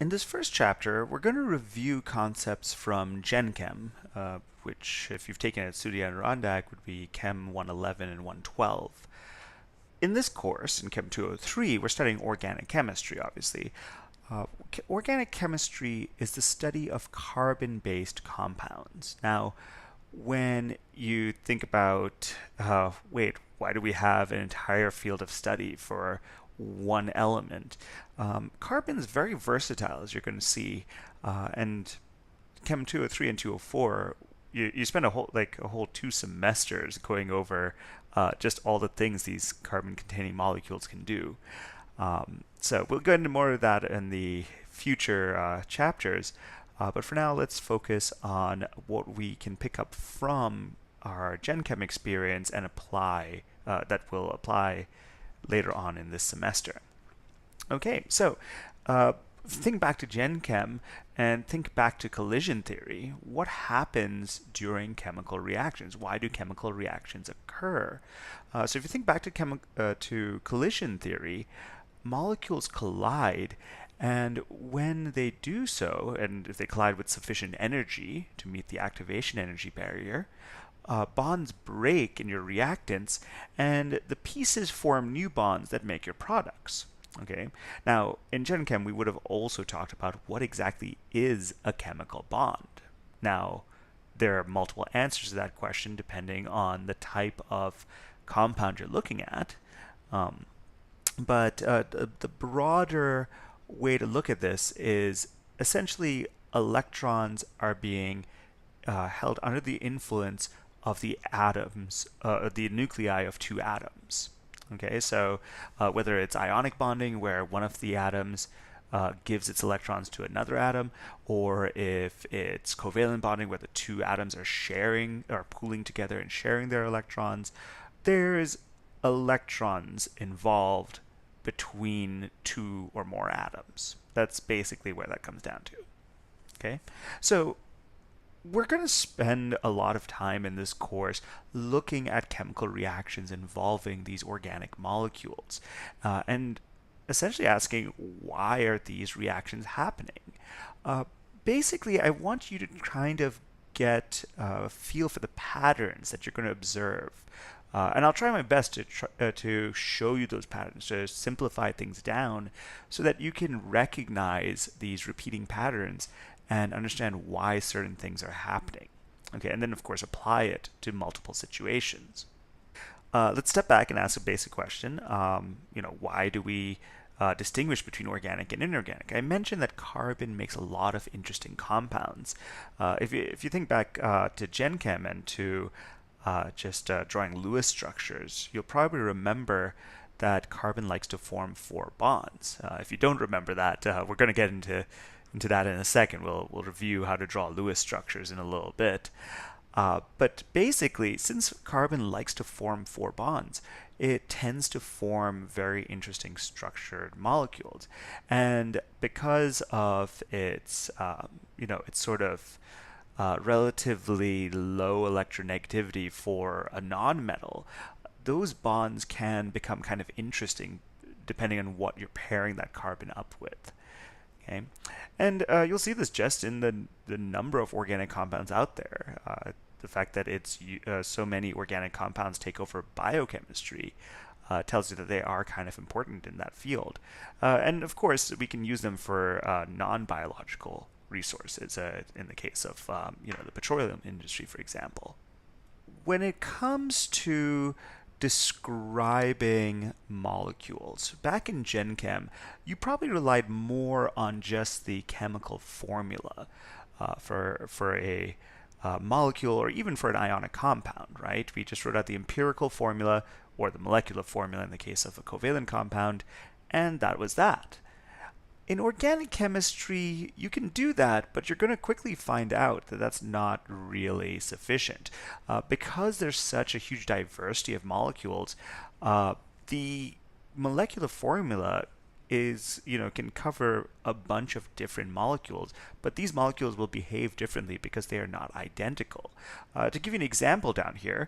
In this first chapter, we're going to review concepts from Gen Chem, which, if you've taken it at Studi Adirondack, would be Chem 111 and 112. In this course, in Chem 203, we're studying organic chemistry, obviously. Organic chemistry is the study of carbon-based compounds. Now, when you think about, wait, why do we have an entire field of study for one element? Carbon is very versatile, as you're going to see, and Chem 203 and 204, you spend a whole 2 semesters going over just all the things these carbon-containing molecules can do. So we'll go into more of that in the future chapters. But for now, let's focus on what we can pick up from our Gen Chem experience and apply that will apply later on in this semester. Okay, so think back to Gen Chem and think back to collision theory. What happens during chemical reactions? Why do chemical reactions occur? So if you think back to collision theory, molecules collide, and when they do so, and if they collide with sufficient energy to meet the activation energy barrier, bonds break in your reactants, and the pieces form new bonds that make your products. Okay. Now, in Gen Chem, we would have also talked about what exactly is a chemical bond. Now, there are multiple answers to that question depending on the type of compound you're looking at. But the broader way to look at this is essentially electrons are being held under the influence of the atoms, the nuclei of two atoms. Okay, so whether it's ionic bonding, where one of the atoms gives its electrons to another atom, or if it's covalent bonding, where the two atoms are sharing or pooling together and sharing their electrons, there's electrons involved between two or more atoms. That's basically where that comes down to. Okay, so we're going to spend a lot of time in this course looking at chemical reactions involving these organic molecules and essentially asking, why are these reactions happening? Basically, I want you to kind of get a feel for the patterns that you're going to observe. And I'll try my best to show you those patterns, to simplify things down so that you can recognize these repeating patterns and understand why certain things are happening. Okay, and then of course apply it to multiple situations. Let's step back and ask a basic question. Why do we distinguish between organic and inorganic? I mentioned that carbon makes a lot of interesting compounds. If you think back to Gen Chem and to just drawing Lewis structures, you'll probably remember that carbon likes to form 4 bonds. If you don't remember that, we're going to get into that in a second. We'll review how to draw Lewis structures in a little bit. But basically, since carbon likes to form 4 bonds, it tends to form very interesting structured molecules. And because of its, its sort of relatively low electronegativity for a nonmetal, those bonds can become kind of interesting depending on what you're pairing that carbon up with. Okay, and you'll see this just in the number of organic compounds out there. The fact that it's so many organic compounds take over biochemistry tells you that they are kind of important in that field. And of course, we can use them for non-biological resources in the case of the petroleum industry, for example. When it comes to describing molecules, back in Gen Chem, you probably relied more on just the chemical formula for a molecule or even for an ionic compound, right? We just wrote out the empirical formula or the molecular formula in the case of a covalent compound, and that was that. In organic chemistry, you can do that, but you're going to quickly find out that that's not really sufficient. Because there's such a huge diversity of molecules, the molecular formula can cover a bunch of different molecules, but these molecules will behave differently because they are not identical. To give you an example down here,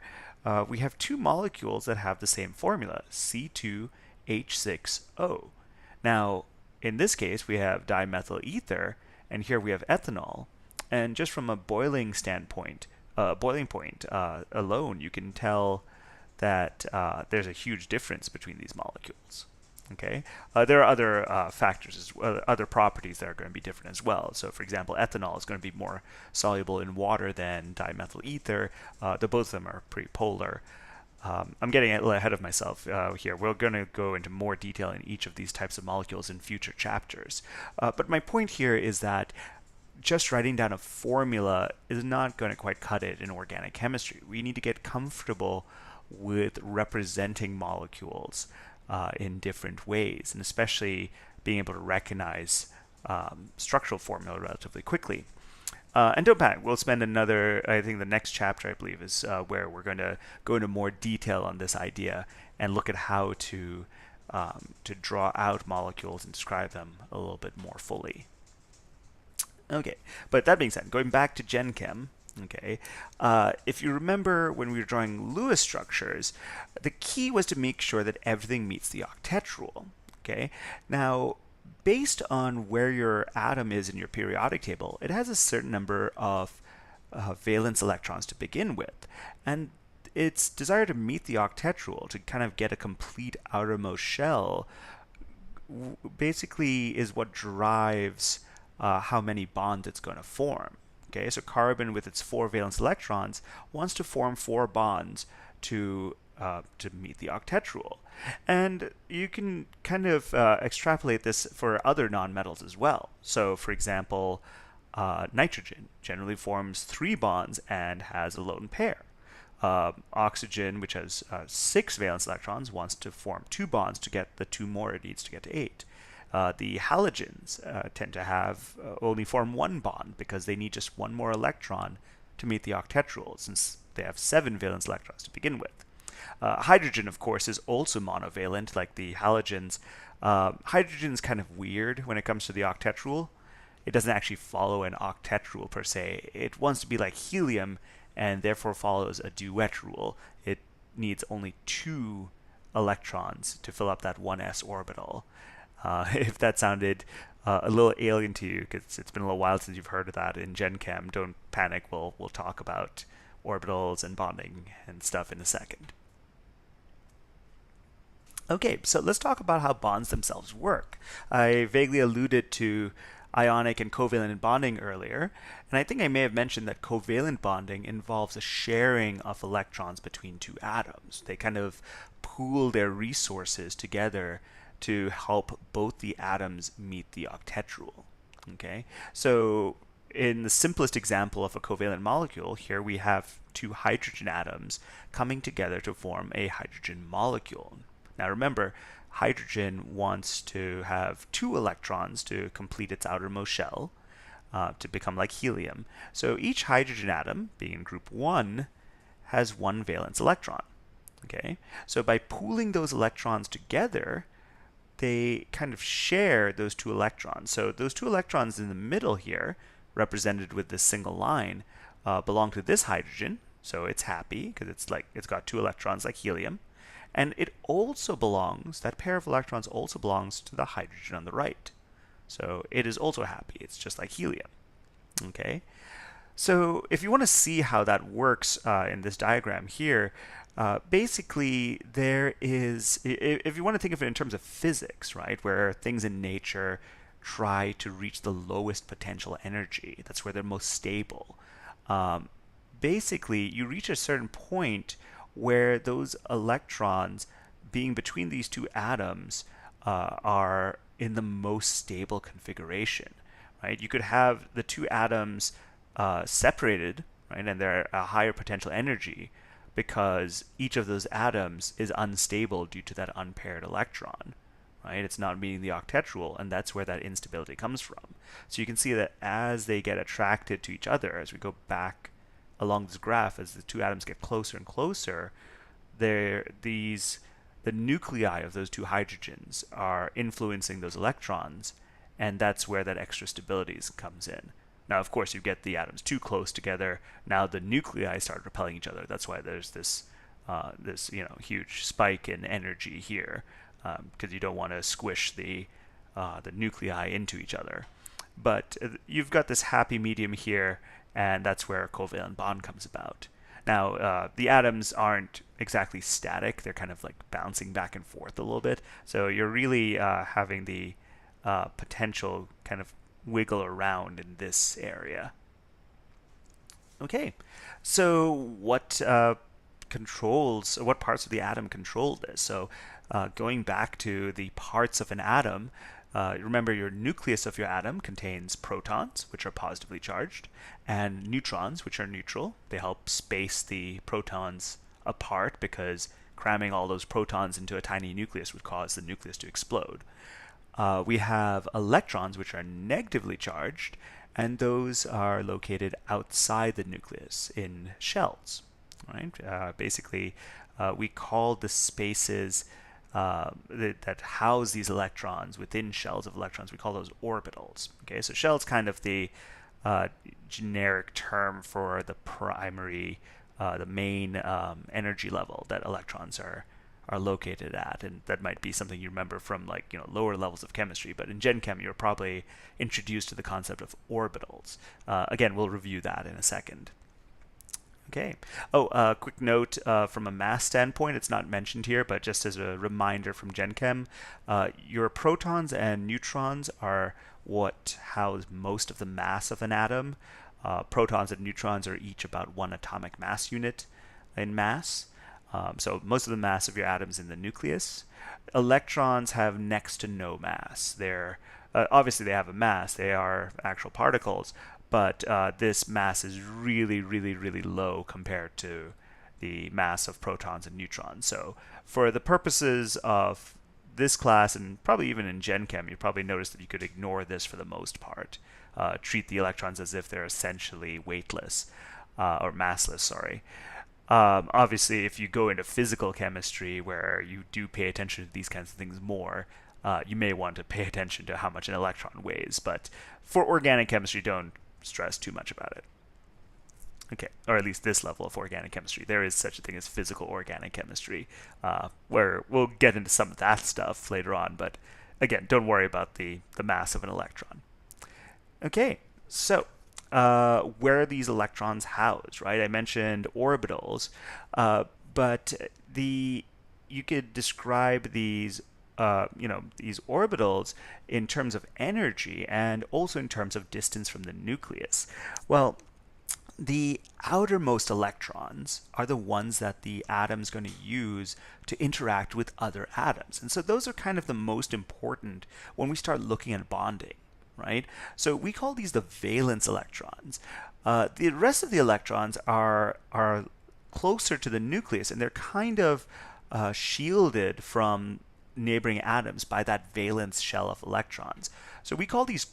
we have 2 molecules that have the same formula, C2H6O. Now, in this case, we have dimethyl ether, and here we have ethanol. And just from a boiling standpoint, boiling point alone, you can tell that there's a huge difference between these molecules. Okay, there are other factors, other properties that are going to be different as well. So, for example, ethanol is going to be more soluble in water than dimethyl ether. Both of them are pretty polar. I'm getting a little ahead of myself here. We're going to go into more detail in each of these types of molecules in future chapters. But my point here is that just writing down a formula is not going to quite cut it in organic chemistry. We need to get comfortable with representing molecules in different ways, and especially being able to recognize structural formula relatively quickly. And don't panic, we'll spend I think the next chapter, I believe, is where we're going to go into more detail on this idea and look at how to draw out molecules and describe them a little bit more fully. Okay, but that being said, going back to GenChem, okay, if you remember when we were drawing Lewis structures, the key was to make sure that everything meets the octet rule. Okay, now based on where your atom is in your periodic table, it has a certain number of valence electrons to begin with, and its desire to meet the octet rule, to kind of get a complete outermost shell, basically is what drives how many bonds it's going to form. Okay, so carbon with its 4 valence electrons wants to form 4 bonds to meet the octet rule. And you can kind of extrapolate this for other nonmetals as well. So, for example, nitrogen generally forms 3 bonds and has a lone pair. Oxygen, which has 6 valence electrons, wants to form 2 bonds to get the 2 more it needs to get to 8. The halogens tend to have only form 1 bond because they need just 1 more electron to meet the octet rule, since they have 7 valence electrons to begin with. Hydrogen, of course, is also monovalent, like the halogens. Hydrogen is kind of weird when it comes to the octet rule. It doesn't actually follow an octet rule per se. It wants to be like helium and therefore follows a duet rule. It needs only 2 electrons to fill up that 1s orbital. If that sounded a little alien to you, because it's been a little while since you've heard of that in Gen Chem, don't panic. We'll talk about orbitals and bonding and stuff in a second. Okay, so let's talk about how bonds themselves work. I vaguely alluded to ionic and covalent bonding earlier, and I think I may have mentioned that covalent bonding involves a sharing of electrons between 2 atoms. They kind of pool their resources together to help both the atoms meet the octet rule. Okay, so in the simplest example of a covalent molecule, here we have 2 hydrogen atoms coming together to form a hydrogen molecule. Now remember, hydrogen wants to have 2 electrons to complete its outermost shell, to become like helium. So each hydrogen atom, being in group 1, has 1 valence electron. Okay, so by pooling those electrons together, they kind of share those 2 electrons. So those 2 electrons in the middle here, represented with this single line, belong to this hydrogen. So it's happy because it's got 2 electrons like helium. And it also belongs, that pair of electrons also belongs to the hydrogen on the right. So it is also happy. It's just like helium. Okay. So if you want to see how that works in this diagram here, basically there is, if you want to think of it in terms of physics, right, where things in nature try to reach the lowest potential energy, that's where they're most stable. Basically, you reach a certain point where those electrons being between these 2 atoms are in the most stable configuration, right? You could have the 2 atoms separated, right, and they're a higher potential energy because each of those atoms is unstable due to that unpaired electron, right? It's not meeting the octet rule, and that's where that instability comes from. So you can see that as they get attracted to each other, as we go back along this graph, as the 2 atoms get closer and closer, the nuclei of those 2 hydrogens are influencing those electrons, and that's where that extra stability comes in. Now, of course, you get the atoms too close together. Now the nuclei start repelling each other. That's why there's this huge spike in energy here, because you don't want to squish the the nuclei into each other. But you've got this happy medium here, and that's where a covalent bond comes about. Now, the atoms aren't exactly static. They're kind of like bouncing back and forth a little bit. So you're really having the potential kind of wiggle around in this area. Okay, so what what parts of the atom control this? So going back to the parts of an atom, remember your nucleus of your atom contains protons, which are positively charged, and neutrons, which are neutral. They help space the protons apart because cramming all those protons into a tiny nucleus would cause the nucleus to explode. We have electrons, which are negatively charged, and those are located outside the nucleus in shells. Right? Basically, we call the spaces that house these electrons within shells of electrons, we call those orbitals. Okay, so shell is kind of the generic term for the primary, the main energy level that electrons are located at, and that might be something you remember from like lower levels of chemistry. But in Gen Chem, you're probably introduced to the concept of orbitals. Again, we'll review that in a second. Okay. Oh, quick note from a mass standpoint, it's not mentioned here, but just as a reminder from Gen Chem, your protons and neutrons are what house most of the mass of an atom. Protons and neutrons are each about 1 atomic mass unit in mass. So most of the mass of your atoms in the nucleus. Electrons have next to no mass. They're obviously they have a mass. They are actual particles, but this mass is really, really, really low compared to the mass of protons and neutrons. So for the purposes of this class, and probably even in Gen Chem, you probably noticed that you could ignore this for the most part. Treat the electrons as if they're essentially weightless or massless, sorry. Obviously, if you go into physical chemistry where you do pay attention to these kinds of things more, you may want to pay attention to how much an electron weighs. But for organic chemistry, don't stress too much about it. Okay, or at least this level of organic chemistry. There is such a thing as physical organic chemistry, where we'll get into some of that stuff later on. But again, don't worry about the mass of an electron. Okay, so where are these electrons housed, right? I mentioned orbitals, but you could describe these these orbitals in terms of energy and also in terms of distance from the nucleus. Well, the outermost electrons are the ones that the atom's going to use to interact with other atoms. And so those are kind of the most important when we start looking at bonding. Right? So we call these the valence electrons. The rest of the electrons are closer to the nucleus, and they're kind of shielded from neighboring atoms by that valence shell of electrons. So we call these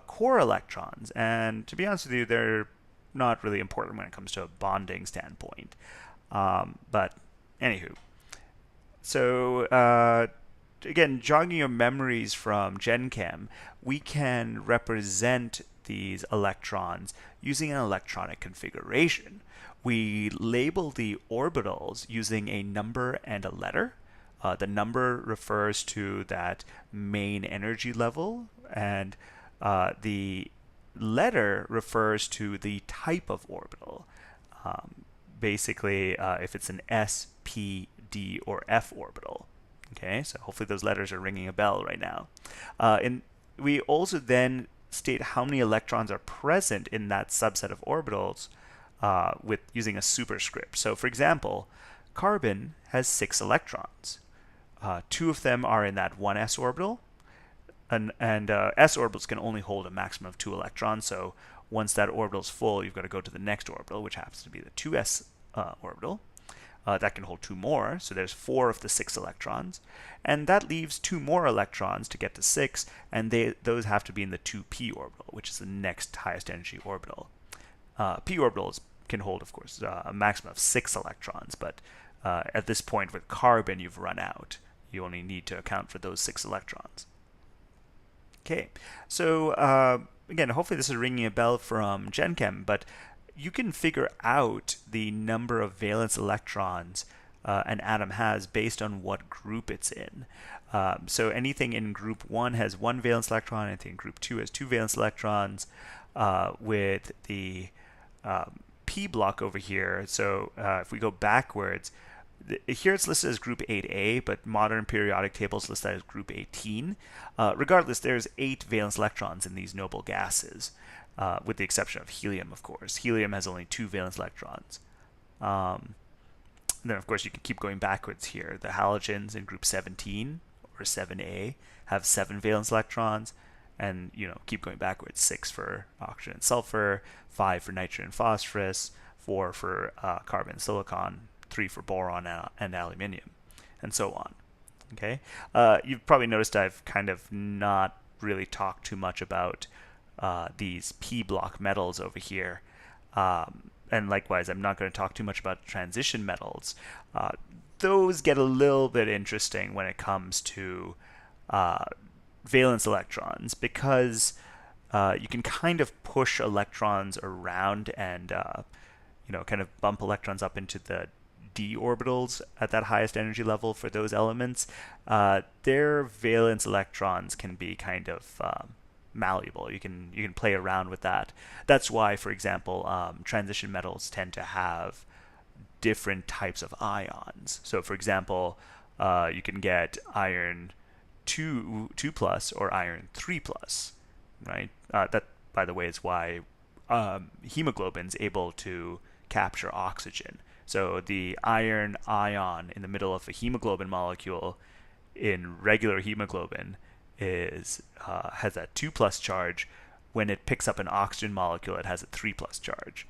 core electrons, and to be honest with you, they're not really important when it comes to a bonding standpoint. But anywho, so again, jogging your memories from Gen Chem, we can represent these electrons using an electronic configuration. We label the orbitals using a number and a letter. The number refers to that main energy level, and the letter refers to the type of orbital. Basically, if it's an S, P, D, or F orbital. Okay, so hopefully those letters are ringing a bell right now. And we also then state how many electrons are present in that subset of orbitals with using a superscript. So for example, carbon has 6 electrons. 2 of them are in that 1s orbital, and s orbitals can only hold a maximum of 2 electrons. So once that orbital is full, you've got to go to the next orbital, which happens to be the 2s orbital. That can hold 2 more, so there's 4 of the 6 electrons, and that leaves 2 more electrons to get to 6, and those have to be in the 2p orbital, which is the next highest energy orbital. P orbitals can hold, of course, a maximum of 6 electrons, but at this point with carbon, you've run out. You only need to account for those 6 electrons. Okay, so again, hopefully this is ringing a bell from Gen Chem, but you can figure out the number of valence electrons an atom has based on what group it's in. So anything in group 1 has one valence electron, anything in group 2 has two valence electrons. With the p block over here, so if we go backwards, here it's listed as group 8a, but modern periodic tables list that as group 18. Regardless, there's 8 valence electrons in these noble gases, with the exception of helium, of course. Helium has only 2 valence electrons. Then, of course, you can keep going backwards here. The halogens in group 17 or 7a have 7 valence electrons, and keep going backwards. 6 for oxygen and sulfur, 5 for nitrogen and phosphorus, 4 for carbon and silicon, 3 for boron and aluminium, and so on. Okay, you've probably noticed I've kind of not really talked too much about these p block metals over here. And likewise, I'm not going to talk too much about transition metals. Those get a little bit interesting when it comes to valence electrons, because you can kind of push electrons around and kind of bump electrons up into the d orbitals at that highest energy level for those elements. Their valence electrons can be kind of malleable. You can play around with that. That's why, for example, transition metals tend to have different types of ions. So, for example, you can get iron 2 plus or iron 3 plus, right? That, by the way, is why hemoglobin's able to capture oxygen. So the iron ion in the middle of a hemoglobin molecule in regular hemoglobin has a 2 plus charge. When it picks up an oxygen molecule, it has a 3 plus charge.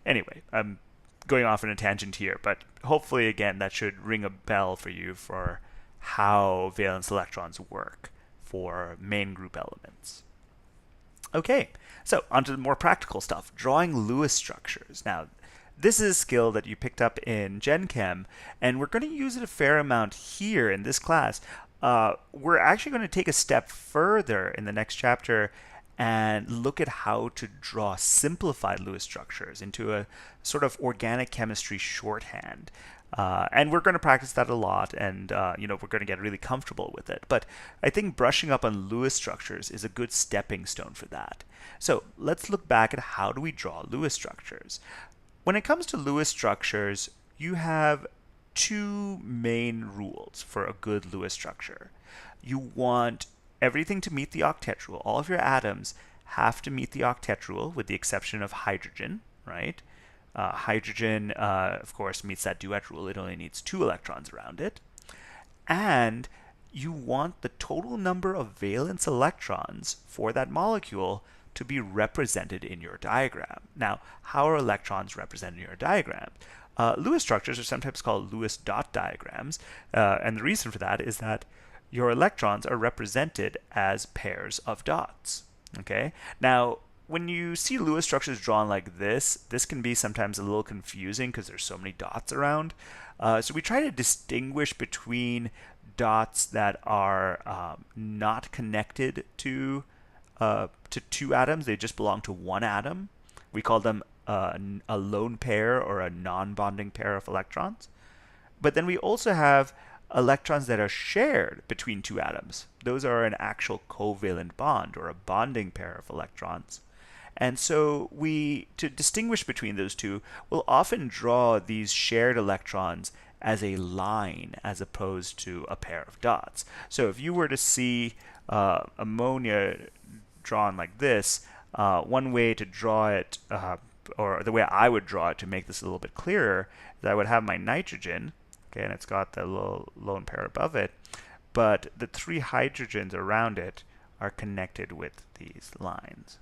Anyway, I'm going off on a tangent here, but hopefully, again, that should ring a bell for you for how valence electrons work for main group elements. Okay, so on to the more practical stuff, drawing Lewis structures. Now, this is a skill that you picked up in Gen Chem, and we're going to use it a fair amount here in this class. We're actually going to take a step further in the next chapter and look at how to draw simplified Lewis structures into a sort of organic chemistry shorthand. And we're going to practice that a lot, and we're going to get really comfortable with it. But I think brushing up on Lewis structures is a good stepping stone for that. So let's look back at how do we draw Lewis structures. When it comes to Lewis structures, you have two main rules for a good Lewis structure. You want everything to meet the octet rule. All of your atoms have to meet the octet rule, with the exception of hydrogen, right? Hydrogen, of course, meets that duet rule. It only needs 2 electrons around it. And you want the total number of valence electrons for that molecule to be represented in your diagram. Now, how are electrons represented in your diagram? Lewis structures are sometimes called Lewis dot diagrams, and the reason for that is that your electrons are represented as pairs of dots. Okay? Now, when you see Lewis structures drawn like this can be sometimes a little confusing because there's so many dots around. So we try to distinguish between dots that are not connected to 2 atoms. They just belong to 1 atom. We call them a lone pair or a non-bonding pair of electrons. But then we also have electrons that are shared between 2 atoms. Those are an actual covalent bond or a bonding pair of electrons. And so to distinguish between those two, we'll often draw these shared electrons as a line as opposed to a pair of dots. So if you were to see ammonia drawn like this, one way to draw it, or the way I would draw it to make this a little bit clearer, is I would have my nitrogen, okay, and it's got the little lone pair above it, but the 3 hydrogens around it are connected with these lines.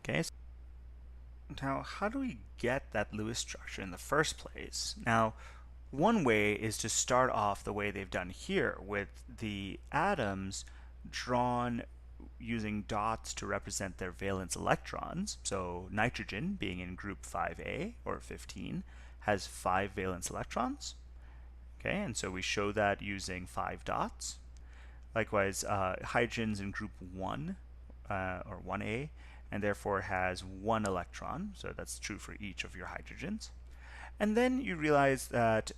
Okay, so now how do we get that Lewis structure in the first place? Now, one way is to start off the way they've done here, with the atoms drawn using dots to represent their valence electrons. So nitrogen, being in group 5a or 15, has 5 valence electrons. Okay, and so we show that using 5 dots. Likewise, hydrogen's in group 1 or 1a, and therefore has 1 electron. So that's true for each of your hydrogens. And then you realize that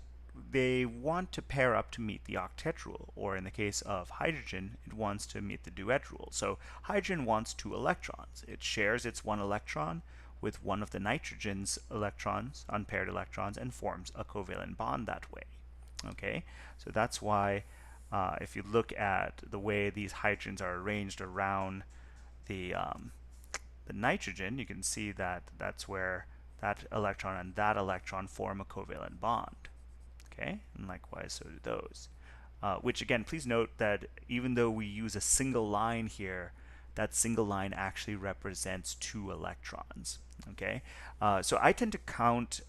they want to pair up to meet the octet rule, or in the case of hydrogen, it wants to meet the duet rule. So hydrogen wants 2 electrons. It shares its 1 electron with one of the nitrogen's electrons, unpaired electrons, and forms a covalent bond that way. Okay, so that's why if you look at the way these hydrogens are arranged around the nitrogen, you can see that that's where that electron and that electron form a covalent bond. Okay, and likewise, so do those. Which again, please note that even though we use a single line here, that single line actually represents 2 electrons. Okay, so I tend to count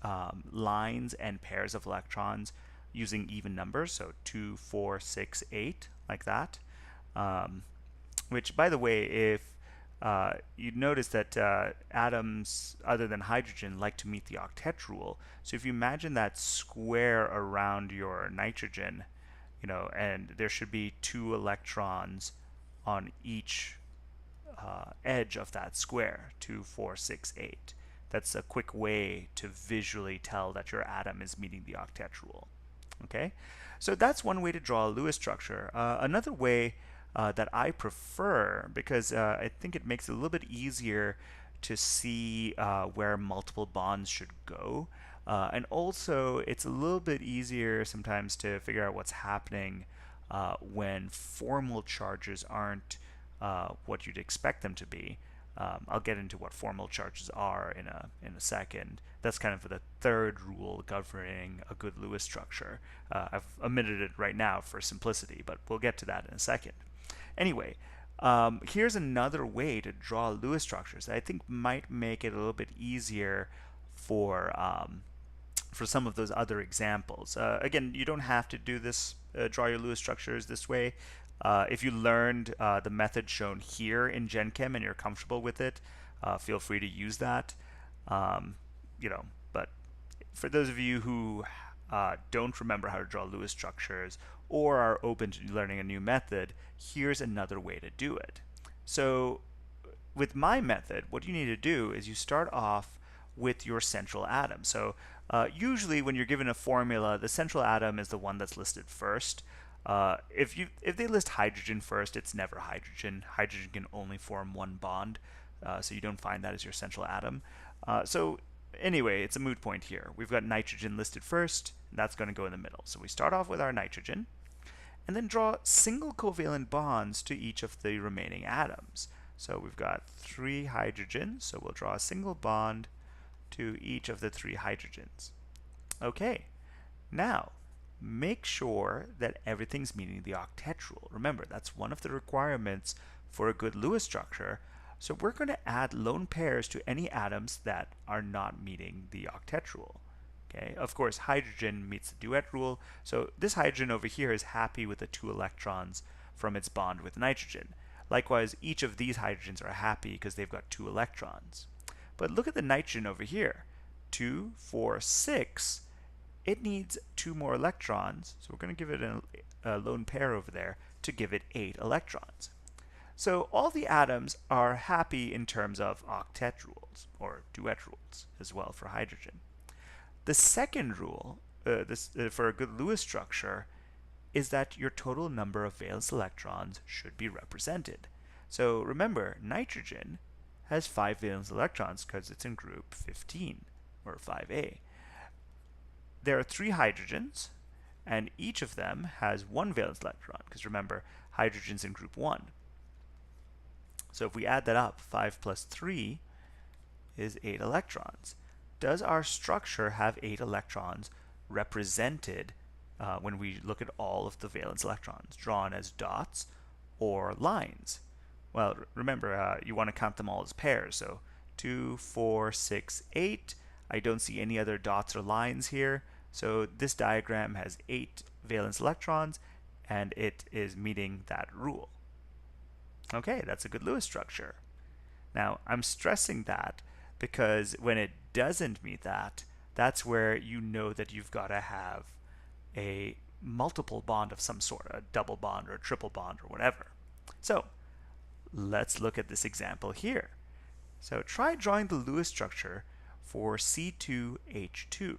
lines and pairs of electrons using even numbers, so 2, 4, 6, 8, like that. Which, by the way, if you'd notice that atoms other than hydrogen like to meet the octet rule. So if you imagine that square around your nitrogen, and there should be 2 electrons on each edge of that square, 2, 4, 6, 8. That's a quick way to visually tell that your atom is meeting the octet rule. Okay, so that's one way to draw a Lewis structure. Another way that I prefer, because I think it makes it a little bit easier to see where multiple bonds should go. And also, it's a little bit easier sometimes to figure out what's happening when formal charges aren't what you'd expect them to be. I'll get into what formal charges are in a second. That's kind of the third rule governing a good Lewis structure. I've omitted it right now for simplicity, but we'll get to that in a second. Anyway, here's another way to draw Lewis structures that I think might make it a little bit easier for some of those other examples. Again, you don't have to do this, draw your Lewis structures this way. If you learned the method shown here in GenChem and you're comfortable with it, feel free to use that. But for those of you who don't remember how to draw Lewis structures or are open to learning a new method, here's another way to do it. So with my method, what you need to do is you start off with your central atom. So usually when you're given a formula, the central atom is the one that's listed first. If they list hydrogen first, it's never hydrogen. Hydrogen can only form one bond, so you don't find that as your central atom. So anyway, it's a moot point here. We've got nitrogen listed first, and that's going to go in the middle. So we start off with our nitrogen, and then draw single covalent bonds to each of the remaining atoms. So we've got 3 hydrogens, so we'll draw a single bond to each of the 3 hydrogens. Okay, now make sure that everything's meeting the octet rule. Remember, that's one of the requirements for a good Lewis structure. So we're going to add lone pairs to any atoms that are not meeting the octet rule. Okay, of course, hydrogen meets the duet rule. So this hydrogen over here is happy with the 2 electrons from its bond with nitrogen. Likewise, each of these hydrogens are happy because they've got 2 electrons. But look at the nitrogen over here. 2, 4, 6. It needs 2 more electrons, so we're going to give it a lone pair over there to give it 8 electrons. So all the atoms are happy in terms of octet rules, or duet rules as well for hydrogen. The second rule for a good Lewis structure is that your total number of valence electrons should be represented. So remember, nitrogen has 5 valence electrons because it's in group 15, or 5a. There are 3 hydrogens, and each of them has 1 valence electron, because remember, hydrogen's in group 1. So if we add that up, 5 plus 3 is 8 electrons. Does our structure have 8 electrons represented when we look at all of the valence electrons, drawn as dots or lines? Well, remember, you want to count them all as pairs. So 2, 4, 6, 8. I don't see any other dots or lines here. So this diagram has 8 valence electrons, and it is meeting that rule. Okay, that's a good Lewis structure. Now, I'm stressing that because when it doesn't meet that, that's where you know that you've got to have a multiple bond of some sort, a double bond or a triple bond or whatever. So let's look at this example here. So try drawing the Lewis structure for C2H2.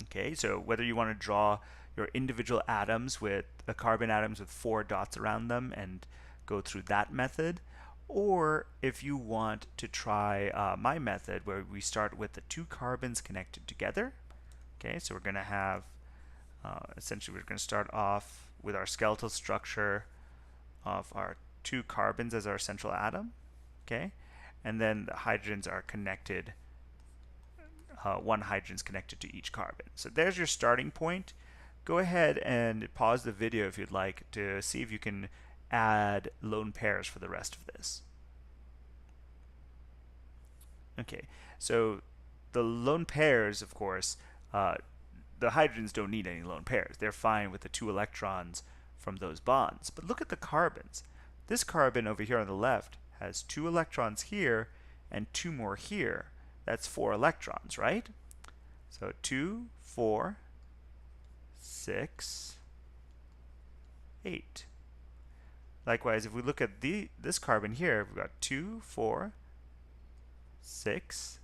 Okay, so whether you want to draw your individual atoms with carbon atoms with 4 dots around them and go through that method, or if you want to try my method where we start with the 2 carbons connected together. Okay, so we're going to have essentially we're going to start off with our skeletal structure of our 2 carbons as our central atom. Okay, and then the hydrogens are connected. One hydrogen is connected to each carbon. So there's your starting point. Go ahead and pause the video if you'd like to see if you can add lone pairs for the rest of this. Okay, so the lone pairs, of course, the hydrogens don't need any lone pairs. They're fine with the 2 electrons from those bonds. But look at the carbons. This carbon over here on the left has 2 electrons here and 2 more here. That's 4 electrons, right? So 2, 4, 6, 8. Likewise, if we look at this carbon here, we've got 2, 4, 6,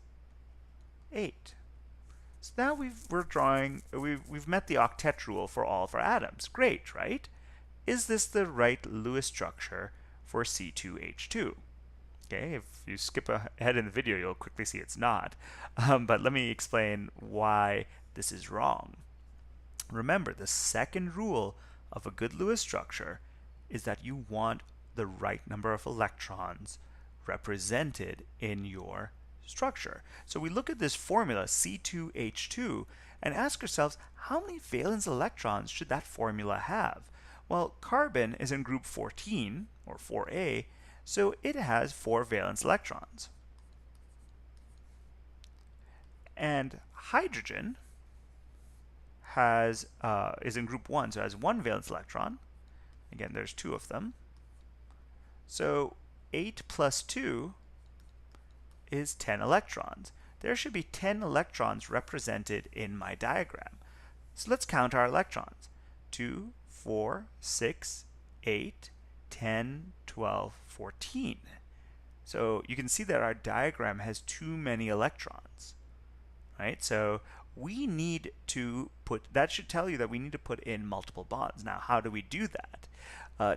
8. So now we've met the octet rule for all of our atoms. Great, right? Is this the right Lewis structure for C2H2? Okay, if you skip ahead in the video, you'll quickly see it's not. But let me explain why this is wrong. Remember, the second rule of a good Lewis structure is that you want the right number of electrons represented in your structure. So we look at this formula, C2H2, and ask ourselves, how many valence electrons should that formula have? Well, carbon is in group 14, or 4a, so it has 4 valence electrons. And hydrogen is in group 1, so it has 1 valence electron. Again, there's 2 of them. So 8 plus 2 is 10 electrons. There should be 10 electrons represented in my diagram. So let's count our electrons. 2, 4, 6, 8, 10, 12, 14. So you can see that our diagram has too many electrons, right? So we need to that should tell you that we need to put in multiple bonds. Now, how do we do that?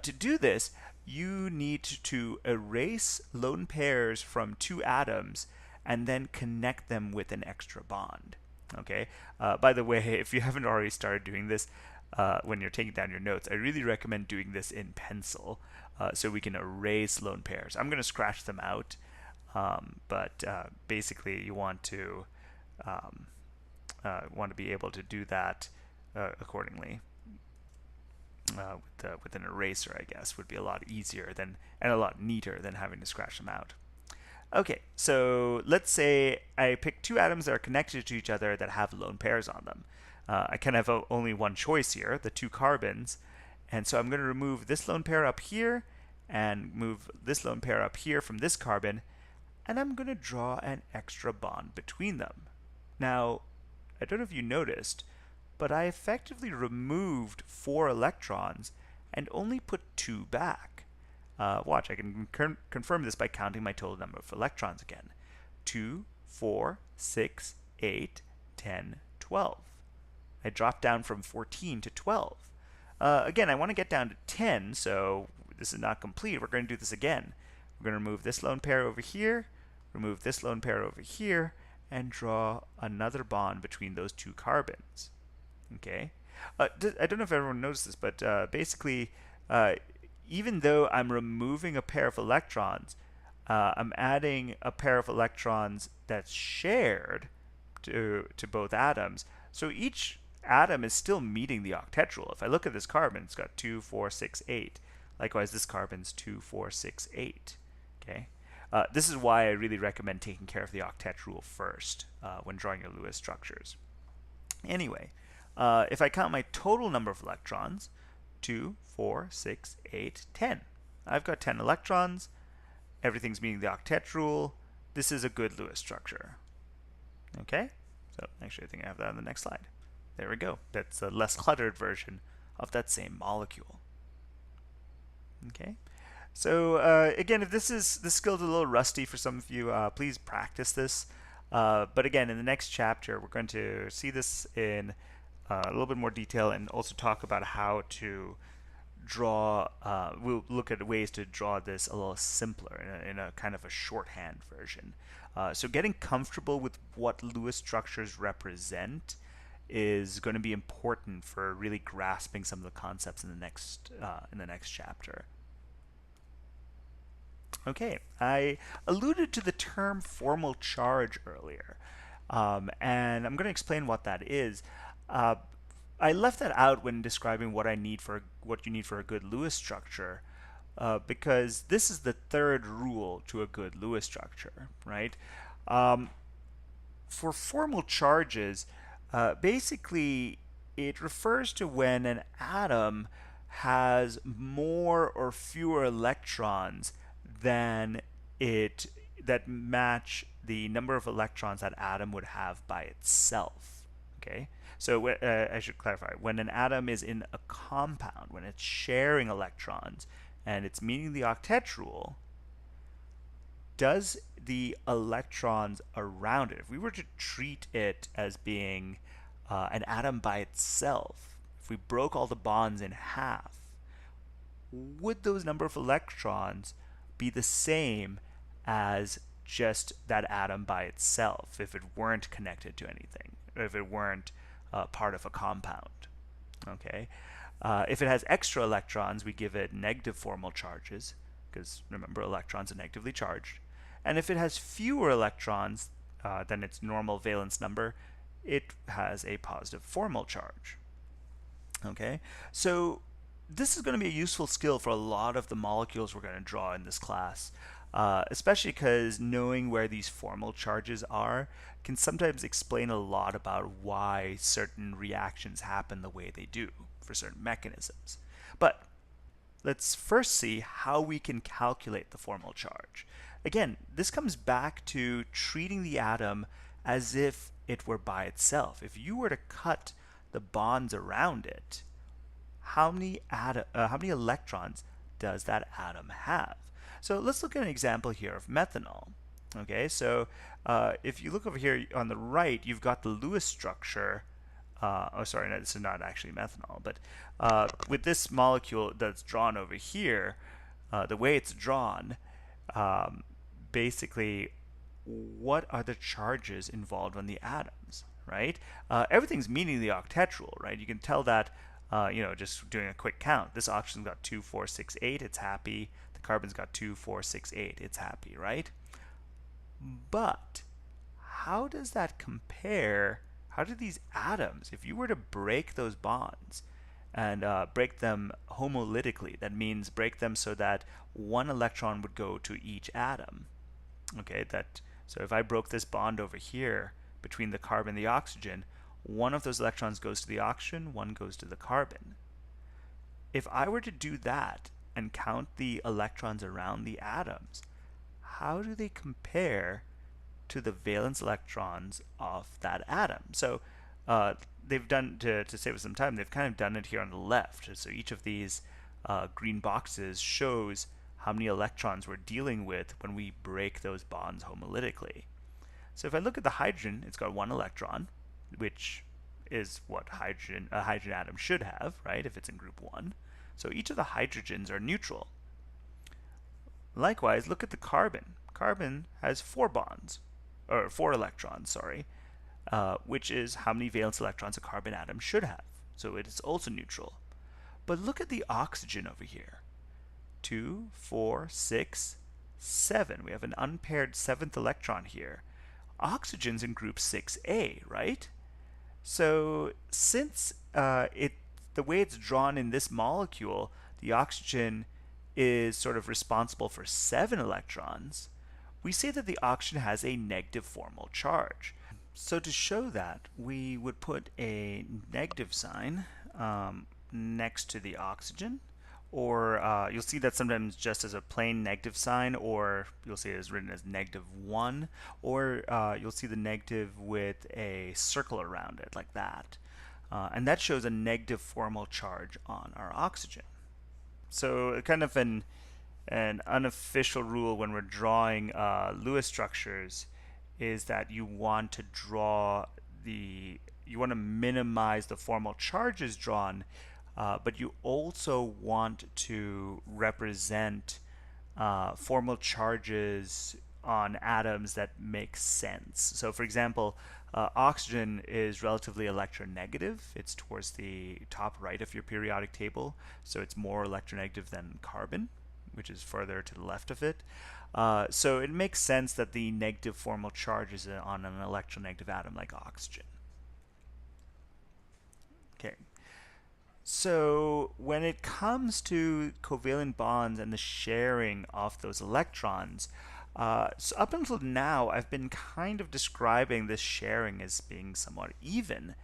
To do this, you need to erase lone pairs from 2 atoms and then connect them with an extra bond. Okay. By the way, if you haven't already started doing this, when you're taking down your notes, I really recommend doing this in pencil so we can erase lone pairs. I'm going to scratch them out, but basically you want to be able to do that accordingly. With an eraser, I guess, would be a lot easier and a lot neater than having to scratch them out. Okay, so let's say I pick 2 atoms that are connected to each other that have lone pairs on them. I can have only one choice here, the 2 carbons, and so I'm going to remove this lone pair up here and move this lone pair up here from this carbon, and I'm going to draw an extra bond between them. Now, I don't know if you noticed, but I effectively removed 4 electrons and only put 2 back. Watch, I can confirm this by counting my total number of electrons again. 2, 4, 6, 8, 10, 12. I dropped down from 14 to 12. Again, I want to get down to 10, so this is not complete. We're going to do this again. We're going to remove this lone pair over here, remove this lone pair over here, and draw another bond between those 2 carbons. Okay. I don't know if everyone knows this, but basically, even though I'm removing a pair of electrons, I'm adding a pair of electrons that's shared to both atoms. So each atom is still meeting the octet rule. If I look at this carbon, it's got 2, 4, 6, 8. Likewise, this carbon's 2, 4, 6, 8. Okay. This is why I really recommend taking care of the octet rule first when drawing your Lewis structures. Anyway, if I count my total number of electrons, 2, 4, 6, 8, 10. I've got 10 electrons. Everything's meeting the octet rule. This is a good Lewis structure. Okay? So actually, I think I have that on the next slide. There we go. That's a less cluttered version of that same molecule. Okay? So again, if this skill's a little rusty for some of you, please practice this. But again, in the next chapter, we're going to see this in a little bit more detail and also talk about how to draw. We'll look at ways to draw this a little simpler in a kind of a shorthand version. So getting comfortable with what Lewis structures represent is going to be important for really grasping some of the concepts in the next chapter. Okay, I alluded to the term formal charge earlier, and I'm going to explain what that is. Uh, I left that out when describing what you need for a good Lewis structure, because this is the third rule to a good Lewis structure, right? Um, for formal charges, basically it refers to when an atom has more or fewer electrons than it that match the number of electrons that atom would have by itself. Okay, so I should clarify: when an atom is in a compound, when it's sharing electrons and it's meeting the octet rule, does the electrons around it, if we were to treat it as being an atom by itself, if we broke all the bonds in half, would those number of electrons be the same as just that atom by itself if it weren't connected to anything, or if it weren't part of a compound? Okay. If it has extra electrons, we give it negative formal charges, because remember, electrons are negatively charged. And if it has fewer electrons than its normal valence number, it has a positive formal charge. Okay, so this is going to be a useful skill for a lot of the molecules we're going to draw in this class, especially because knowing where these formal charges are can sometimes explain a lot about why certain reactions happen the way they do for certain mechanisms. But let's first see how we can calculate the formal charge. Again, this comes back to treating the atom as if it were by itself. If you were to cut the bonds around it, how many electrons does that atom have? So let's look at an example here of methanol. Okay, so if you look over here on the right, you've got the Lewis structure. Oh, sorry, no, this is not actually methanol, but with this molecule that's drawn over here, the way it's drawn, basically, what are the charges involved on the atoms, right? Everything's meeting the octet rule, right? You can tell that, just doing a quick count. This oxygen's got 2, 4, 6, 8, it's happy. The carbon's got 2, 4, 6, 8, it's happy, right? But how does that compare? How do these atoms, if you were to break those bonds and break them homolytically, that means break them so that one electron would go to each atom. Okay, so if I broke this bond over here between the carbon and the oxygen, one of those electrons goes to the oxygen, one goes to the carbon. If I were to do that and count the electrons around the atoms, how do they compare to the valence electrons of that atom? So they've done, to save us some time, they've kind of done it here on the left. So each of these green boxes shows how many electrons we're dealing with when we break those bonds homolytically. So if I look at the hydrogen, it's got one electron, which is what a hydrogen atom should have, right, if it's in group 1. So each of the hydrogens are neutral. Likewise, look at the carbon. Carbon has 4 electrons, sorry, which is how many valence electrons a carbon atom should have. So it is also neutral. But look at the oxygen over here. 2, 4, 6, 7. We have an unpaired 7th electron here. Oxygen's in group 6A, right? So since the way it's drawn in this molecule, the oxygen is sort of responsible for 7 electrons, we say that the oxygen has a negative formal charge. So to show that, we would put a negative sign next to the oxygen, or you'll see that sometimes just as a plain negative sign, or you'll see it is written as -1, or you'll see the negative with a circle around it like that. And that shows a negative formal charge on our oxygen. So kind of an unofficial rule when we're drawing Lewis structures is that you want to minimize the formal charges drawn, but you also want to represent formal charges on atoms that make sense. So, for example, oxygen is relatively electronegative. It's towards the top right of your periodic table, so it's more electronegative than carbon, which is further to the left of it. So it makes sense that the negative formal charge is on an electronegative atom like oxygen. Okay. So when it comes to covalent bonds and the sharing of those electrons, so up until now, I've been kind of describing this sharing as being somewhat even.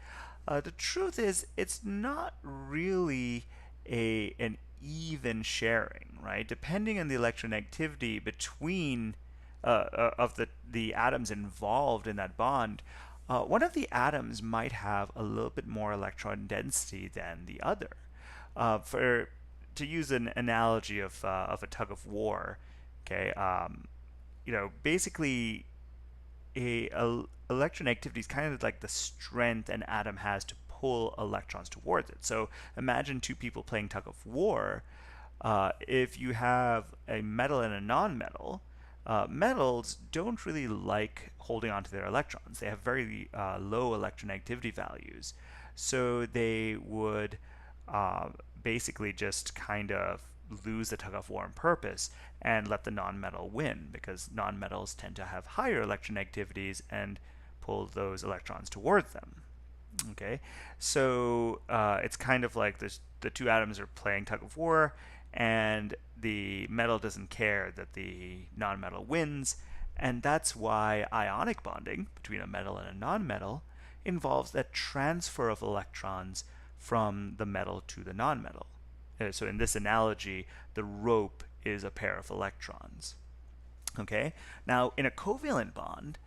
The truth is, it's not really an even sharing, right? Depending on the electronegativity between of the atoms involved in that bond, one of the atoms might have a little bit more electron density than the other. For to use an analogy of a tug of war, okay, basically a electron activity is kind of like the strength an atom has to pull electrons towards it. So imagine two people playing tug of war. If you have a metal and a non-metal, metals don't really like holding on to their electrons. They have very low electronegativity values. So they would basically just kind of lose the tug of war on purpose and let the non-metal win, because non-metals tend to have higher electronegativities and pull those electrons towards them. Okay, so it's kind of like the two atoms are playing tug of war, and the metal doesn't care that the non-metal wins, and that's why ionic bonding between a metal and a non-metal involves that transfer of electrons from the metal to the non-metal. So in this analogy, the rope is a pair of electrons. Okay, now in a covalent bond,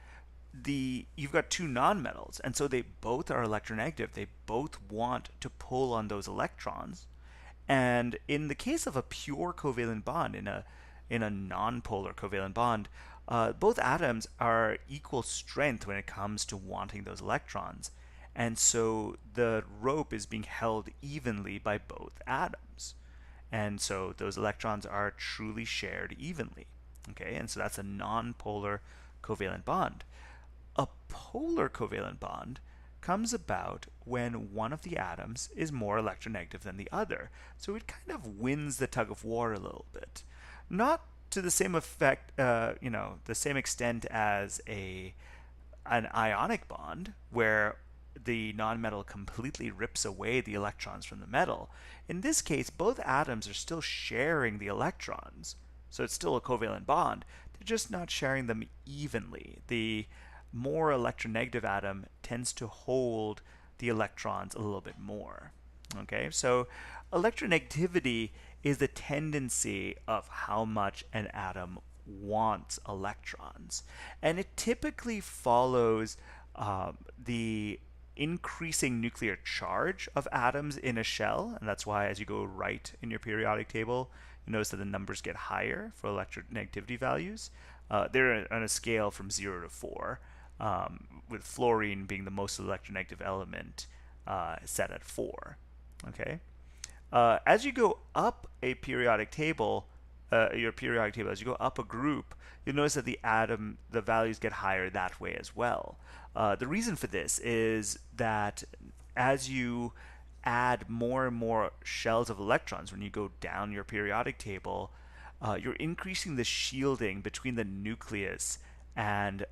you've got two nonmetals, and so they both are electronegative. They both want to pull on those electrons. And in the case of a pure covalent bond, in a nonpolar covalent bond, both atoms are equal strength when it comes to wanting those electrons. And so the rope is being held evenly by both atoms. And so those electrons are truly shared evenly. Okay, and so that's a nonpolar covalent bond. A polar covalent bond comes about when one of the atoms is more electronegative than the other. So it kind of wins the tug of war a little bit. Not to the same effect, the same extent as an ionic bond, where the nonmetal completely rips away the electrons from the metal. In this case, both atoms are still sharing the electrons, so it's still a covalent bond. They're just not sharing them evenly. The more electronegative atom tends to hold the electrons a little bit more. Okay, so electronegativity is the tendency of how much an atom wants electrons, and it typically follows the increasing nuclear charge of atoms in a shell, and that's why as you go right in your periodic table, you notice that the numbers get higher for electronegativity values. They're on a scale from 0 to 4, with fluorine being the most electronegative element, set at 4. Okay. As you go up a periodic table, your periodic table, as you go up a group, you'll notice that the values get higher that way as well. The reason for this is that as you add more and more shells of electrons, when you go down your periodic table, you're increasing the shielding between the nucleus and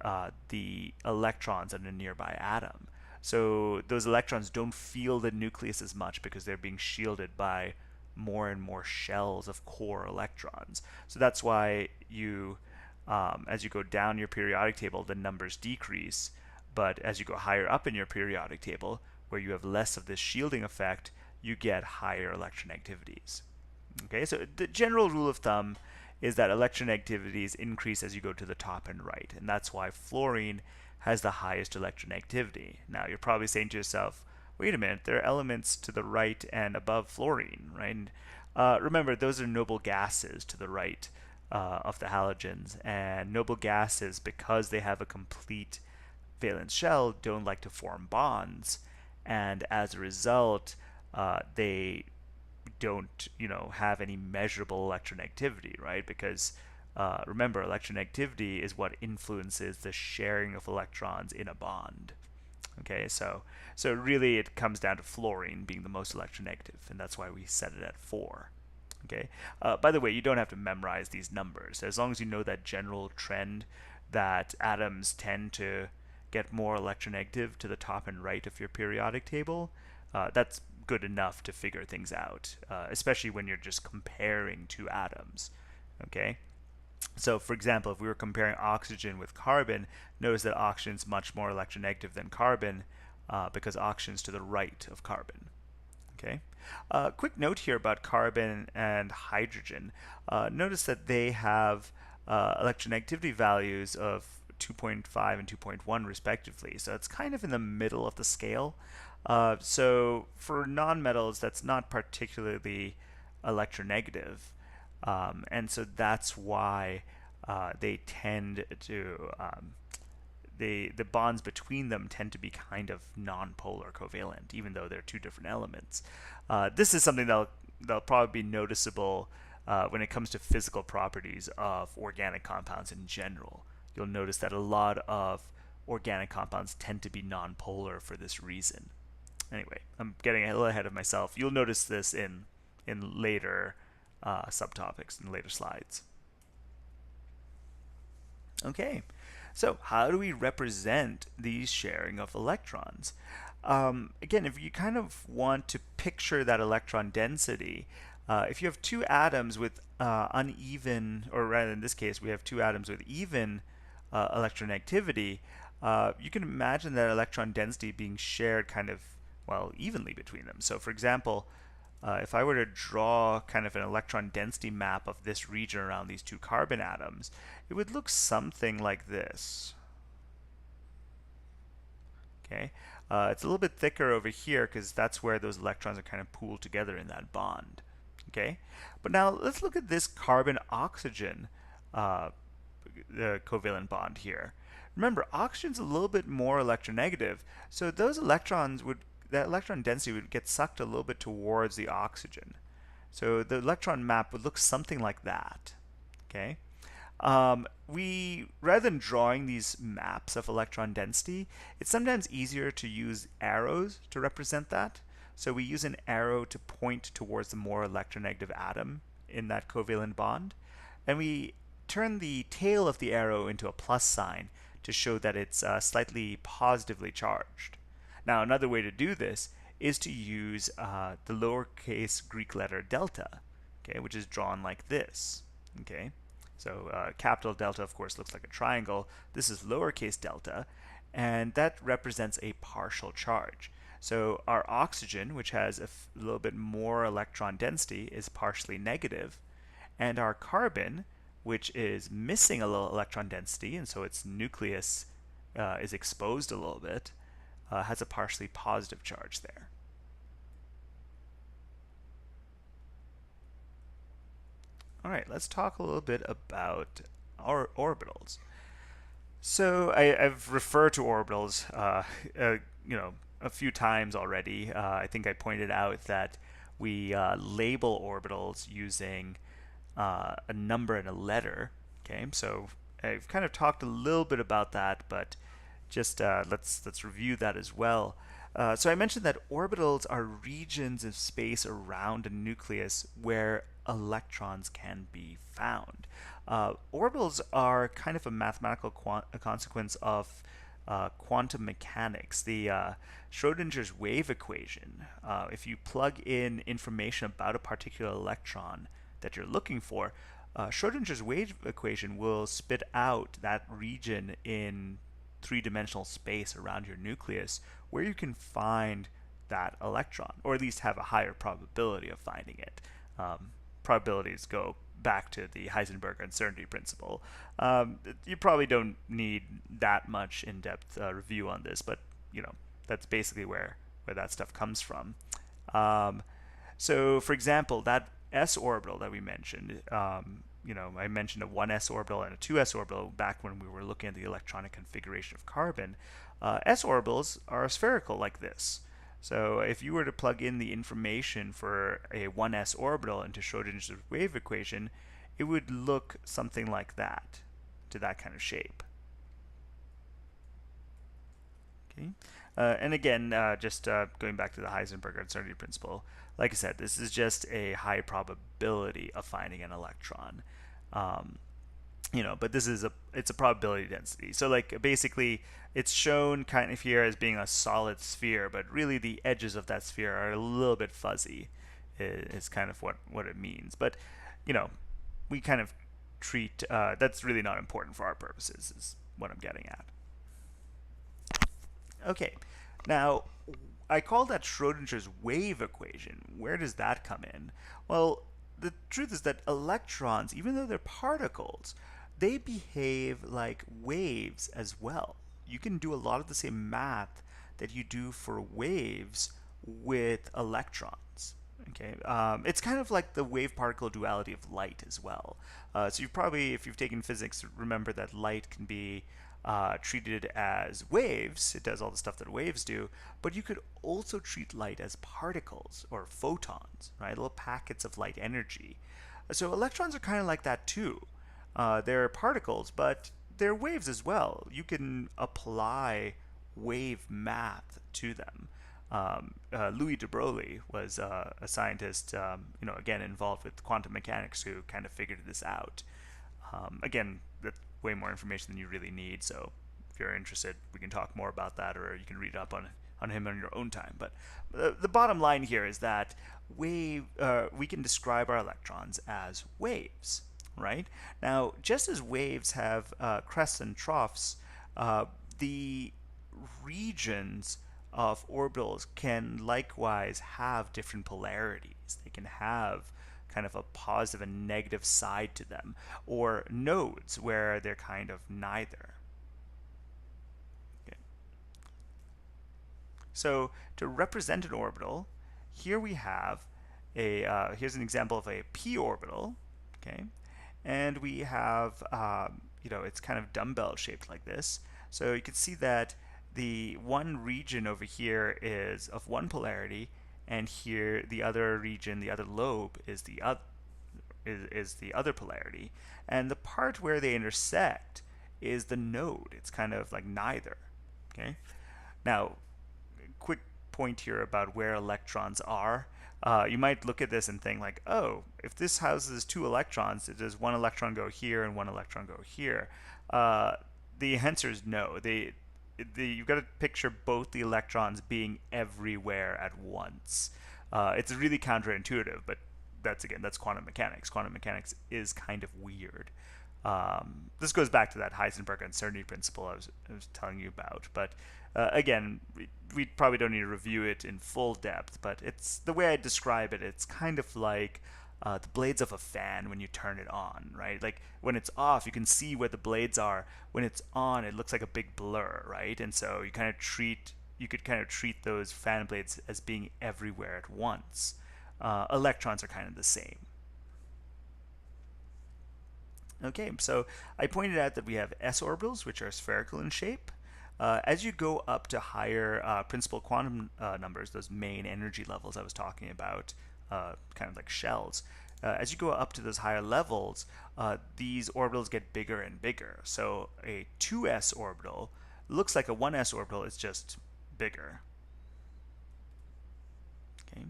the electrons in a nearby atom. So those electrons don't feel the nucleus as much because they're being shielded by more and more shells of core electrons. So that's why as you go down your periodic table, the numbers decrease. But as you go higher up in your periodic table, where you have less of this shielding effect, you get higher electronegativities. Okay, so the general rule of thumb is that electronegativities increase as you go to the top and right, and that's why fluorine has the highest electronegativity. Now you're probably saying to yourself, wait a minute, there are elements to the right and above fluorine, right? And, remember, those are noble gases to the right. of the halogens, and noble gases, because they have a complete valence shell, don't like to form bonds, and as a result, they don't, have any measurable electronegativity, right? Because remember, electronegativity is what influences the sharing of electrons in a bond. Okay, so really it comes down to fluorine being the most electronegative, and that's why we set it at 4. Okay. By the way, you don't have to memorize these numbers. As long as you know that general trend that atoms tend to get more electronegative to the top and right of your periodic table, that's good enough to figure things out, especially when you're just comparing two atoms. Okay. So, for example, if we were comparing oxygen with carbon, notice that oxygen is much more electronegative than carbon because oxygen is to the right of carbon. Okay. Quick note here about carbon and hydrogen. Notice that they have electronegativity values of 2.5 and 2.1 respectively. So it's kind of in the middle of the scale. So for nonmetals, that's not particularly electronegative. And so that's why they tend to the bonds between them tend to be kind of non-polar covalent, even though they're two different elements. This is something that'll probably be noticeable when it comes to physical properties of organic compounds in general. You'll notice that a lot of organic compounds tend to be non-polar for this reason. Anyway, I'm getting a little ahead of myself. You'll notice this in later subtopics, in later slides. Okay, so how do we represent these sharing of electrons? Again, if you kind of want to picture that electron density, if you have two atoms with uneven, or rather in this case, we have two atoms with even electronegativity, you can imagine that electron density being shared kind of, well, evenly between them. So for example, if I were to draw kind of an electron density map of this region around these two carbon atoms, it would look something like this. Okay, it's a little bit thicker over here because that's where those electrons are kind of pooled together in that bond. Okay, but now let's look at this carbon-oxygen the covalent bond here. Remember, oxygen's a little bit more electronegative, so those electrons would that electron density would get sucked a little bit towards the oxygen. So the electron map would look something like that. Okay. Rather than drawing these maps of electron density, it's sometimes easier to use arrows to represent that. So we use an arrow to point towards the more electronegative atom in that covalent bond, and we turn the tail of the arrow into a plus sign to show that it's slightly positively charged. Now, another way to do this is to use the lowercase Greek letter delta, okay, which is drawn like this. Okay, so capital delta, of course, looks like a triangle. This is lowercase delta, and that represents a partial charge. So our oxygen, which has a little bit more electron density, is partially negative, and our carbon, which is missing a little electron density, and so its nucleus is exposed a little bit, has a partially positive charge there. All right, let's talk a little bit about our orbitals. So I've referred to orbitals, a few times already. I think I pointed out that we label orbitals using a number and a letter. Okay, so I've kind of talked a little bit about that, but just let's review that as well. So I mentioned that orbitals are regions of space around a nucleus where electrons can be found. Orbitals are kind of a mathematical consequence of quantum mechanics. The Schrodinger's wave equation, if you plug in information about a particular electron that you're looking for, Schrodinger's wave equation will spit out that region in three-dimensional space around your nucleus where you can find that electron, or at least have a higher probability of finding it. Probabilities go back to the Heisenberg uncertainty principle. You probably don't need that much in-depth review on this, but that's basically where that stuff comes from. So, for example, that s orbital that we mentioned, I mentioned a 1s orbital and a 2s orbital back when we were looking at the electronic configuration of carbon. S orbitals are spherical like this. So if you were to plug in the information for a 1s orbital into Schrodinger's wave equation, it would look something like that, to that kind of shape. Okay. And again, just going back to the Heisenberg uncertainty principle, like I said, this is just a high probability of finding an electron. Um, but it's a probability density. So like basically, it's shown kind of here as being a solid sphere, but really the edges of that sphere are a little bit fuzzy. Is kind of what it means. But we kind of treat that's really not important for our purposes. Is what I'm getting at. Okay, now I call that Schrodinger's wave equation. Where does that come in? Well, the truth is that electrons, even though they're particles, they behave like waves as well. You can do a lot of the same math that you do for waves with electrons. Okay, it's kind of like the wave-particle duality of light as well. So you've probably, if you've taken physics, remember that light can be treated as waves. It does all the stuff that waves do, but you could also treat light as particles or photons, right? Little packets of light energy. So electrons are kind of like that too. They're particles, but they're waves as well. You can apply wave math to them. Louis de Broglie was a scientist, again involved with quantum mechanics, who kind of figured this out. Again, that's way more information than you really need. So if you're interested, we can talk more about that, or you can read up on him on your own time. But the bottom line here is that we can describe our electrons as waves, right? Now, just as waves have crests and troughs, the regions of orbitals can likewise have different polarities. They can have kind of a positive and negative side to them, or nodes where they're kind of neither. Okay. So to represent an orbital, here we have here's an example of a p orbital, okay, and we have it's kind of dumbbell shaped like this. So you can see that the one region over here is of one polarity, and here the other region, the other lobe, is the other polarity, and the part where they intersect is the node. It's kind of like neither. Okay. Now, quick point here about where electrons are. You might look at this and think like, oh, if this houses two electrons, does one electron go here and one electron go here? The answer is no. You've got to picture both the electrons being everywhere at once. It's really counterintuitive, but that's quantum mechanics. Quantum mechanics is kind of weird. This goes back to that Heisenberg uncertainty principle I was telling you about. But again, we probably don't need to review it in full depth, but it's the way I describe it. It's kind of like the blades of a fan when you turn it on, right? Like when it's off, you can see where the blades are. When it's on, it looks like a big blur, right? And so you could kind of treat those fan blades as being everywhere at once. Electrons are kind of the same. Okay, so I pointed out that we have s orbitals, which are spherical in shape. As you go up to higher principal quantum numbers, those main energy levels I was talking about, kind of like shells, as you go up to those higher levels, these orbitals get bigger and bigger. So a 2s orbital looks like a 1s orbital, it's just bigger. Okay.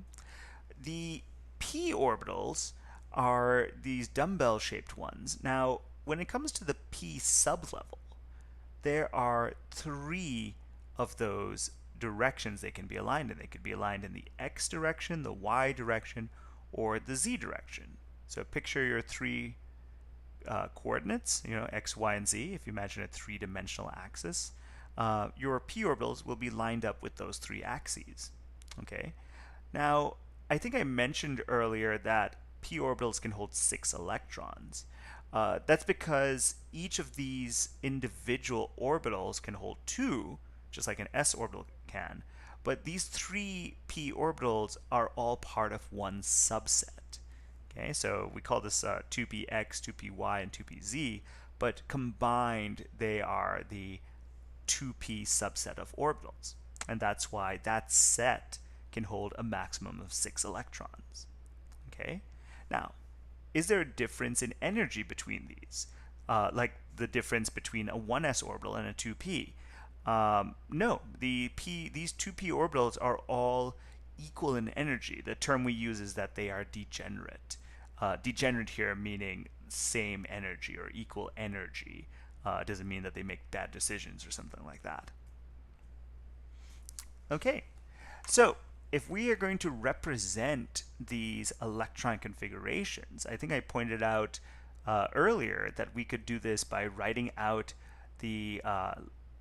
The p orbitals are these dumbbell-shaped ones. Now, when it comes to the p sublevel, there are three of those directions they can be aligned in. They could be aligned in the x direction, the y direction, or the z direction. So picture your three coordinates, x, y, and z. If you imagine a three-dimensional axis, your p orbitals will be lined up with those three axes. Okay. Now, I think I mentioned earlier that p orbitals can hold 6 electrons. That's because each of these individual orbitals can hold 2, just like an s orbital can. But these 3 p orbitals are all part of one subset. Okay, so we call this 2px, 2py, and 2pz, but combined they are the 2p subset of orbitals. And that's why that set can hold a maximum of 6 electrons. Okay, now, is there a difference in energy between these? Like the difference between a 1s orbital and a 2p? No, these 2p orbitals are all equal in energy. The term we use is that they are degenerate. Degenerate here meaning same energy or equal energy. Doesn't mean that they make bad decisions or something like that. Okay, so if we are going to represent these electron configurations, I think I pointed out earlier that we could do this by writing out the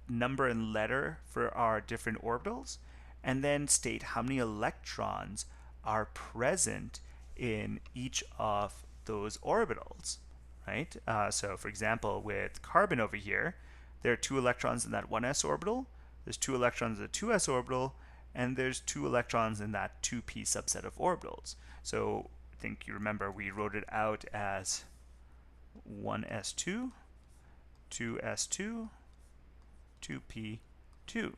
number and letter for our different orbitals, and then state how many electrons are present in each of those orbitals, right? So for example, with carbon over here, there are 2 electrons in that 1s orbital, there's 2 electrons in the 2s orbital, and there's 2 electrons in that 2p subset of orbitals. So I think you remember we wrote it out as 1s2, 2s2, 2p2.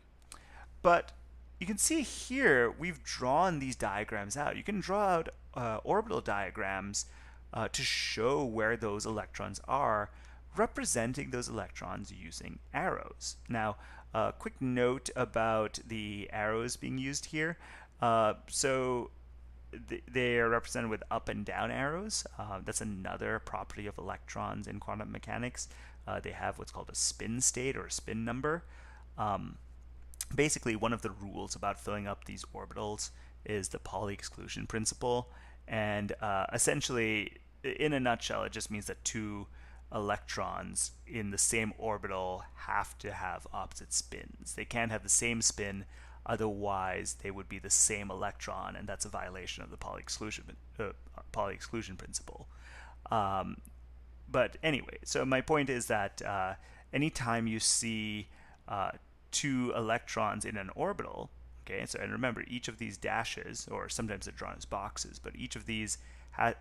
But you can see here we've drawn these diagrams out. You can draw out orbital diagrams to show where those electrons are, representing those electrons using arrows. Now, a quick note about the arrows being used here. So they are represented with up and down arrows. That's another property of electrons in quantum mechanics. They have what's called a spin state or a spin number. Basically, one of the rules about filling up these orbitals is the Pauli exclusion principle. And essentially, in a nutshell, it just means that 2 electrons in the same orbital have to have opposite spins. They can't have the same spin, otherwise they would be the same electron, and that's a violation of the Pauli exclusion principle. But anyway, so my point is that anytime you see 2 electrons in an orbital, okay, so and remember each of these dashes, or sometimes they're drawn as boxes, but each of these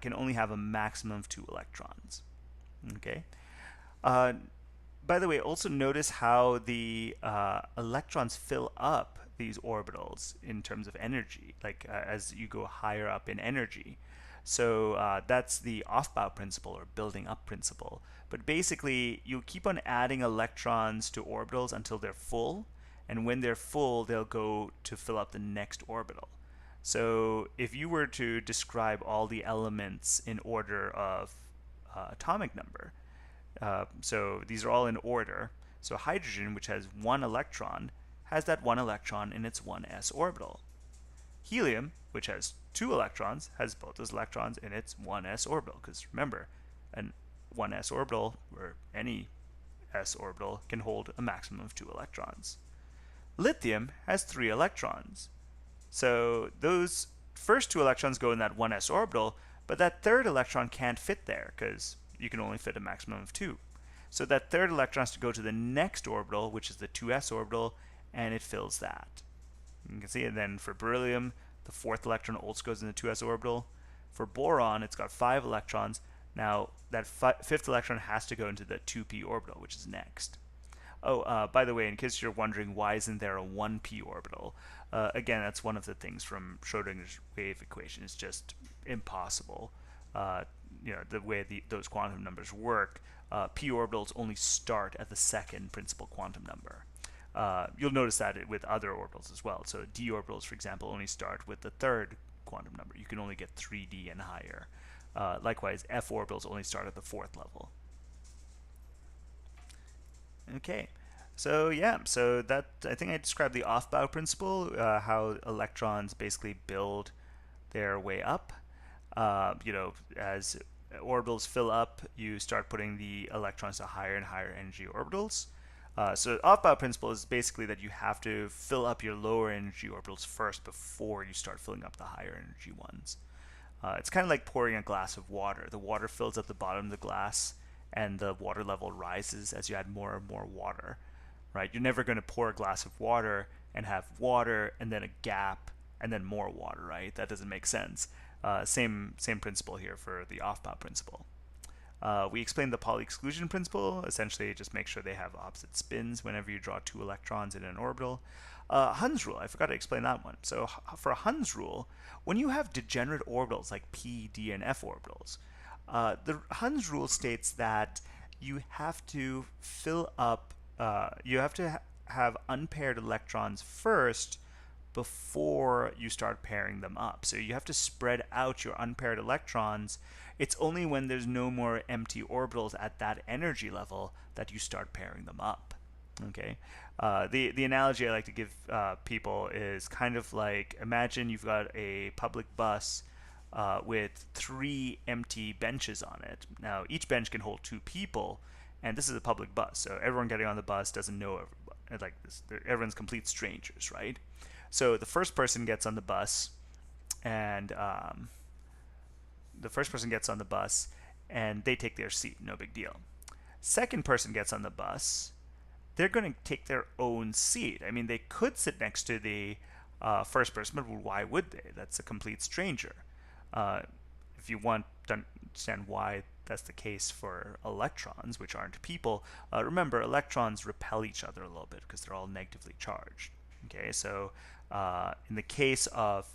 can only have a maximum of 2 electrons. Okay. By the way, also notice how the electrons fill up these orbitals in terms of energy, like as you go higher up in energy. So that's the Aufbau principle or building up principle. But basically, you keep on adding electrons to orbitals until they're full, and when they're full, they'll go to fill up the next orbital. So if you were to describe all the elements in order of atomic number, so these are all in order. So hydrogen, which has 1 electron, has that 1 electron in its 1s orbital. Helium, which has 2 electrons, has both those electrons in its 1s orbital. Because remember, an 1s orbital, or any s orbital, can hold a maximum of 2 electrons. Lithium has 3 electrons. So those first 2 electrons go in that 1s orbital, but that third electron can't fit there because you can only fit a maximum of 2. So that third electron has to go to the next orbital, which is the 2s orbital, and it fills that. You can see it then for beryllium, the 4th electron also goes in the 2s orbital. For boron, it's got 5 electrons. Now, that 5th electron has to go into the 2p orbital, which is next. Oh, by the way, in case you're wondering why isn't there a 1p orbital, again, that's one of the things from Schrodinger's wave equation. It's just impossible. The way those quantum numbers work, p orbitals only start at the 2nd principal quantum number. You'll notice that with other orbitals as well. So d orbitals, for example, only start with the 3rd quantum number. You can only get 3d and higher. Likewise, f orbitals only start at the 4th level. Okay, so yeah, so that I think I described the Aufbau principle, how electrons basically build their way up. As orbitals fill up, you start putting the electrons to higher and higher energy orbitals. So Aufbau principle is basically that you have to fill up your lower energy orbitals first before you start filling up the higher energy ones. It's kind of like pouring a glass of water. The water fills at the bottom of the glass, and the water level rises as you add more and more water, right? You're never going to pour a glass of water and have water and then a gap and then more water, right? That doesn't make sense. Same principle here for the Aufbau principle. We explained the Pauli exclusion principle. Essentially, just make sure they have opposite spins whenever you draw two electrons in an orbital. Hund's rule, I forgot to explain that one. So for Hund's rule, when you have degenerate orbitals like p, d, and f orbitals, the Hund's rule states that you have to fill up, you have to have unpaired electrons first before you start pairing them up. So you have to spread out your unpaired electrons. It's only when there's no more empty orbitals at that energy level that you start pairing them up. Okay. The analogy I like to give people is kind of like, imagine you've got a public bus with three empty benches on it. Now each bench can hold two people, and this is a public bus, so everyone getting on the bus doesn't know everybody. Like this, everyone's complete strangers, right? So the first person gets on the bus, and the first person gets on the bus, and they take their seat. No big deal. Second person gets on the bus, they're going to take their own seat. I mean, they could sit next to the first person, but why would they? That's a complete stranger. Uh, if you want to understand why that's the case for electrons, which aren't people, remember electrons repel each other a little bit because they're all negatively charged. Okay, so in the case of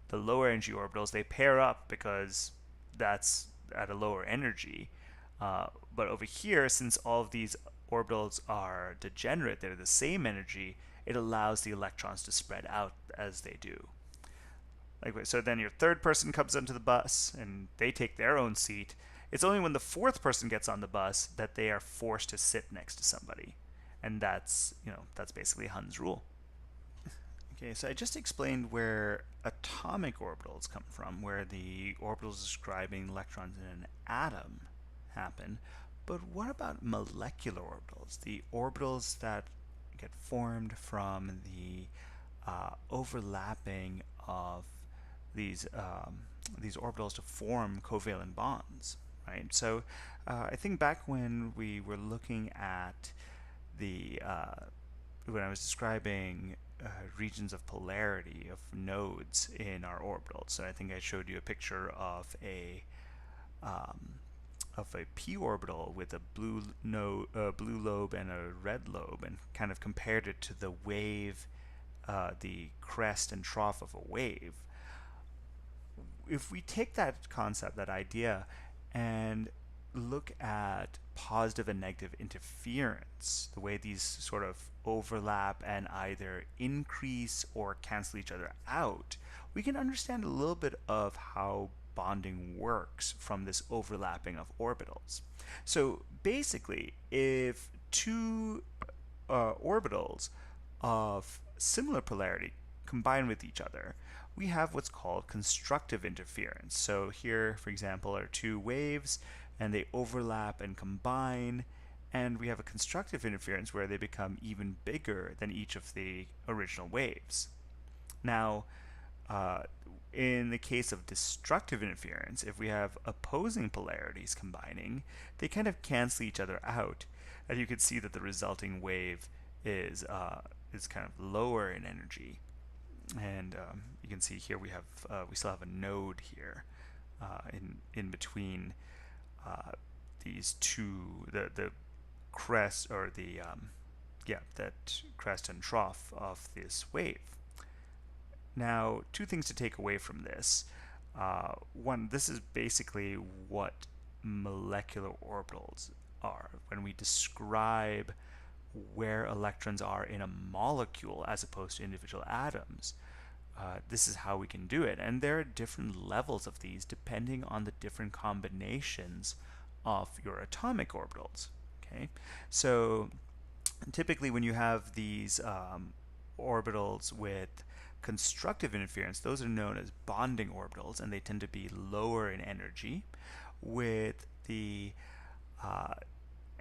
the lower energy orbitals, they pair up because that's at a lower energy. But over here, since all of these orbitals are degenerate, they're the same energy, it allows the electrons to spread out as they do. Like, so then your third person comes onto the bus and they take their own seat. It's only when the fourth person gets on the bus that they are forced to sit next to somebody. And that's basically Hund's rule. Okay, so I just explained where atomic orbitals come from, where the orbitals describing electrons in an atom happen. But what about molecular orbitals? The orbitals that get formed from the overlapping of these orbitals to form covalent bonds, right? So I think back when we were looking at the when I was describing regions of polarity of nodes in our orbitals. So I think I showed you a picture um, of a p orbital with a blue lobe and a red lobe, and kind of compared it to the wave, the crest and trough of a wave. If we take that concept, that idea, and look at positive and negative interference, the way these sort of overlap and either increase or cancel each other out, we can understand a little bit of how bonding works from this overlapping of orbitals. So basically, if two orbitals of similar polarity combine with each other, we have what's called constructive interference. So here, for example, are two waves, and they overlap and combine, and we have a constructive interference where they become even bigger than each of the original waves. Now, uh, in the case of destructive interference, if we have opposing polarities combining, they kind of cancel each other out, and you can see that the resulting wave is kind of lower in energy. And you can see here we still have a node here in between these two, the crest, or the that crest and trough of this wave. Now, two things to take away from this. One, this is basically what molecular orbitals are. When we describe where electrons are in a molecule as opposed to individual atoms, this is how we can do it. And there are different levels of these depending on the different combinations of your atomic orbitals. Okay, so typically when you have these orbitals with constructive interference, those are known as bonding orbitals, and they tend to be lower in energy. With the uh,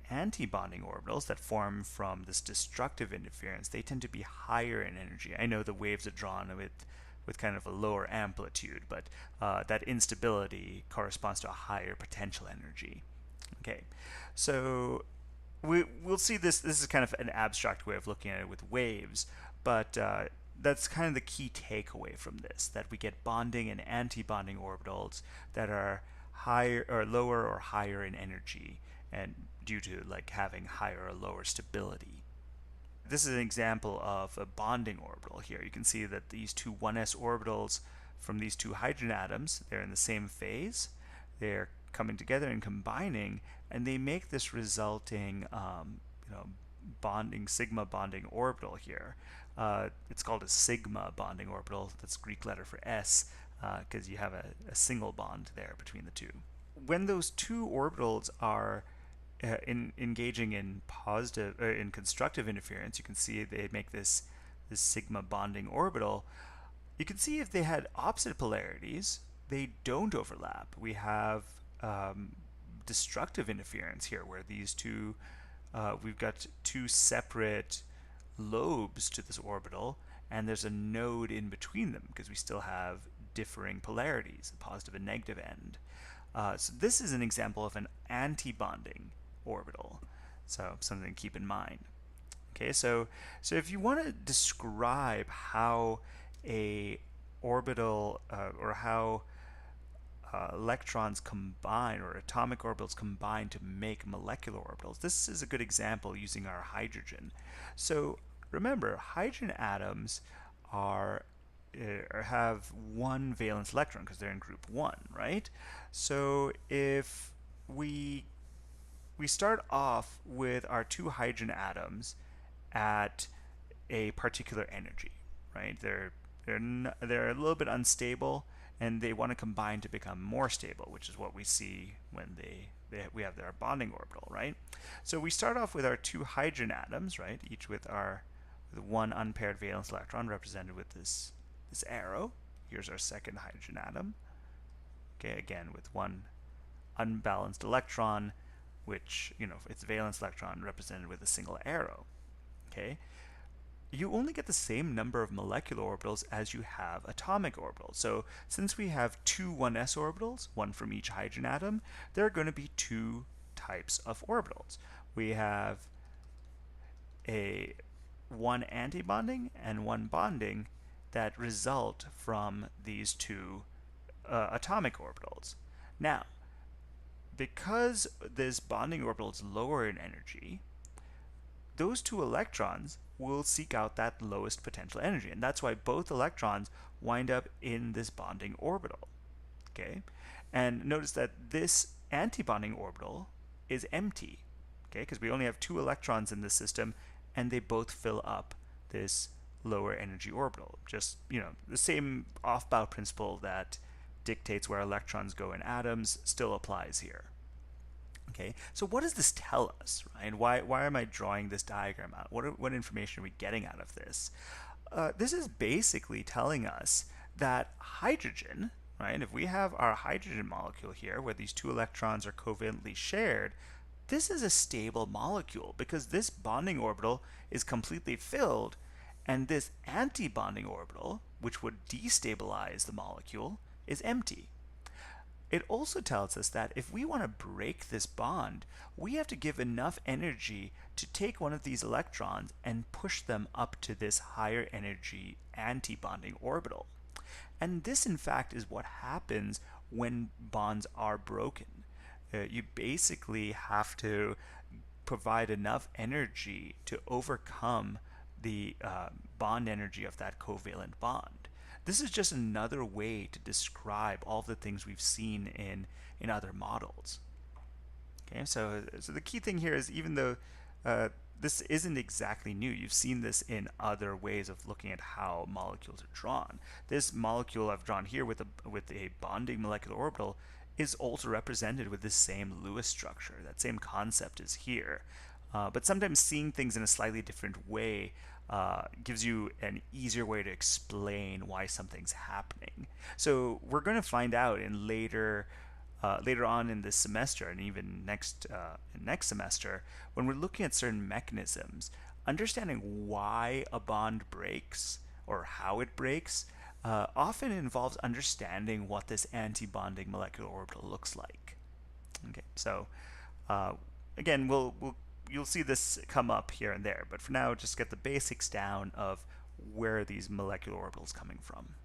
anti-bonding orbitals that form from this destructive interference, they tend to be higher in energy. I know the waves are drawn with kind of a lower amplitude, but that instability corresponds to a higher potential energy. Okay, so we'll see this. This is kind of an abstract way of looking at it with waves, but that's kind of the key takeaway from this, that we get bonding and anti-bonding orbitals that are higher or lower or higher in energy, and due to like having higher or lower stability. This is an example of a bonding orbital here. You can see that these two 1s orbitals from these two hydrogen atoms, they're in the same phase. They're coming together and combining, and they make this resulting bonding, sigma bonding orbital here. It's called a sigma bonding orbital. That's Greek letter for S, because you have a single bond there between the two. When those two orbitals are engaging in positive in constructive interference, you can see they make this sigma bonding orbital. You can see if they had opposite polarities, they don't overlap. We have destructive interference here, where these two, we've got two separate lobes to this orbital, and there's a node in between them because we still have differing polarities, a positive and negative end. So this is an example of an anti-bonding orbital, so something to keep in mind. Okay, so if you want to describe how a orbital or how electrons combine, or atomic orbitals combine to make molecular orbitals, this is a good example using our hydrogen. So remember, hydrogen atoms are have one valence electron because they're in group 1, right? So if we start off with our two hydrogen atoms at a particular energy, right? They're a little bit unstable, and they want to combine to become more stable, which is what we see when we have their bonding orbital, right? So we start off with our two hydrogen atoms, right? Each with one unpaired valence electron represented with this arrow. Here's our second hydrogen atom. Okay, again with one unbalanced electron, which, its valence electron represented with a single arrow. Okay, you only get the same number of molecular orbitals as you have atomic orbitals. So since we have two 1s orbitals, one from each hydrogen atom, there are going to be two types of orbitals. We have one antibonding and one bonding that result from these two atomic orbitals. Now, because this bonding orbital is lower in energy, those two electrons will seek out that lowest potential energy, and that's why both electrons wind up in this bonding orbital. Okay, and notice that this antibonding orbital is empty, okay, because we only have two electrons in this system, and they both fill up this lower energy orbital. Just, the same off-bow principle that dictates where electrons go in atoms still applies here. Okay, so what does this tell us, right? Why am I drawing this diagram out? What information are we getting out of this? This is basically telling us that hydrogen, right? If we have our hydrogen molecule here, where these two electrons are covalently shared, this is a stable molecule because this bonding orbital is completely filled, and this anti-bonding orbital, which would destabilize the molecule, is empty. It also tells us that if we want to break this bond, we have to give enough energy to take one of these electrons and push them up to this higher energy anti-bonding orbital. And this, in fact, is what happens when bonds are broken. You basically have to provide enough energy to overcome the bond energy of that covalent bond. This is just another way to describe all the things we've seen in other models. Okay, so the key thing here is, even though this isn't exactly new, you've seen this in other ways of looking at how molecules are drawn. This molecule I've drawn here with a bonding molecular orbital is also represented with this same Lewis structure. That same concept is here. But sometimes seeing things in a slightly different way gives you an easier way to explain why something's happening. So we're going to find out in later on in this semester, and even next semester, when we're looking at certain mechanisms, understanding why a bond breaks or how it breaks often involves understanding what this anti-bonding molecular orbital looks like. Okay, so again, you'll see this come up here and there, but for now, just get the basics down of where are these molecular orbitals coming from.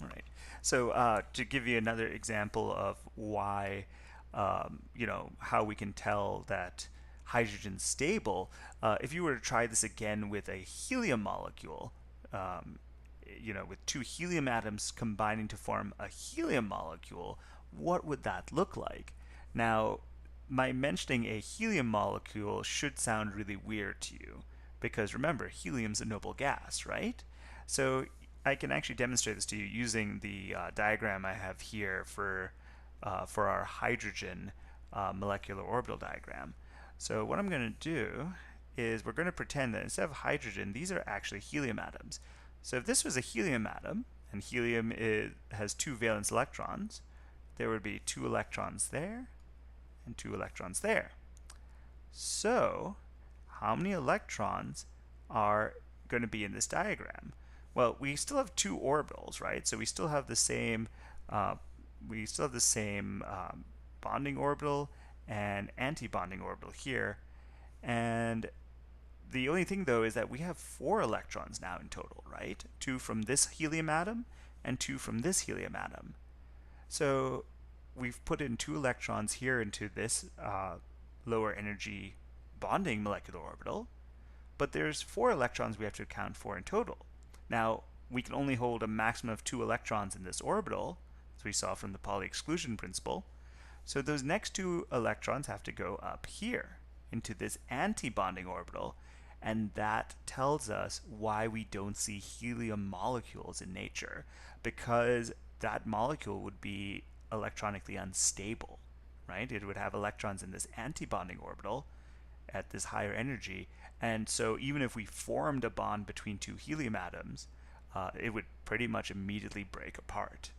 All right. So to give you another example of why, how we can tell that hydrogen's stable, if you were to try this again with a helium molecule, um, with two helium atoms combining to form a helium molecule, what would that look like? Now, my mentioning a helium molecule should sound really weird to you, because remember, helium's a noble gas, right? So I can actually demonstrate this to you using the diagram I have here for our hydrogen molecular orbital diagram. So what I'm going to do is we're going to pretend that instead of hydrogen, these are actually helium atoms. So if this was a helium atom, and helium has two valence electrons, there would be two electrons there and two electrons there. So how many electrons are going to be in this diagram? Well, we still have two orbitals, right? So we still have the same uh, bonding orbital and anti-bonding orbital here. And the only thing though is that we have four electrons now in total, right? Two from this helium atom and two from this helium atom. So we've put in two electrons here into this lower energy bonding molecular orbital, but there's four electrons we have to account for in total. Now, we can only hold a maximum of two electrons in this orbital, as we saw from the Pauli exclusion principle. So those next two electrons have to go up here into this anti-bonding orbital, and that tells us why we don't see helium molecules in nature, because that molecule would be electronically unstable, right? It would have electrons in this anti-bonding orbital at this higher energy, and so even if we formed a bond between two helium atoms, it would pretty much immediately break apart.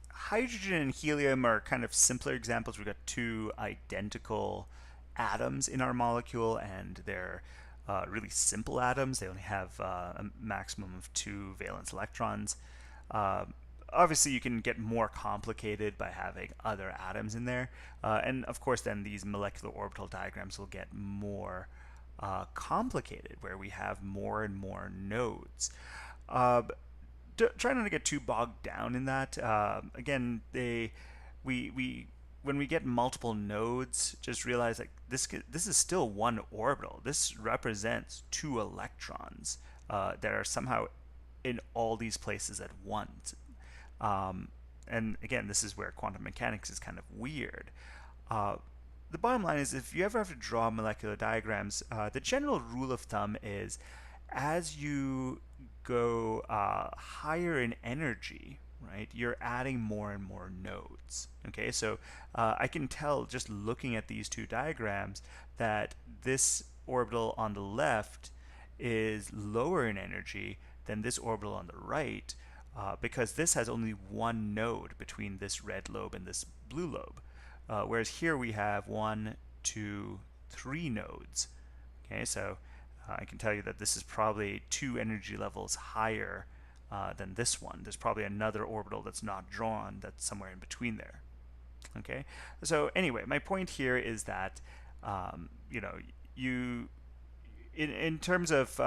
Hydrogen and helium are kind of simpler examples. We've got two identical atoms in our molecule, and they're really simple atoms. They only have a maximum of two valence electrons. Uh, Obviously, you can get more complicated by having other atoms in there. And of course, then these molecular orbital diagrams will get more complicated, where we have more and more nodes. Uh, Try not to get too bogged down in that. Again, we when we get multiple nodes, just realize that this is still one orbital. This represents two electrons that are somehow in all these places at once. Um, and again, this is where quantum mechanics is kind of weird. Uh, the bottom line is, if you ever have to draw molecular diagrams, the general rule of thumb is, as you go higher in energy, right, you're adding more and more nodes. Okay, so I can tell just looking at these two diagrams that this orbital on the left is lower in energy than this orbital on the right, because this has only one node between this red lobe and this blue lobe. Whereas here we have one, two, three nodes. Okay, so I can tell you that this is probably two energy levels higher than this one. There's probably another orbital that's not drawn that's somewhere in between there. Okay, so anyway, my point here is that you in terms of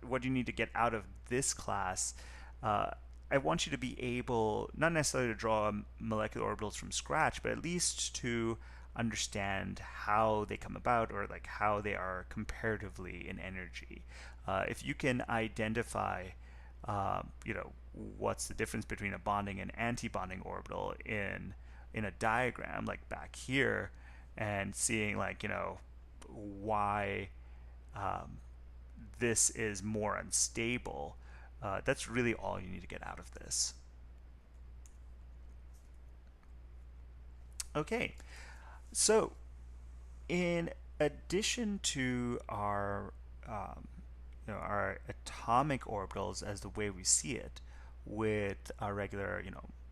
what you need to get out of this class, uh, I want you to be able, not necessarily to draw molecular orbitals from scratch, but at least to understand how they come about, or like how they are comparatively in energy. If you can identify, what's the difference between a bonding and anti-bonding orbital in a diagram, like back here, and seeing why um, this is more unstable, that's really all you need to get out of this. Okay, so in addition to our atomic orbitals as the way we see it, with our regular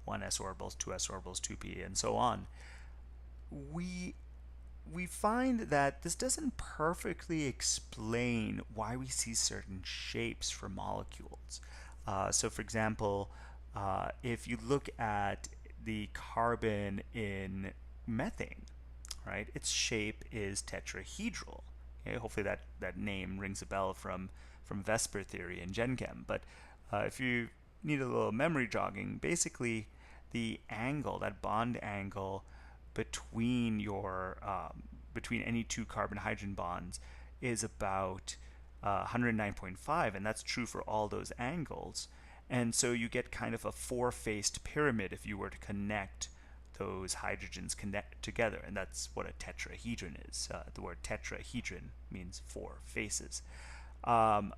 1s orbitals, 2s orbitals, 2p, and so on, we we find that this doesn't perfectly explain why we see certain shapes for molecules. So, for example, if you look at the carbon in methane, right, its shape is tetrahedral. Okay, hopefully that name rings a bell from Vesper theory and GenChem. But if you need a little memory jogging, basically the angle, that bond angle between your between any two carbon hydrogen bonds is about 109.5, and that's true for all those angles. And so you get kind of a four-faced pyramid if you were to connect those hydrogens connect together, and that's what a tetrahedron is. The word tetrahedron means four faces. Um,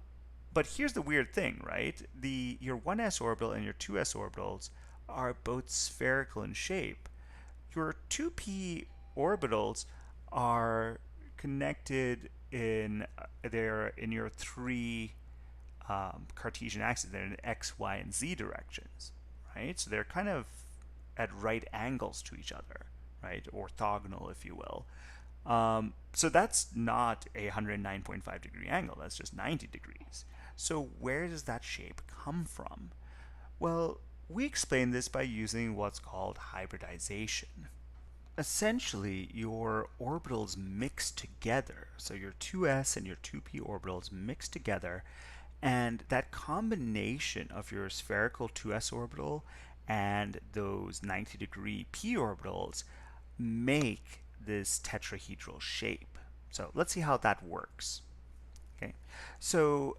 but here's the weird thing, right? Your 1s orbital and your 2s orbitals are both spherical in shape. Your 2p orbitals are connected in they're in your three Cartesian axes. They're in x, y, and z directions, right? So they're kind of at right angles to each other, right? Orthogonal, if you will. So that's not a 109.5 degree angle. That's just 90 degrees. So where does that shape come from? Well, we explain this by using what's called hybridization. Essentially, your orbitals mix together. So your 2s and your 2p orbitals mix together, and that combination of your spherical 2s orbital and those 90-degree p orbitals make this tetrahedral shape. So let's see how that works. Okay, so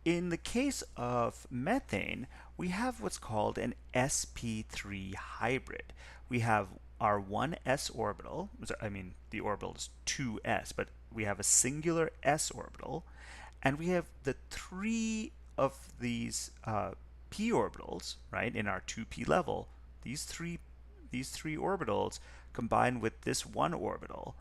in the case of methane, we have what's called an sp3 hybrid. We have our 1s orbital, I mean the orbital is 2s, but we have a singular s orbital, and we have the three of these p orbitals, right, in our 2p level. These three orbitals combine with this one orbital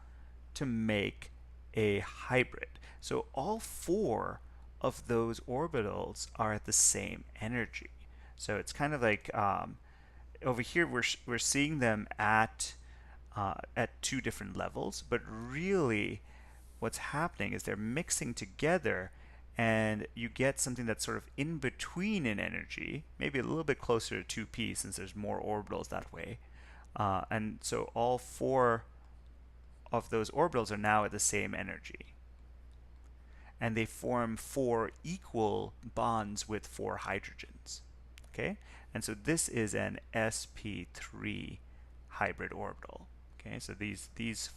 to make a hybrid. So all four of those orbitals are at the same energy. So it's kind of like over here we're seeing them at two different levels, but really what's happening is they're mixing together, and you get something that's sort of in between in energy, maybe a little bit closer to 2p since there's more orbitals that way. And so all four of those orbitals are now at the same energy, and they form four equal bonds with four hydrogens. Okay, and so this is an sp3 hybrid orbital. Okay, so these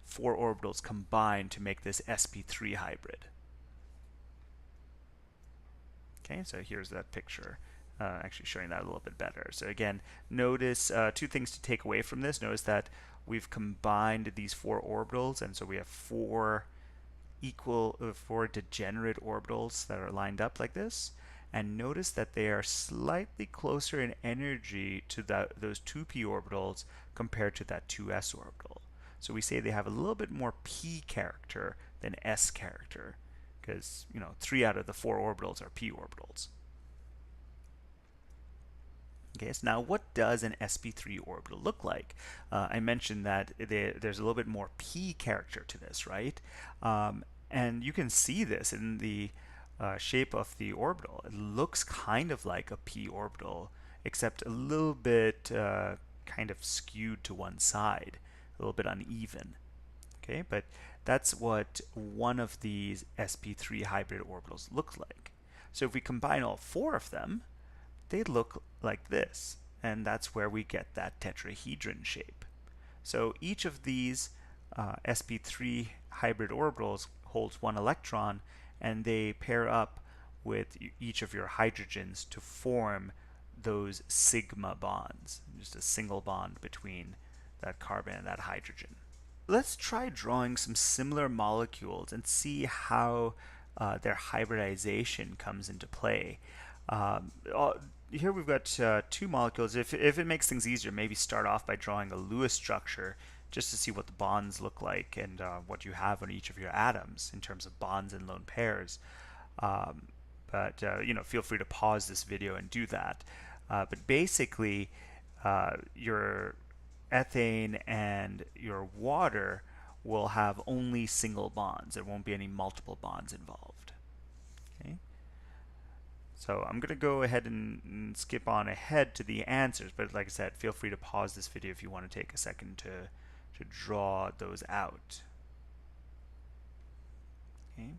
four orbitals combine to make this sp3 hybrid. Okay, so here's that picture. Actually showing that a little bit better. So again, notice two things to take away from this. Notice that we've combined these four orbitals, and so we have four degenerate orbitals that are lined up like this. And notice that they are slightly closer in energy to those 2p orbitals compared to that 2s orbital. So we say they have a little bit more p character than s character, because 3 out of the 4 orbitals are p orbitals. Okay, so now what does an sp3 orbital look like? I mentioned that there's a little bit more p character to this, right? And you can see this in the shape of the orbital. It looks kind of like a p orbital, except a little bit kind of skewed to one side, a little bit uneven. Okay, but that's what one of these sp3 hybrid orbitals looks like. So if we combine all four of them, they look like this, and that's where we get that tetrahedron shape. So each of these sp3 hybrid orbitals holds one electron, and they pair up with each of your hydrogens to form those sigma bonds, just a single bond between that carbon and that hydrogen. Let's try drawing some similar molecules and see how their hybridization comes into play. Here we've got two molecules. If it makes things easier, maybe start off by drawing a Lewis structure just to see what the bonds look like and what you have on each of your atoms in terms of bonds and lone pairs. But feel free to pause this video and do that. But basically, your ethane and your water will have only single bonds. There won't be any multiple bonds involved. Okay. So I'm going to go ahead and skip on ahead to the answers, but like I said, feel free to pause this video if you want to take a second to draw those out. Okay.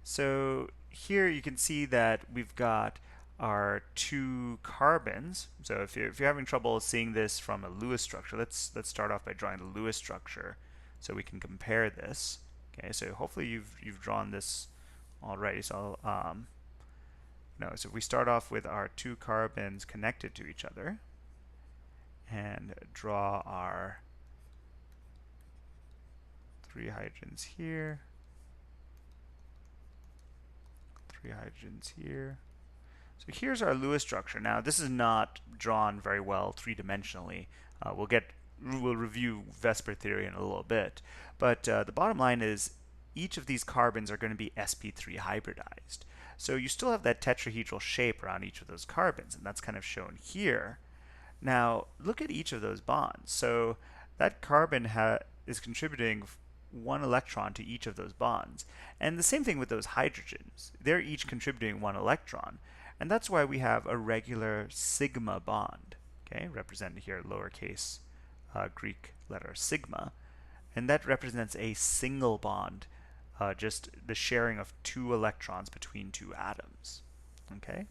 So here you can see that we've got our two carbons. So if you're having trouble seeing this from a Lewis structure, let's start off by drawing the Lewis structure so we can compare this. Okay, so hopefully you've drawn this already. So no, so if we start off with our two carbons connected to each other and draw our three hydrogens here, three hydrogens here. So here's our Lewis structure. Now this is not drawn very well three-dimensionally. We'll review Vesper theory in a little bit, but the bottom line is each of these carbons are going to be sp3 hybridized. So you still have that tetrahedral shape around each of those carbons, and that's kind of shown here. Now look at each of those bonds. So that carbon is contributing one electron to each of those bonds. And the same thing with those hydrogens. They're each contributing one electron. And that's why we have a regular sigma bond, okay, represented here lowercase Greek letter sigma. And that represents a single bond, just the sharing of two electrons between two atoms. Okay,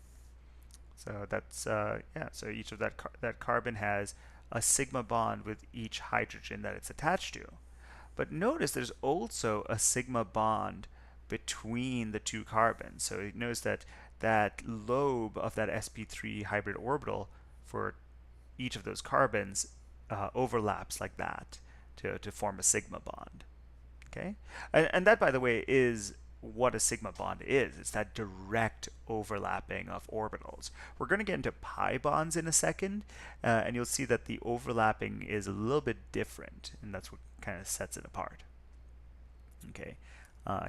so that's yeah. So each of that carbon has a sigma bond with each hydrogen that it's attached to. But notice there's also a sigma bond between the two carbons. So notice that that lobe of that sp3 hybrid orbital for each of those carbons overlaps like that to form a sigma bond. Okay, and that, by the way, is what a sigma bond is. It's that direct overlapping of orbitals. We're going to get into pi bonds in a second, and you'll see that the overlapping is a little bit different, and that's what kind of sets it apart. Okay.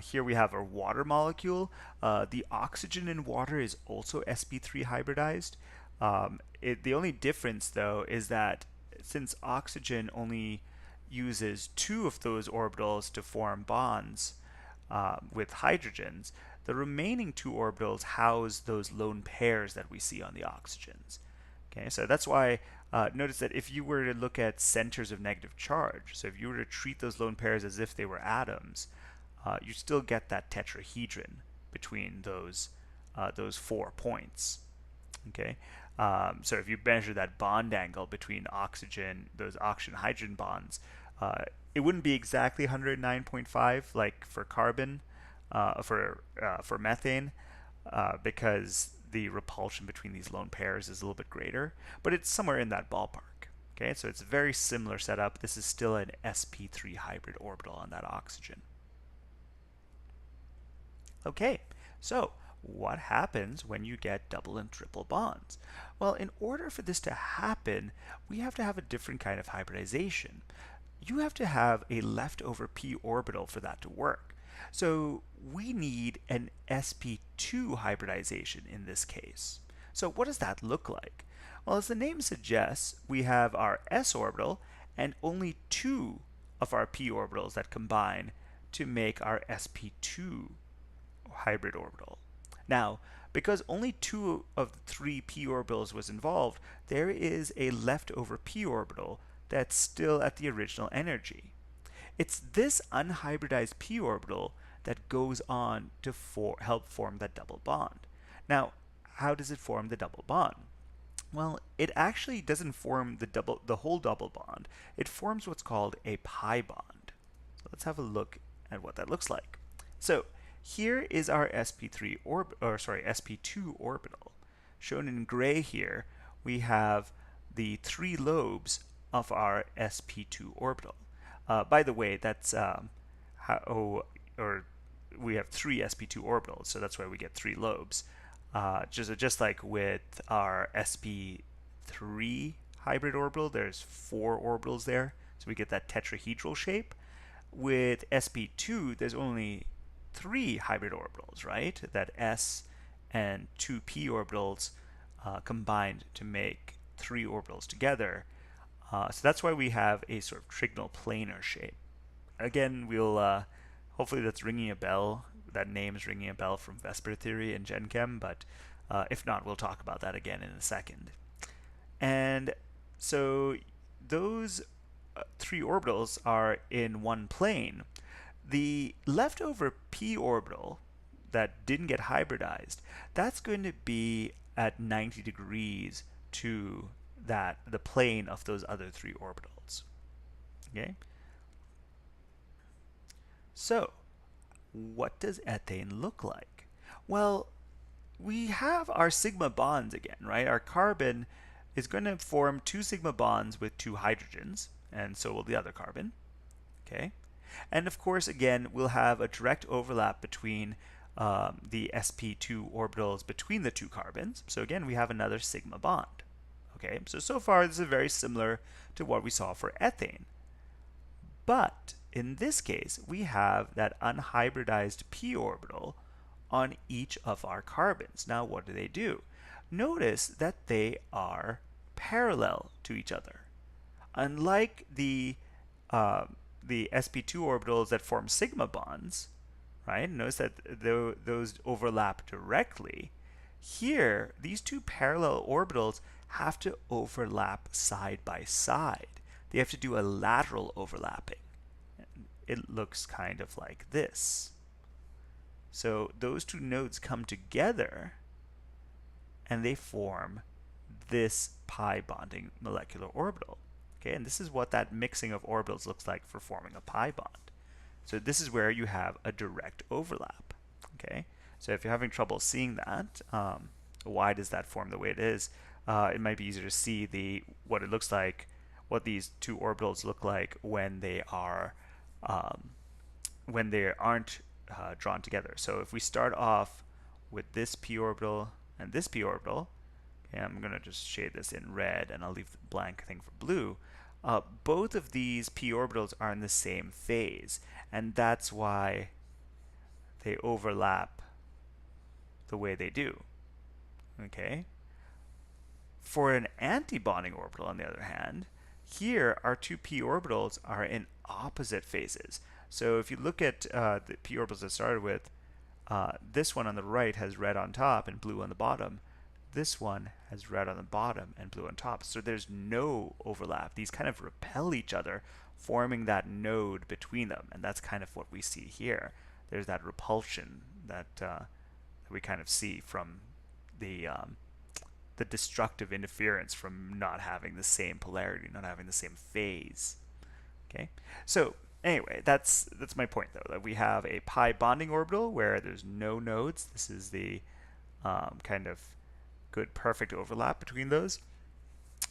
Here we have our water molecule. The oxygen in water is also sp3 hybridized. The only difference, though, is that since oxygen only uses two of those orbitals to form bonds with hydrogens, the remaining two orbitals house those lone pairs that we see on the oxygens. Okay, so that's why notice that if you were to look at centers of negative charge, so if you were to treat those lone pairs as if they were atoms, you still get that tetrahedron between those 4 points. Okay, so if you measure that bond angle between those oxygen hydrogen bonds, it wouldn't be exactly 109.5 like for carbon, for methane, because the repulsion between these lone pairs is a little bit greater, but it's somewhere in that ballpark. Okay, so it's a very similar setup. This is still an sp3 hybrid orbital on that oxygen. Okay, so what happens when you get double and triple bonds? Well, in order for this to happen, we have to have a different kind of hybridization. You have to have a leftover p orbital for that to work. So we need an sp2 hybridization in this case. So what does that look like? Well, as the name suggests, we have our s orbital and only two of our p orbitals that combine to make our sp2 hybrid orbital. Now, because only two of the three p orbitals was involved, there is a leftover p orbital that's still at the original energy. It's this unhybridized p orbital that goes on to help form that double bond. Now, how does it form the double bond? Well, it actually doesn't form the whole double bond. It forms what's called a pi bond. So let's have a look at what that looks like. So here is our sp2 orbital. Shown in gray here, we have the three lobes of our sp2 orbital. By the way, that's we have three sp2 orbitals, so that's why we get three lobes. Just like with our sp3 hybrid orbital, there's four orbitals there, so we get that tetrahedral shape. With sp2, there's only three hybrid orbitals, right? That s and two p orbitals combined to make three orbitals together. So that's why we have a sort of trigonal planar shape. Again, we'll hopefully that's ringing a bell. That name is ringing a bell from Vesper theory and Gen Chem, but if not, we'll talk about that again in a second. And so those three orbitals are in one plane. The leftover p orbital that didn't get hybridized, that's going to be at 90 degrees to the plane of those other three orbitals. Okay? So, what does ethane look like? Well, we have our sigma bonds again, right? Our carbon is going to form two sigma bonds with two hydrogens, and so will the other carbon. Okay? And of course, again, we'll have a direct overlap between the sp2 orbitals between the two carbons. So again, we have another sigma bond. Okay, so far this is very similar to what we saw for ethane. But in this case, we have that unhybridized p orbital on each of our carbons. Now, what do? Notice that they are parallel to each other. Unlike the sp2 orbitals that form sigma bonds, right? Notice that those overlap directly. Here, these two parallel orbitals have to overlap side by side. They have to do a lateral overlapping. It looks kind of like this. So those two nodes come together and they form this pi bonding molecular orbital. Okay, and this is what that mixing of orbitals looks like for forming a pi bond. So this is where you have a direct overlap. Okay, so if you're having trouble seeing that, why does that form the way it is? It might be easier to see what it looks like, what these two orbitals look like when they aren't drawn together. So if we start off with this p orbital and this p orbital, okay, I'm going to just shade this in red and I'll leave the blank thing for blue. Both of these p orbitals are in the same phase, and that's why they overlap the way they do. Okay? For an antibonding orbital, on the other hand, here our two p orbitals are in opposite phases. So if you look at the p orbitals I started with, this one on the right has red on top and blue on the bottom. This one has red on the bottom and blue on top. So there's no overlap. These kind of repel each other, forming that node between them. And that's kind of what we see here. There's that repulsion that we kind of see from the destructive interference from not having the same polarity, not having the same phase. Okay, so anyway, that's my point though, that we have a pi bonding orbital where there's no nodes. This is the kind of good perfect overlap between those.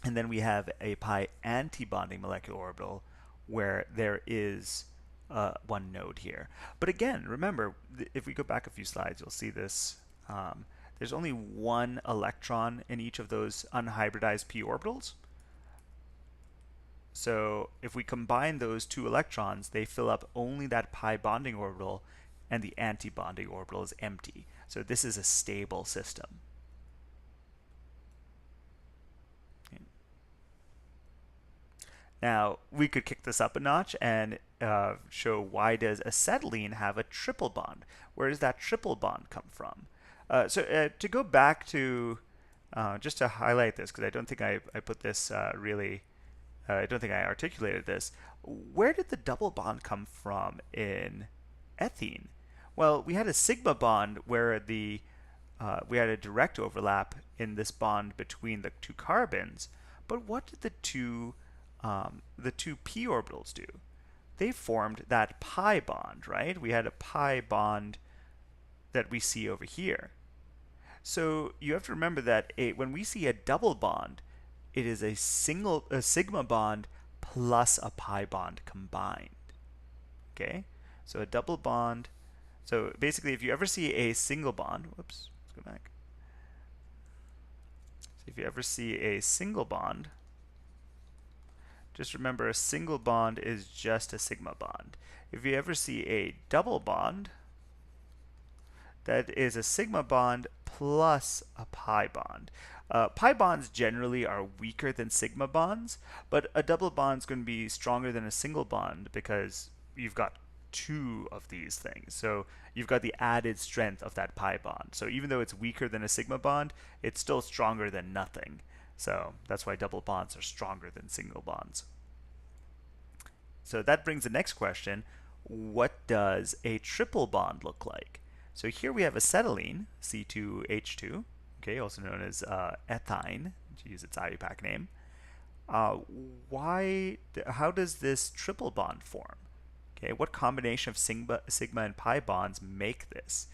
And then we have a pi antibonding molecular orbital where there is one node here. But again, remember, if we go back a few slides, you'll see this. There's only one electron in each of those unhybridized p orbitals. So if we combine those two electrons, they fill up only that pi bonding orbital, and the antibonding orbital is empty. So this is a stable system. Now, we could kick this up a notch and show, why does acetylene have a triple bond? Where does that triple bond come from? To go back to, just to highlight this, because I don't think I put this I don't think I articulated this. Where did the double bond come from in ethene? Well, we had a sigma bond where we had a direct overlap in this bond between the two carbons. But what did the two p orbitals do? They formed that pi bond, right? We had a pi bond that we see over here. So you have to remember that when we see a double bond, it is a sigma bond plus a pi bond combined. Okay? So a double bond. So basically, if you ever see a single bond, whoops, let's go back. So if you ever see a single bond, just remember a single bond is just a sigma bond. If you ever see a double bond, that is a sigma bond plus a pi bond. Pi bonds generally are weaker than sigma bonds, but a double bond is going to be stronger than a single bond because you've got two of these things. So you've got the added strength of that pi bond. So even though it's weaker than a sigma bond, it's still stronger than nothing. So that's why double bonds are stronger than single bonds. So that brings the next question. what does a triple bond look like? So here we have acetylene, C2H2, okay, also known as ethyne, to use its IUPAC name. Uh, how does this triple bond form? Okay, what combination of sigma and pi bonds make this?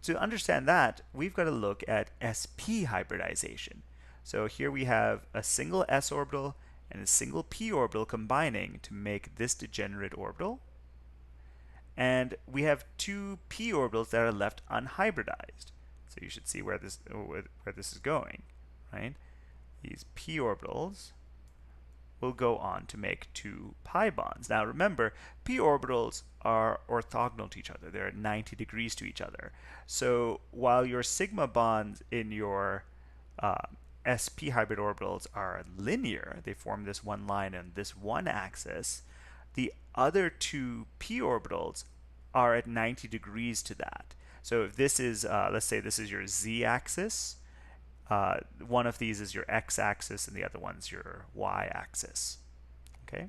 To understand that, we've got to look at sp hybridization. So here we have a single s orbital and a single p orbital combining to make this degenerate orbital. And we have two p orbitals that are left unhybridized. So you should see where this is going, right? These p orbitals will go on to make two pi bonds. Now remember, p orbitals are orthogonal to each other. They're at 90 degrees to each other. So while your sigma bonds in your sp hybrid orbitals are linear, they form this one line on this one axis, the other two p orbitals are at 90 degrees to that. So if this is, let's say this is your z-axis, one of these is your x-axis and the other one's your y-axis. Okay?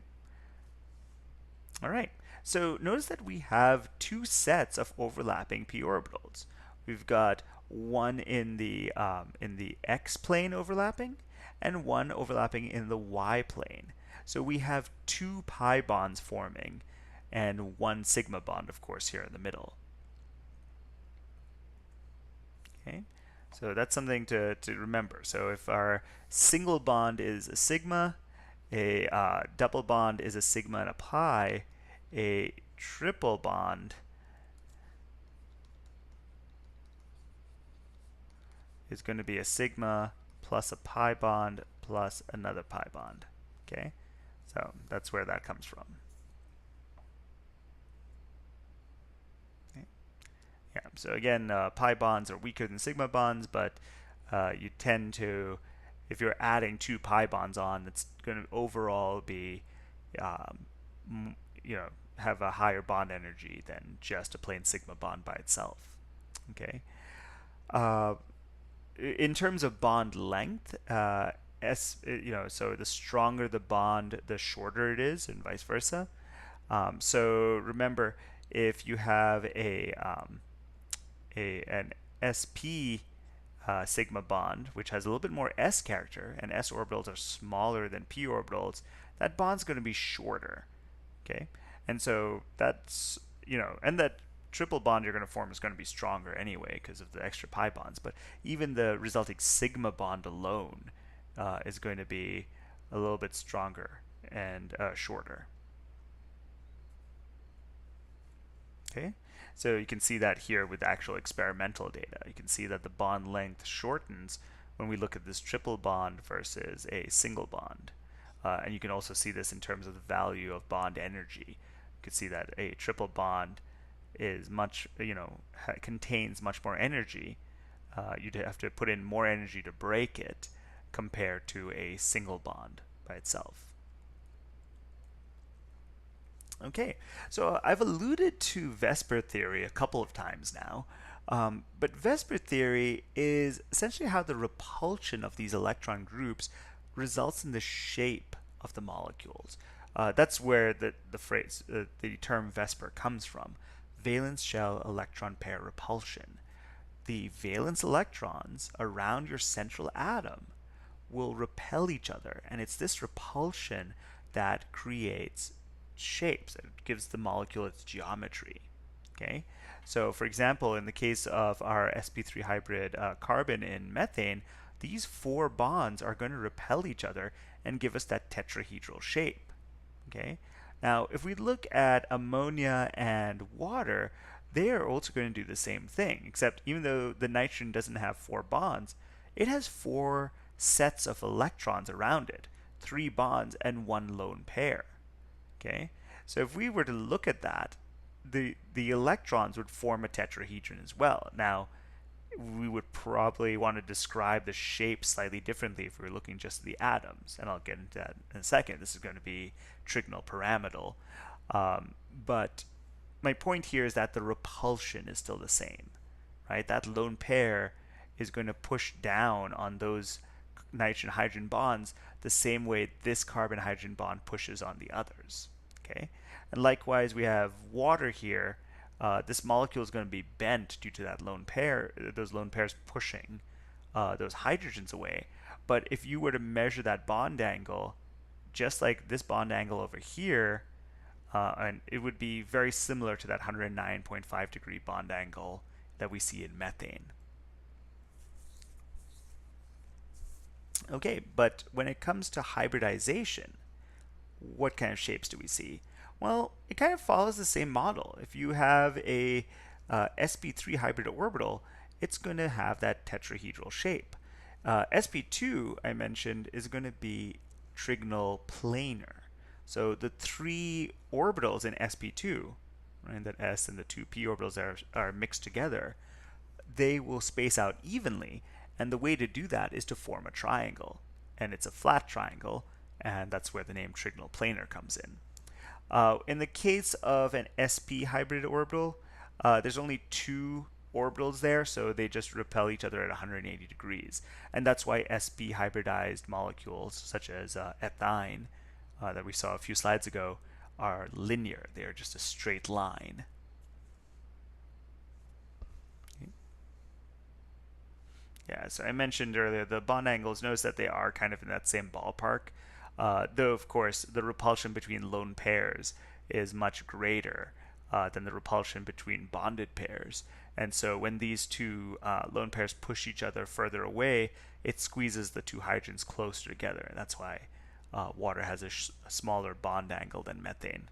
All right. So notice that we have two sets of overlapping p orbitals. We've got one in the x-plane overlapping and one overlapping in the y-plane. So we have two pi bonds forming and one sigma bond, of course, here in the middle. Okay? So that's something to remember. So if our single bond is a sigma, a double bond is a sigma and a pi, a triple bond is going to be a sigma plus a pi bond plus another pi bond. Okay, so that's where that comes from. Okay. Yeah. So again, pi bonds are weaker than sigma bonds, but you tend to, if you're adding two pi bonds on, it's going to overall be, you know, have a higher bond energy than just a plain sigma bond by itself. Okay. Uh, in terms of bond length, so the stronger the bond, the shorter it is, and vice versa. So remember, if you have an sp sigma bond, which has a little bit more s character, and s orbitals are smaller than p orbitals, that bond's going to be shorter. Okay, and so that's, and that triple bond you're going to form is going to be stronger anyway because of the extra pi bonds. But even the resulting sigma bond alone is going to be a little bit stronger and shorter. Okay, so you can see that here with actual experimental data. You can see that the bond length shortens when we look at this triple bond versus a single bond. And you can also see this in terms of the value of bond energy. You can see that a triple bond is much, contains much more energy. You'd have to put in more energy to break it compared to a single bond by itself. Okay, so I've alluded to VSEPR theory a couple of times now, but VSEPR theory is essentially how the repulsion of these electron groups results in the shape of the molecules. That's where the phrase, the term VSEPR comes from, valence shell electron pair repulsion. The valence electrons around your central atom will repel each other, and it's this repulsion that creates shapes. It gives the molecule its geometry. Okay, so for example, in the case of our sp3 hybrid carbon in methane, these four bonds are going to repel each other and give us that tetrahedral shape. Okay, now if we look at ammonia and water, they are also going to do the same thing, except even though the nitrogen doesn't have four bonds, it has four sets of electrons around it, three bonds and one lone pair. Okay, so if we were to look at that, the electrons would form a tetrahedron as well. Now, we would probably want to describe the shape slightly differently if we were looking just at the atoms, and I'll get into that in a second. This is going to be trigonal pyramidal, but my point here is that the repulsion is still the same, right? That lone pair is going to push down on those nitrogen hydrogen bonds the same way this carbon hydrogen bond pushes on the others. Okay, and likewise we have water here. This molecule is going to be bent due to that lone pair, those lone pairs pushing those hydrogens away. But if you were to measure that bond angle, just like this bond angle over here, and it would be very similar to that 109.5 degree bond angle that we see in methane. Okay, but when it comes to hybridization, what kind of shapes do we see? Well, it kind of follows the same model. If you have a sp3 hybrid orbital, it's going to have that tetrahedral shape. sp2, I mentioned, is going to be trigonal planar. So the three orbitals in sp2, right, that s and the two p orbitals are mixed together, they will space out evenly. And the way to do that is to form a triangle. And it's a flat triangle, and that's where the name trigonal planar comes in. In the case of an sp hybrid orbital, there's only two orbitals there, so they just repel each other at 180 degrees. And that's why sp hybridized molecules, such as ethine, that we saw a few slides ago, are linear. They are just a straight line. Yeah, so I mentioned earlier the bond angles. Notice that they are kind of in that same ballpark. Though, of course, the repulsion between lone pairs is much greater than the repulsion between bonded pairs. And so when these two lone pairs push each other further away, it squeezes the two hydrogens closer together. And that's why water has a smaller bond angle than methane.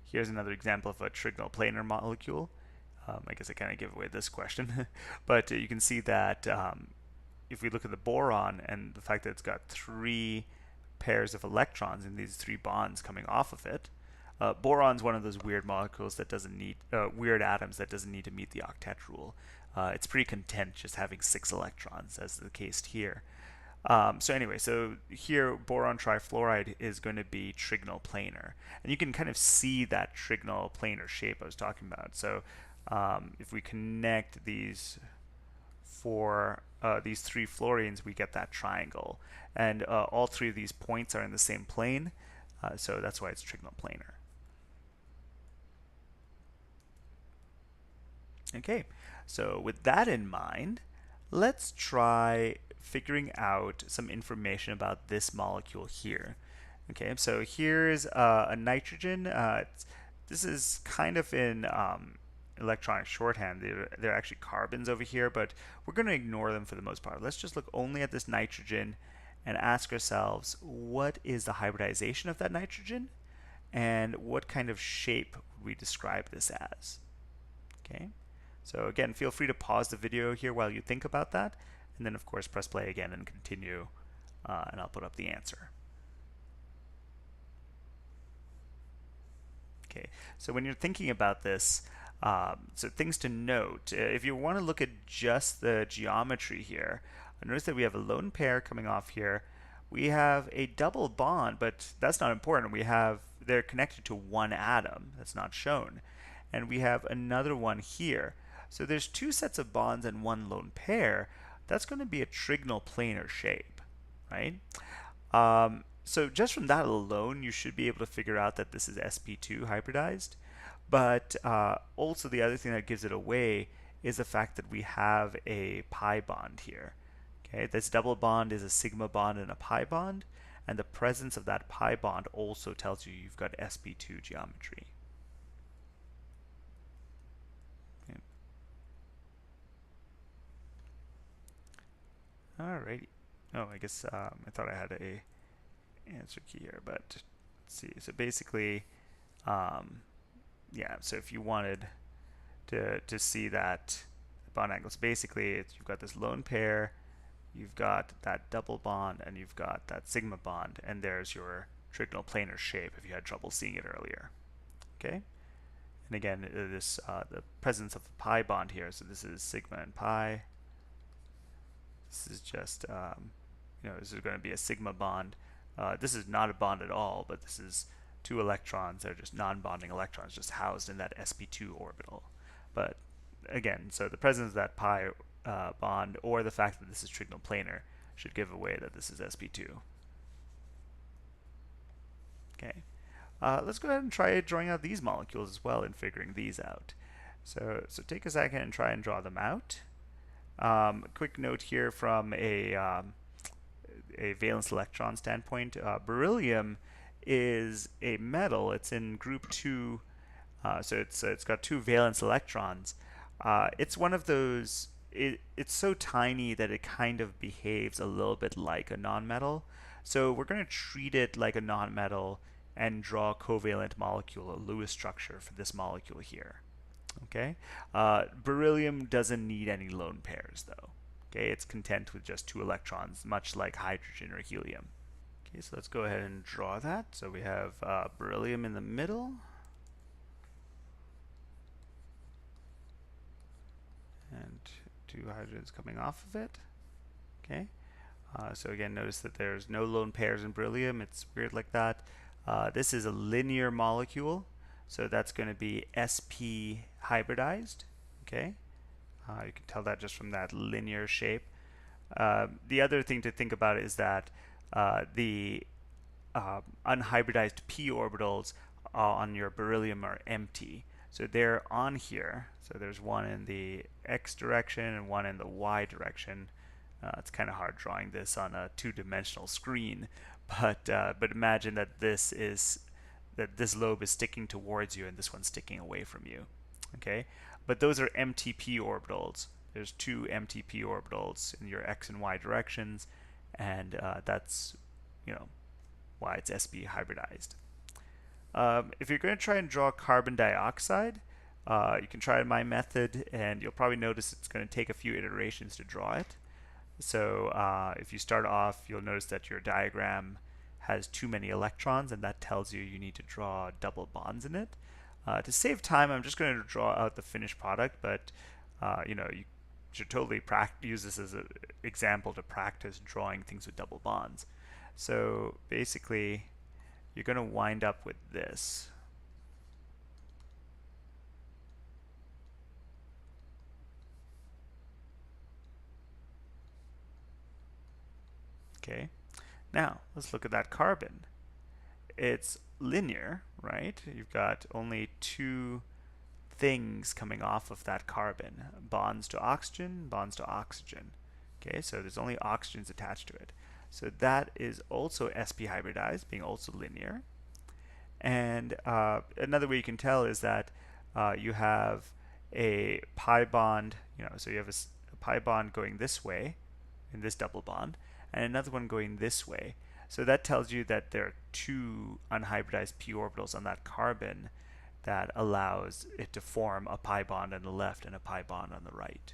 Here's another example of a trigonal planar molecule. I guess I kind of give away this question, but you can see that if we look at the boron and the fact that it's got three pairs of electrons in these three bonds coming off of it, boron's one of those weird molecules that doesn't need weird atoms that doesn't need to meet the octet rule. It's pretty content just having 6 electrons, as the case here. So anyway, so here boron trifluoride is going to be trigonal planar, and you can kind of see that trigonal planar shape I was talking about. So if we connect these these three fluorines, we get that triangle, and all three of these points are in the same plane, so that's why it's trigonal planar. Okay, so with that in mind, let's try figuring out some information about this molecule here. Okay, so here's a nitrogen. This is kind of in electronic shorthand. They're actually carbons over here, but we're going to ignore them for the most part. Let's just look only at this nitrogen and ask ourselves, what is the hybridization of that nitrogen? And what kind of shape would we describe this as? Okay. So again, feel free to pause the video here while you think about that, and then of course press play again and continue, and I'll put up the answer. Okay, so when you're thinking about this, so things to note, if you want to look at just the geometry here, notice that we have a lone pair coming off here. We have a double bond, but that's not important. They're connected to one atom. That's not shown. And we have another one here. So there's two sets of bonds and one lone pair. That's going to be a trigonal planar shape, right? So just from that alone, you should be able to figure out that this is sp2 hybridized. But also the other thing that gives it away is the fact that we have a pi bond here. Okay, this double bond is a sigma bond and a pi bond, and the presence of that pi bond also tells you you've got sp2 geometry. Okay. Alrighty. Oh, I guess I thought I had a answer key here, but let's see. So basically, yeah. So if you wanted to see that bond angles, basically you've got this lone pair, you've got that double bond, and you've got that sigma bond, and there's your trigonal planar shape if you had trouble seeing it earlier. Okay. And again, the presence of the pi bond here. So this is sigma and pi. This is just this is going to be a sigma bond. This is not a bond at all, but this is two electrons. They're just non-bonding electrons just housed in that sp2 orbital. But again, so the presence of that pi bond or the fact that this is trigonal planar should give away that this is sp2. Okay. Let's go ahead and try drawing out these molecules as well and figuring these out. So take a second and try and draw them out. Quick note here from a valence electron standpoint. Beryllium is a metal. It's in group 2, so it's got 2 valence electrons. It's one of those. It's so tiny that it kind of behaves a little bit like a nonmetal. So we're going to treat it like a nonmetal and draw a covalent molecule, a Lewis structure for this molecule here. Okay, beryllium doesn't need any lone pairs though. Okay, it's content with just 2 electrons, much like hydrogen or helium. Okay, so let's go ahead and draw that. So we have beryllium in the middle, and 2 hydrogens coming off of it. Okay, so again, notice that there's no lone pairs in beryllium. It's weird like that. This is a linear molecule, so that's going to be sp hybridized. Okay, you can tell that just from that linear shape. The other thing to think about is that the unhybridized p orbitals on your beryllium are empty. So they're on here. So there's one in the x direction and one in the y direction. It's kind of hard drawing this on a two-dimensional screen, but imagine that this lobe is sticking towards you and this one's sticking away from you. Okay, but those are empty p orbitals. There's 2 empty p orbitals in your x and y directions, and that's why it's sp hybridized. If you're going to try and draw carbon dioxide, you can try my method, and you'll probably notice it's going to take a few iterations to draw it. So if you start off, you'll notice that your diagram has too many electrons, and that tells you you need to draw double bonds in it. To save time, I'm just going to draw out the finished product, but you should totally use this as an example to practice drawing things with double bonds. So basically, you're going to wind up with this. Okay, now let's look at that carbon. It's linear, right? You've got only 2 things coming off of that carbon, bonds to oxygen, bonds to oxygen. Okay, so there's only oxygens attached to it. So that is also sp hybridized, being also linear. And another way you can tell is that you have a pi bond, so you have a pi bond going this way in this double bond, and another one going this way. So that tells you that there are 2 unhybridized p orbitals on that carbon that allows it to form a pi bond on the left and a pi bond on the right.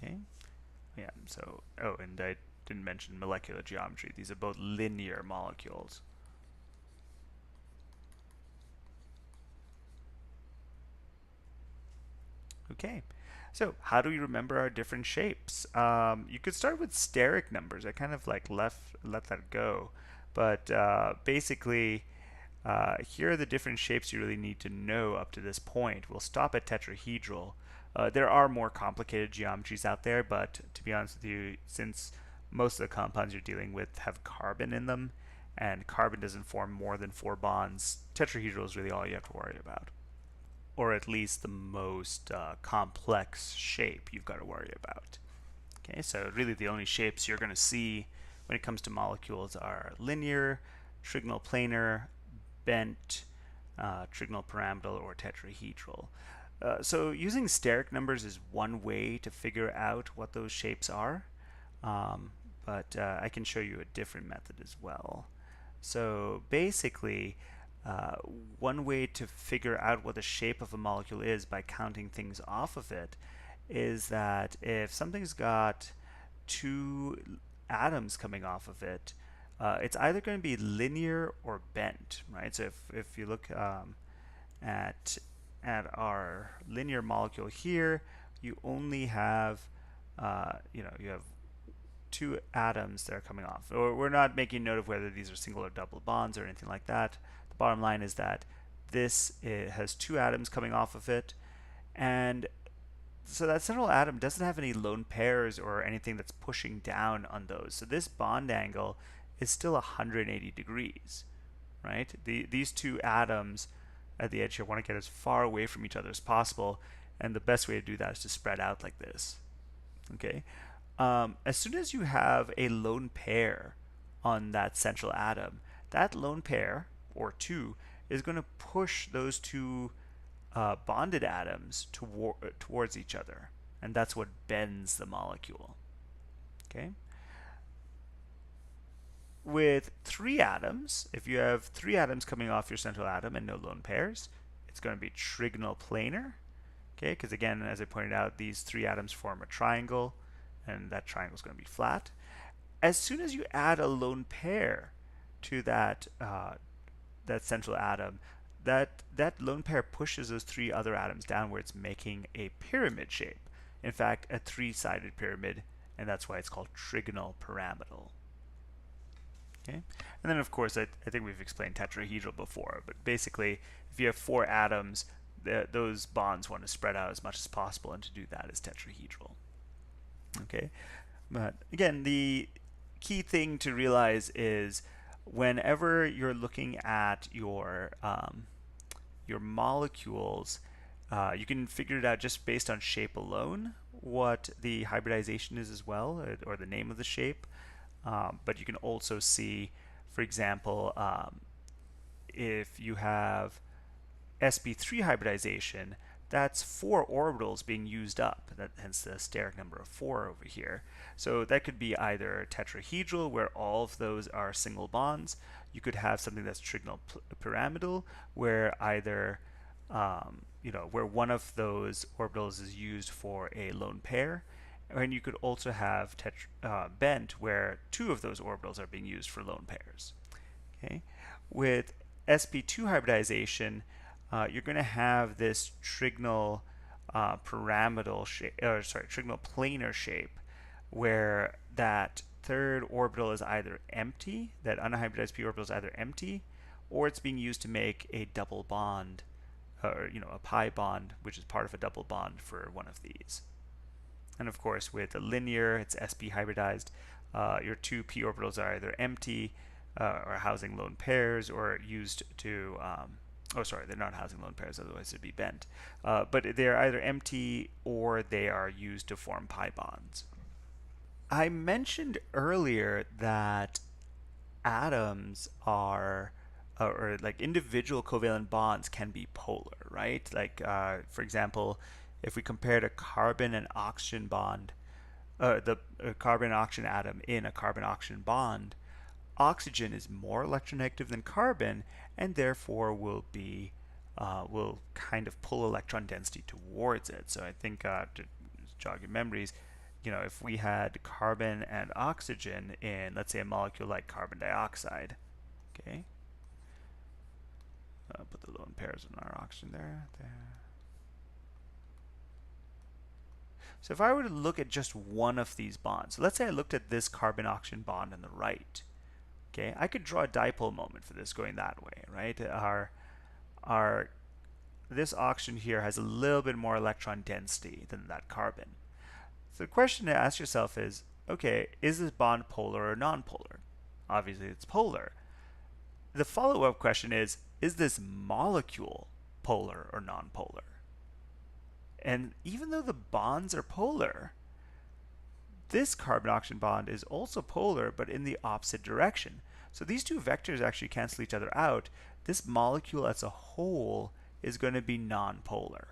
Okay. Yeah. So, and I didn't mention molecular geometry. These are both linear molecules. Okay. So how do we remember our different shapes? You could start with steric numbers. I kind of like let that go, but basically, here are the different shapes you really need to know up to this point. We'll stop at tetrahedral. There are more complicated geometries out there, but to be honest with you, since most of the compounds you're dealing with have carbon in them, and carbon doesn't form more than 4 bonds, tetrahedral is really all you have to worry about. Or at least the most complex shape you've got to worry about. Okay, so really the only shapes you're going to see when it comes to molecules are linear, trigonal planar, bent, trigonal pyramidal, or tetrahedral. So using steric numbers is one way to figure out what those shapes are, but I can show you a different method as well. So basically, one way to figure out what the shape of a molecule is by counting things off of it is that if something's got 2 atoms coming off of it, it's either going to be linear or bent, right? So if you look at our linear molecule here, you only have you have 2 atoms that are coming off. Or we're not making note of whether these are single or double bonds or anything like that. The bottom line is that this has 2 atoms coming off of it, and so that central atom doesn't have any lone pairs or anything that's pushing down on those. So this bond angle is still 180 degrees, right? These two atoms at the edge here want to get as far away from each other as possible, and the best way to do that is to spread out like this. Okay. As soon as you have a lone pair on that central atom, that lone pair, or two, is going to push those two bonded atoms towards each other. And that's what bends the molecule. Okay? With three atoms, if you have three atoms coming off your central atom and no lone pairs, it's going to be trigonal planar. Okay, because again, as I pointed out, these three atoms form a triangle, and that triangle is going to be flat. As soon as you add a lone pair to that central atom, that lone pair pushes those three other atoms downwards, making a pyramid shape. In fact, a three-sided pyramid, and that's why it's called trigonal pyramidal. Okay, and then of course I think we've explained tetrahedral before, but basically, if you have four atoms, those bonds want to spread out as much as possible, and to do that is tetrahedral. Okay, but again, the key thing to realize is whenever you're looking at your molecules, you can figure it out just based on shape alone what the hybridization is as well, or the name of the shape. But you can also see, for example, if you have sp3 hybridization, that's four orbitals being used up, hence the steric number of 4 over here. So that could be either tetrahedral, where all of those are single bonds. You could have something that's trigonal pyramidal, where either where one of those orbitals is used for a lone pair, and you could also have bent, where two of those orbitals are being used for lone pairs. Okay, with sp2 hybridization, you're going to have this trigonal pyramidal shape, trigonal planar shape, where that third orbital is either empty, that unhybridized p orbital is either empty, or it's being used to make a double bond, or a pi bond, which is part of a double bond for one of these. And of course, with the linear, it's sp hybridized. Your two p orbitals are either empty, or housing lone pairs, or used to they're not housing lone pairs, otherwise it'd be bent. But they're either empty or they are used to form pi bonds. I mentioned earlier that atoms are, or like individual covalent bonds can be polar, right? Like, for example, if we compared a carbon and oxygen bond, the carbon and oxygen atom in a carbon-oxygen bond, oxygen is more electronegative than carbon, and therefore will kind of pull electron density towards it. So I think, to jog your memories, if we had carbon and oxygen in, let's say, a molecule like carbon dioxide, okay, put the lone pairs in our oxygen there. So if I were to look at just one of these bonds, so let's say I looked at this carbon-oxygen bond on the right, okay, I could draw a dipole moment for this going that way, right? This oxygen here has a little bit more electron density than that carbon. So the question to ask yourself is, okay, is this bond polar or nonpolar? Obviously it's polar. The follow-up question is this molecule polar or nonpolar? And even though the bonds are polar, this carbon-oxygen bond is also polar, but in the opposite direction. So these two vectors actually cancel each other out. This molecule as a whole is going to be nonpolar.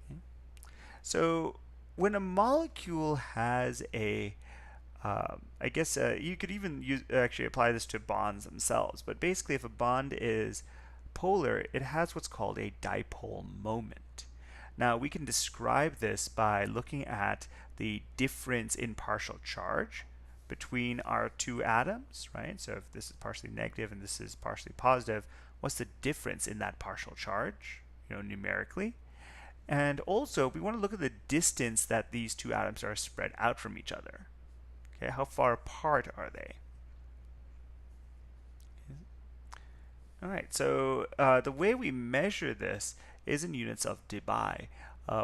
Okay. So when a molecule has a, you could even actually apply this to bonds themselves, but basically if a bond is polar, it has what's called a dipole moment. Now we can describe this by looking at the difference in partial charge between our two atoms, right? So if this is partially negative and this is partially positive, what's the difference in that partial charge, numerically? And also, we want to look at the distance that these two atoms are spread out from each other. Okay, how far apart are they? All right, so the way we measure this is in units of debye,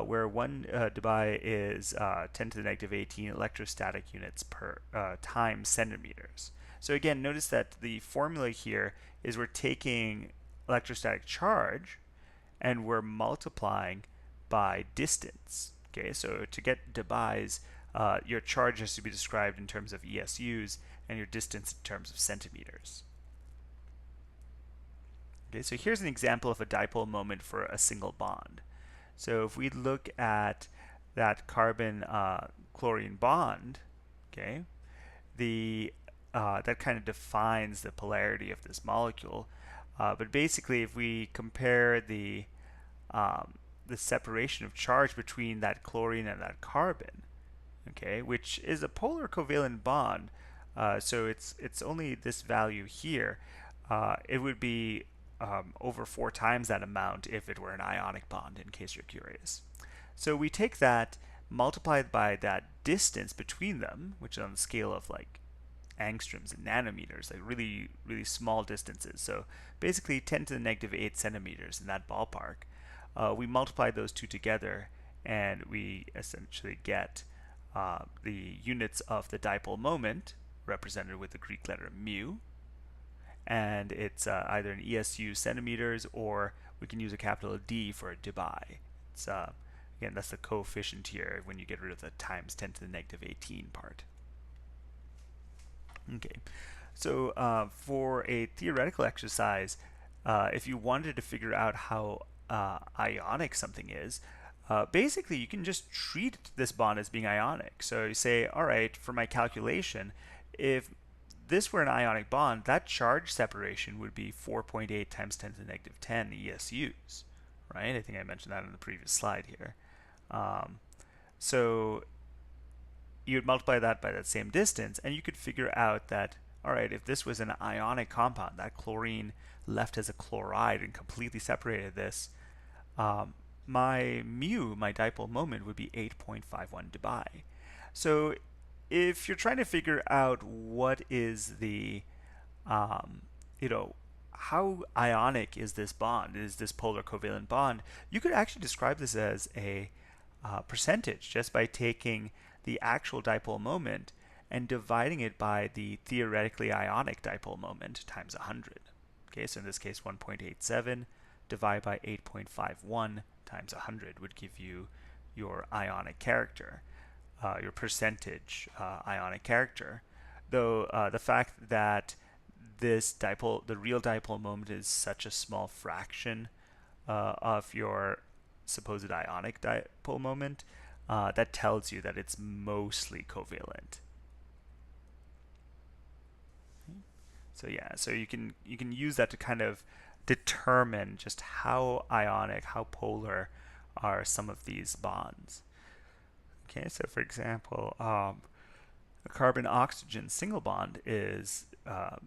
where 1 debye is 10 to the negative 18 electrostatic units per times centimeters. So again, notice that the formula here is we're taking electrostatic charge and we're multiplying by distance. Okay, so to get dBs, your charge has to be described in terms of ESUs and your distance in terms of centimeters. Okay, so here's an example of a dipole moment for a single bond. So if we look at that carbon chlorine bond, okay, the that kind of defines the polarity of this molecule. But basically, if we compare the separation of charge between that chlorine and that carbon, okay, which is a polar covalent bond, so it's only this value here. It would be over 4 times that amount if it were an ionic bond, in case you're curious. So we take that multiplied by that distance between them, which is on the scale of like angstroms and nanometers, like really, really small distances. So basically 10 to the negative 8 centimeters in that ballpark. We multiply those two together and we essentially get the units of the dipole moment represented with the Greek letter mu, and it's either an ESU centimeters or we can use a capital D for a dBi. It's again, that's the coefficient here when you get rid of the times 10 to the negative 18 part. Okay, so for a theoretical exercise, if you wanted to figure out how ionic something is, basically you can just treat this bond as being ionic. So you say, all right, for my calculation, if this were an ionic bond, that charge separation would be 4.8 times 10 to the negative 10 ESUs, right? I think I mentioned that in the previous slide here. So you would multiply that by that same distance, and you could figure out that, all right, if this was an ionic compound, that chlorine left as a chloride and completely separated this, my mu, my dipole moment, would be 8.51 dBi. So if you're trying to figure out what is the, you know, how ionic is this bond, is this polar covalent bond, you could actually describe this as a percentage just by taking the actual dipole moment and dividing it by the theoretically ionic dipole moment times 100. Okay, so in this case 1.87 divided by 8.51 times 100 would give you your ionic character, your percentage ionic character. Though the fact that this dipole, the real dipole moment, is such a small fraction of your supposed ionic dipole moment, that tells you that it's mostly covalent. So yeah, so you can use that to kind of determine just how ionic, how polar are some of these bonds. Okay, so for example, a carbon-oxygen single bond is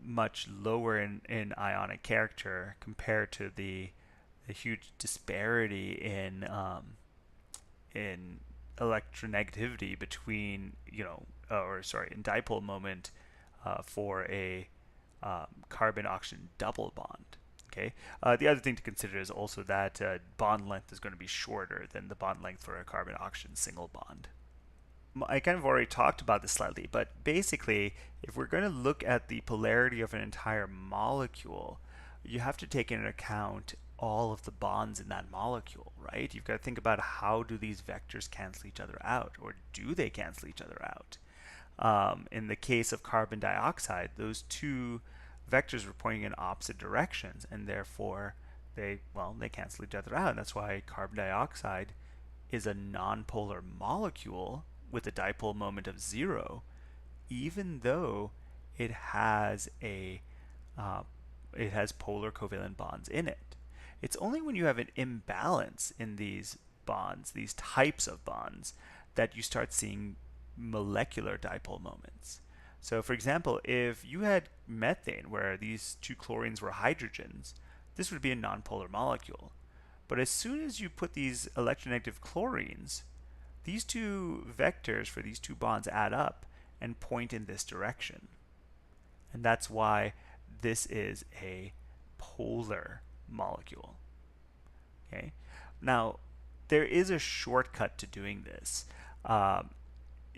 much lower in ionic character compared to the huge disparity in electronegativity between, or sorry, in dipole moment for a carbon-oxygen double bond. Okay. The other thing to consider is also that bond length is going to be shorter than the bond length for a carbon-oxygen single bond. I kind of already talked about this slightly, but basically, if we're going to look at the polarity of an entire molecule, you have to take into account all of the bonds in that molecule, right? You've got to think about how do these vectors cancel each other out, or do they cancel each other out? In the case of carbon dioxide, those two vectors were pointing in opposite directions, and therefore they cancel each other out. And that's why carbon dioxide is a nonpolar molecule with a dipole moment of 0, even though it has polar covalent bonds in it. It's only when you have an imbalance in these bonds, these types of bonds, that you start seeing molecular dipole moments. So for example, if you had methane where these two chlorines were hydrogens, this would be a nonpolar molecule. But as soon as you put these electronegative chlorines, these two vectors for these two bonds add up and point in this direction. And that's why this is a polar molecule. Okay. Now, there is a shortcut to doing this.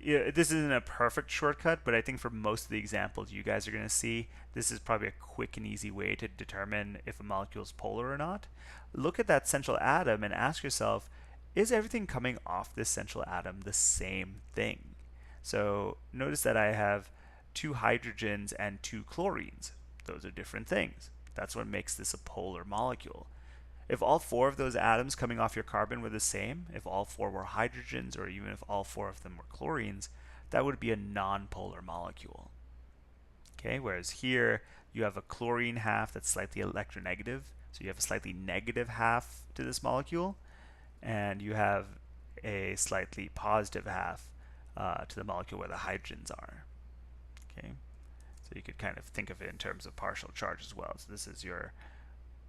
yeah, this isn't a perfect shortcut, but I think for most of the examples you guys are going to see, this is probably a quick and easy way to determine if a molecule is polar or not. Look at that central atom and ask yourself, is everything coming off this central atom the same thing? So notice that I have two hydrogens and two chlorines. Those are different things. That's what makes this a polar molecule. If all four of those atoms coming off your carbon were the same, if all four were hydrogens, or even if all four of them were chlorines, that would be a nonpolar molecule. Okay, whereas here you have a chlorine half that's slightly electronegative, so you have a slightly negative half to this molecule, and you have a slightly positive half to the molecule where the hydrogens are. Okay, so you could kind of think of it in terms of partial charge as well. So this is your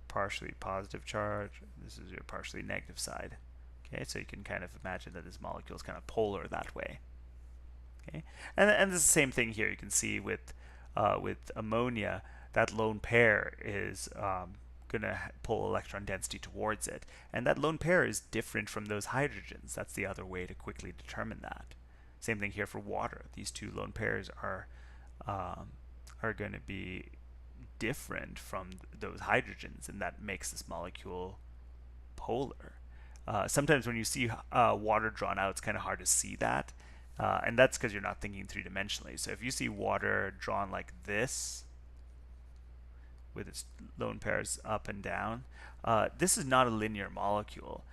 partially positive charge. This is your partially negative side. Okay, so you can kind of imagine that this molecule is kind of polar that way. Okay, and it's the same thing here. You can see with ammonia, that lone pair is going to pull electron density towards it, and that lone pair is different from those hydrogens. That's the other way to quickly determine that. Same thing here for water. These two lone pairs are going to be different from those hydrogens, and that makes this molecule polar. Sometimes when you see water drawn out, it's kind of hard to see that, and that's because you're not thinking three-dimensionally. So if you see water drawn like this, with its lone pairs up and down, this is not a linear molecule.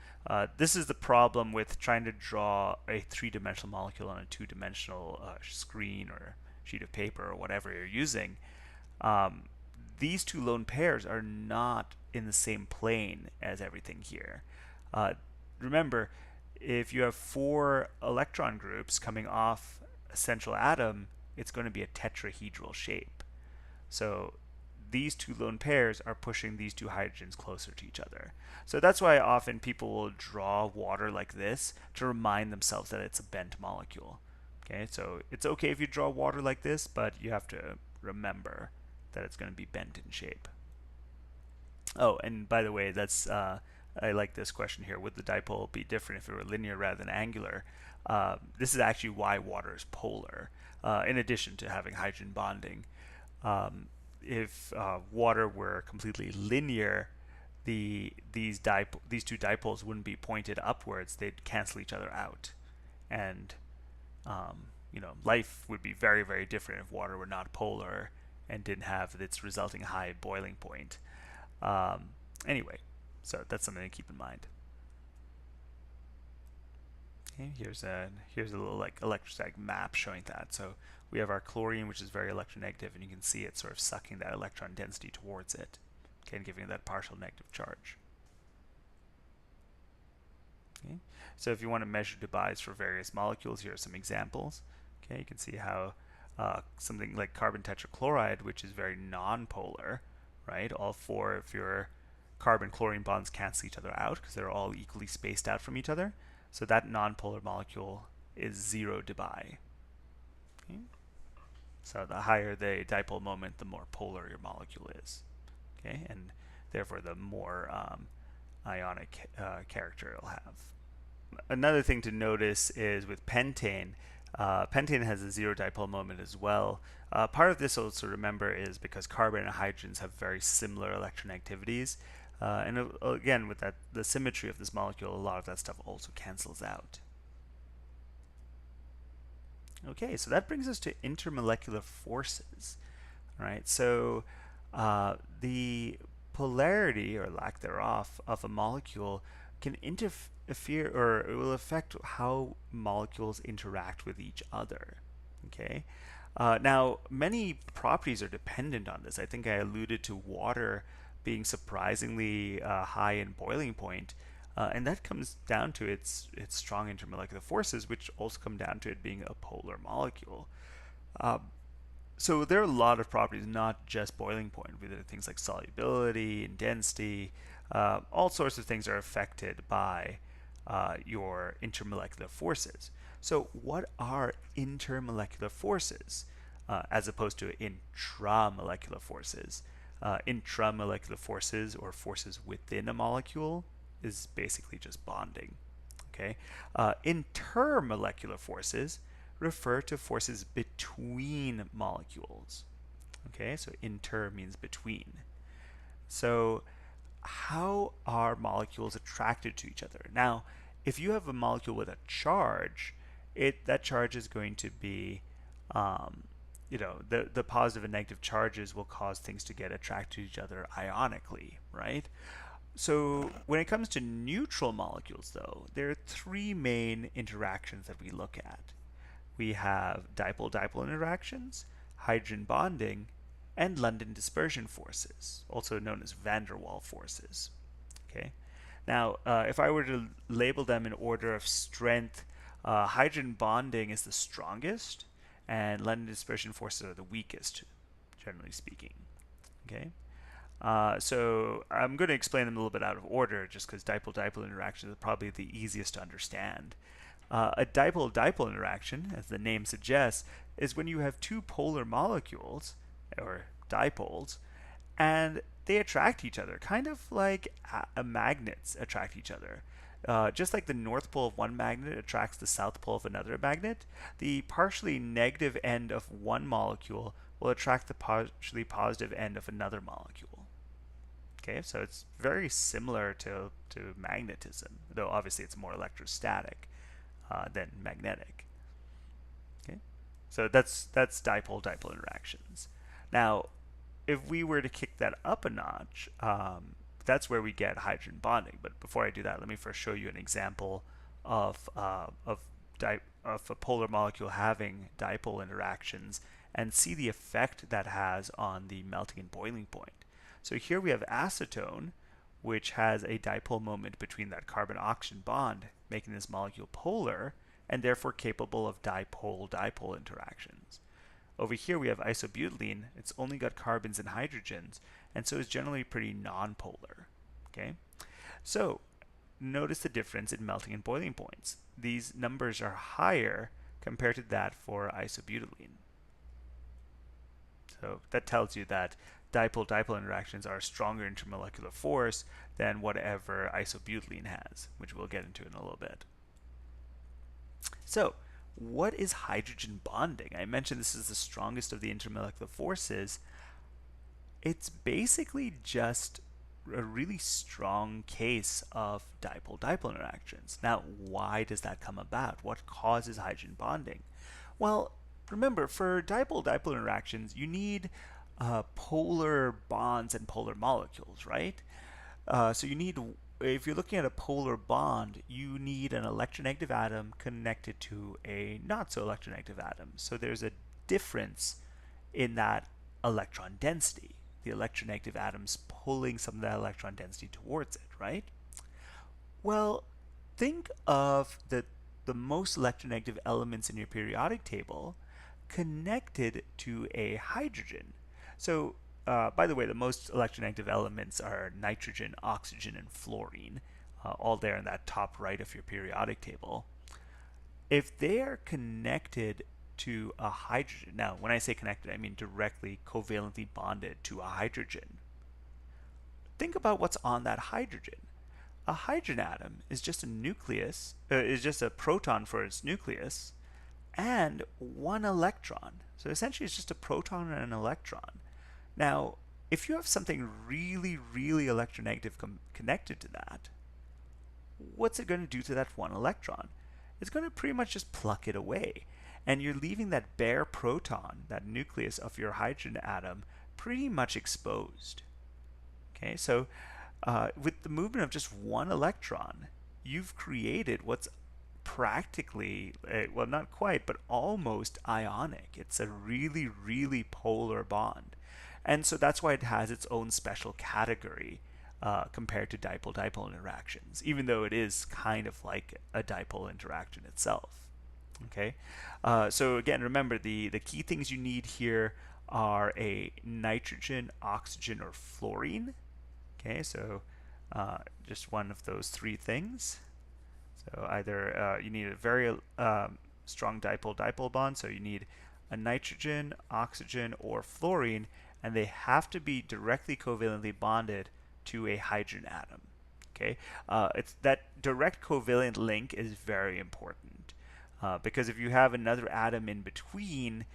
This is the problem with trying to draw a three-dimensional molecule on a two-dimensional screen or sheet of paper or whatever you're using. These two lone pairs are not in the same plane as everything here. Remember, if you have four electron groups coming off a central atom, it's going to be a tetrahedral shape. So these two lone pairs are pushing these two hydrogens closer to each other. So that's why often people will draw water like this to remind themselves that it's a bent molecule. Okay, so it's okay if you draw water like this, but you have to remember that it's going to be bent in shape. Oh, and by the way, that's I like this question here. Would the dipole be different if it were linear rather than angular? This is actually why water is polar, in addition to having hydrogen bonding. If water were completely linear, these two dipoles wouldn't be pointed upwards. They'd cancel each other out, and life would be very, very different if water were not polar and didn't have its resulting high boiling point. Anyway, so that's something to keep in mind. Okay, here's a little like electrostatic map showing that. So we have our chlorine, which is very electronegative, and you can see it sort of sucking that electron density towards it, okay, and giving it that partial negative charge. Okay, so if you want to measure Debye's for various molecules, here are some examples. Okay, you can see how something like carbon tetrachloride, which is very non-polar, right? All four of your carbon-chlorine bonds cancel each other out because they're all equally spaced out from each other. So that non-polar molecule is 0 Debye. Okay? So the higher the dipole moment, the more polar your molecule is. Okay, and therefore the more ionic character it'll have. Another thing to notice is with pentane. Pentane has a 0 dipole moment as well. Part of this also to remember is because carbon and hydrogens have very similar electronegativities. And again, with the symmetry of this molecule, a lot of that stuff also cancels out. Okay, so that brings us to intermolecular forces. All right, so the polarity or lack thereof of a molecule can interfere, or it will affect how molecules interact with each other. Okay, now many properties are dependent on this. I think I alluded to water being surprisingly high in boiling point, and that comes down to its strong intermolecular forces, which also come down to it being a polar molecule. So there are a lot of properties, not just boiling point, with things like solubility and density. All sorts of things are affected by your intermolecular forces. So what are intermolecular forces as opposed to intramolecular forces? Intramolecular forces, or forces within a molecule, is basically just bonding. Okay, intermolecular forces, refer to forces between molecules. Okay, so inter means between. So how are molecules attracted to each other? Now, if you have a molecule with a charge, that charge is going to be, um, the positive and negative charges will cause things to get attracted to each other ionically, right? So when it comes to neutral molecules, though, there are three main interactions that we look at. We have dipole-dipole interactions, hydrogen bonding, and London dispersion forces, also known as van der Waals forces. Okay. Now, if I were to label them in order of strength, hydrogen bonding is the strongest, and London dispersion forces are the weakest, generally speaking. Okay. So I'm going to explain them a little bit out of order, just because dipole-dipole interactions are probably the easiest to understand. A dipole-dipole interaction, as the name suggests, is when you have two polar molecules, or dipoles, and they attract each other, kind of like magnets attract each other. Just like the north pole of one magnet attracts the south pole of another magnet, the partially negative end of one molecule will attract the partially positive end of another molecule. Okay, so it's very similar to magnetism, though obviously it's more electrostatic than magnetic. Okay, so that's dipole-dipole interactions. Now, if we were to kick that up a notch, that's where we get hydrogen bonding. But before I do that, let me first show you an example of of a polar molecule having dipole interactions and see the effect that has on the melting and boiling point. So here we have acetone, which has a dipole moment between that carbon-oxygen bond, making this molecule polar and therefore capable of dipole-dipole interactions. Over here we have isobutylene. It's only got carbons and hydrogens, and so it's generally pretty nonpolar. Okay, so notice the difference in melting and boiling points. These numbers are higher compared to that for isobutylene. So that tells you that dipole-dipole interactions are a stronger intermolecular force than whatever isobutylene has, which we'll get into in a little bit. So, what is hydrogen bonding? I mentioned this is the strongest of the intermolecular forces. It's basically just a really strong case of dipole-dipole interactions. Now, why does that come about? What causes hydrogen bonding? Well, remember, for dipole-dipole interactions, you need polar bonds and polar molecules, right? So you need, if you're looking at a polar bond, you need an electronegative atom connected to a not so electronegative atom. So there's a difference in that electron density. The electronegative atom's pulling some of that electron density towards it, right? Well, think of the most electronegative elements in your periodic table connected to a hydrogen. So, by the way, the most electronegative elements are nitrogen, oxygen, and fluorine, all there in that top right of your periodic table. If they are connected to a hydrogen, now when I say connected, I mean directly covalently bonded to a hydrogen, think about what's on that hydrogen. A hydrogen atom is just a nucleus, is just a proton for its nucleus, and one electron. So essentially it's just a proton and an electron. Now, if you have something really, really electronegative connected to that, what's it going to do to that one electron? It's going to pretty much just pluck it away. And you're leaving that bare proton, that nucleus of your hydrogen atom, pretty much exposed. Okay, so with the movement of just one electron, you've created what's practically, well, not quite, but almost ionic. It's a really, really polar bond. And so that's why it has its own special category compared to dipole-dipole interactions, even though it is kind of like a dipole interaction itself. Okay, so again, remember the key things you need here are a nitrogen, oxygen, or fluorine. Okay, so just one of those three things. So either you need a very strong dipole-dipole bond, so you need a nitrogen, oxygen, or fluorine, and they have to be directly covalently bonded to a hydrogen atom. Okay, it's that direct covalent link is very important. Because if you have another atom in between,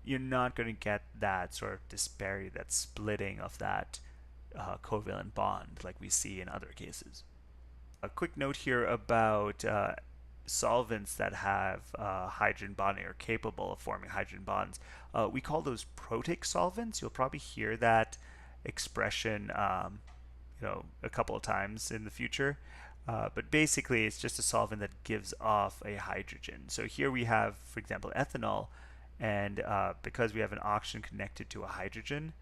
you're not going to get that sort of disparity, that splitting of that covalent bond like we see in other cases. A quick note here about solvents that have hydrogen bonding or capable of forming hydrogen bonds. We call those protic solvents. You'll probably hear that expression a couple of times in the future. But basically, it's just a solvent that gives off a hydrogen. So here we have, for example, ethanol, and because we have an oxygen connected to a hydrogen,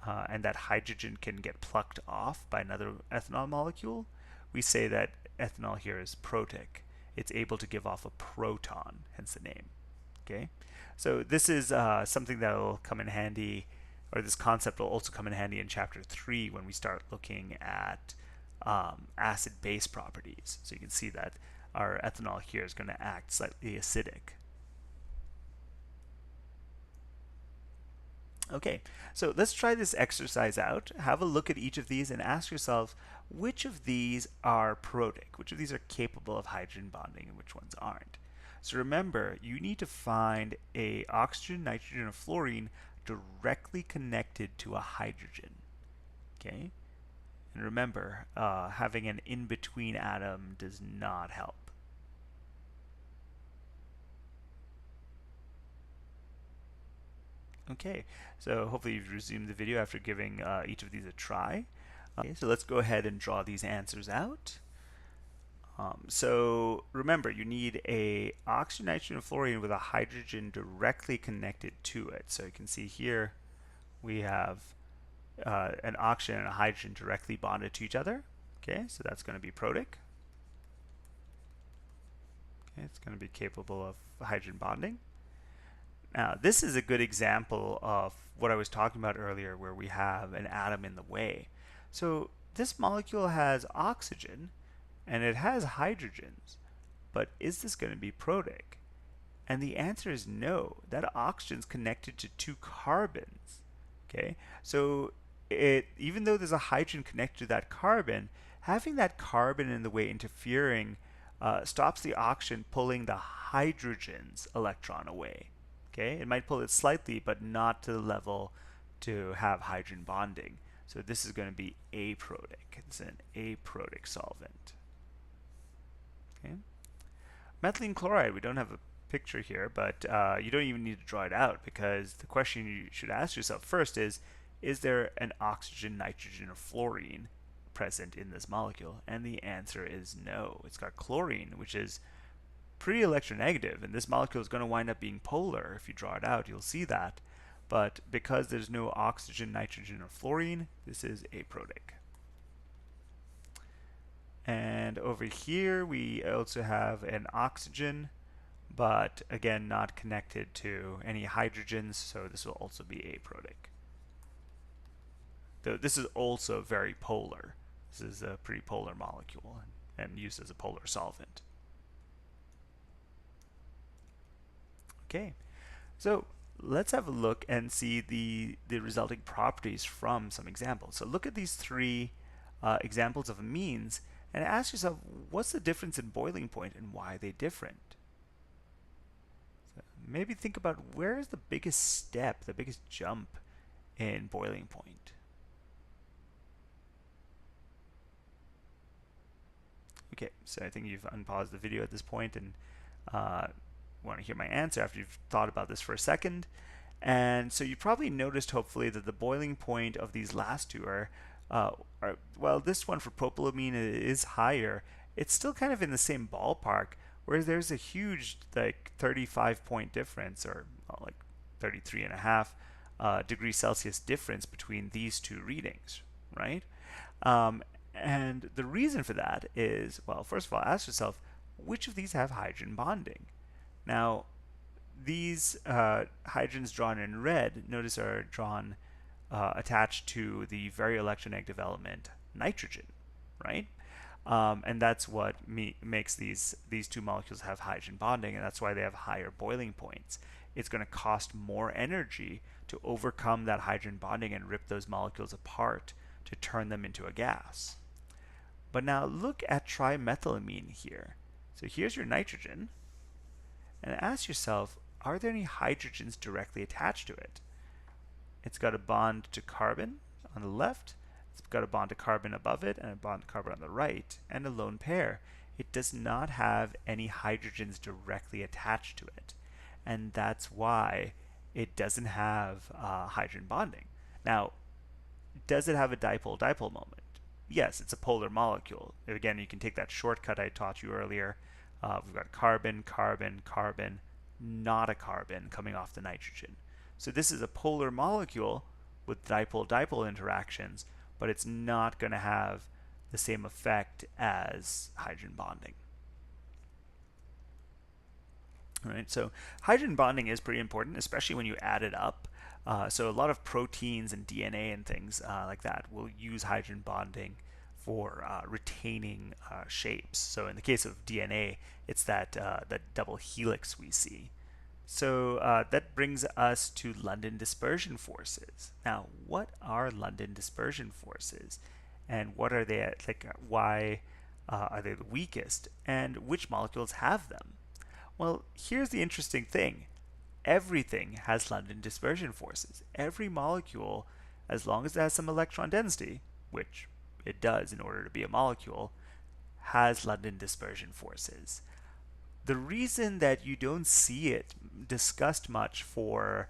and that hydrogen can get plucked off by another ethanol molecule, we say that ethanol here is protic. It's able to give off a proton, hence the name. Okay, so this is something that will come in handy, or this concept will also come in handy in chapter 3 when we start looking at acid-base properties. So you can see that our ethanol here is going to act slightly acidic. Okay, so let's try this exercise out. Have a look at each of these and ask yourself which of these are protic, which of these are capable of hydrogen bonding and which ones aren't. So remember, you need to find a oxygen, nitrogen, or fluorine directly connected to a hydrogen. Okay, and remember, having an in-between atom does not help. Okay, so hopefully you've resumed the video after giving each of these a try. Okay, so let's go ahead and draw these answers out. So remember, you need a oxygen, nitrogen, and fluorine with a hydrogen directly connected to it. So you can see here we have an oxygen and a hydrogen directly bonded to each other. Okay, so that's going to be protic. Okay, it's going to be capable of hydrogen bonding. Now, this is a good example of what I was talking about earlier, where we have an atom in the way. So this molecule has oxygen and it has hydrogens, but is this going to be protic? And the answer is no. That oxygen is connected to 2 carbons. Okay, so even though there's a hydrogen connected to that carbon, having that carbon in the way interfering stops the oxygen pulling the hydrogen's electron away. Okay, it might pull it slightly, but not to the level to have hydrogen bonding. So this is going to be aprotic. It's an aprotic solvent. Okay, methylene chloride. We don't have a picture here, but you don't even need to draw it out, because the question you should ask yourself first is there an oxygen, nitrogen, or fluorine present in this molecule? And the answer is no. It's got chlorine, which is pretty electronegative, and this molecule is going to wind up being polar. If you draw it out, you'll see that. But because there's no oxygen, nitrogen, or fluorine, this is aprotic. And over here, we also have an oxygen, but again, not connected to any hydrogens, so this will also be aprotic. Though this is also very polar. This is a pretty polar molecule and used as a polar solvent. Okay, so let's have a look and see the resulting properties from some examples. So look at these 3 examples of amines and ask yourself, what's the difference in boiling point and why are they different? So maybe think about, where is the biggest step, the biggest jump in boiling point? Okay, so I think you've unpaused the video at this point and want to hear my answer after you've thought about this for a second. And so you probably noticed, hopefully, that the boiling point of these last 2 are well, this one for propylamine is higher. It's still kind of in the same ballpark, whereas there's a huge, like, 35-point difference, or like 33.5 degrees Celsius difference between these 2 readings, right? And the reason for that is, well, first of all, ask yourself, which of these have hydrogen bonding? Now, these hydrogens drawn in red, notice, are drawn attached to the very electronegative element nitrogen, right? And that's what makes these 2 molecules have hydrogen bonding, and that's why they have higher boiling points. It's going to cost more energy to overcome that hydrogen bonding and rip those molecules apart to turn them into a gas. But now look at trimethylamine here. So here's your nitrogen, and ask yourself, are there any hydrogens directly attached to it? It's got a bond to carbon on the left, it's got a bond to carbon above it, and a bond to carbon on the right, and a lone pair. It does not have any hydrogens directly attached to it. And that's why it doesn't have hydrogen bonding. Now, does it have a dipole-dipole moment? Yes, it's a polar molecule. Again, you can take that shortcut I taught you earlier. We've got carbon, carbon, carbon, not a carbon coming off the nitrogen. So this is a polar molecule with dipole-dipole interactions, but it's not going to have the same effect as hydrogen bonding. All right, so hydrogen bonding is pretty important, especially when you add it up. So a lot of proteins and DNA and things like that will use hydrogen bonding for retaining shapes. So in the case of DNA, it's that double helix we see. So that brings us to London dispersion forces. Now, what are London dispersion forces, and what are they like? Why are they the weakest, and which molecules have them? Well, here's the interesting thing. Everything has London dispersion forces. Every molecule, as long as it has some electron density, which it does in order to be a molecule, has London dispersion forces. The reason that you don't see it discussed much for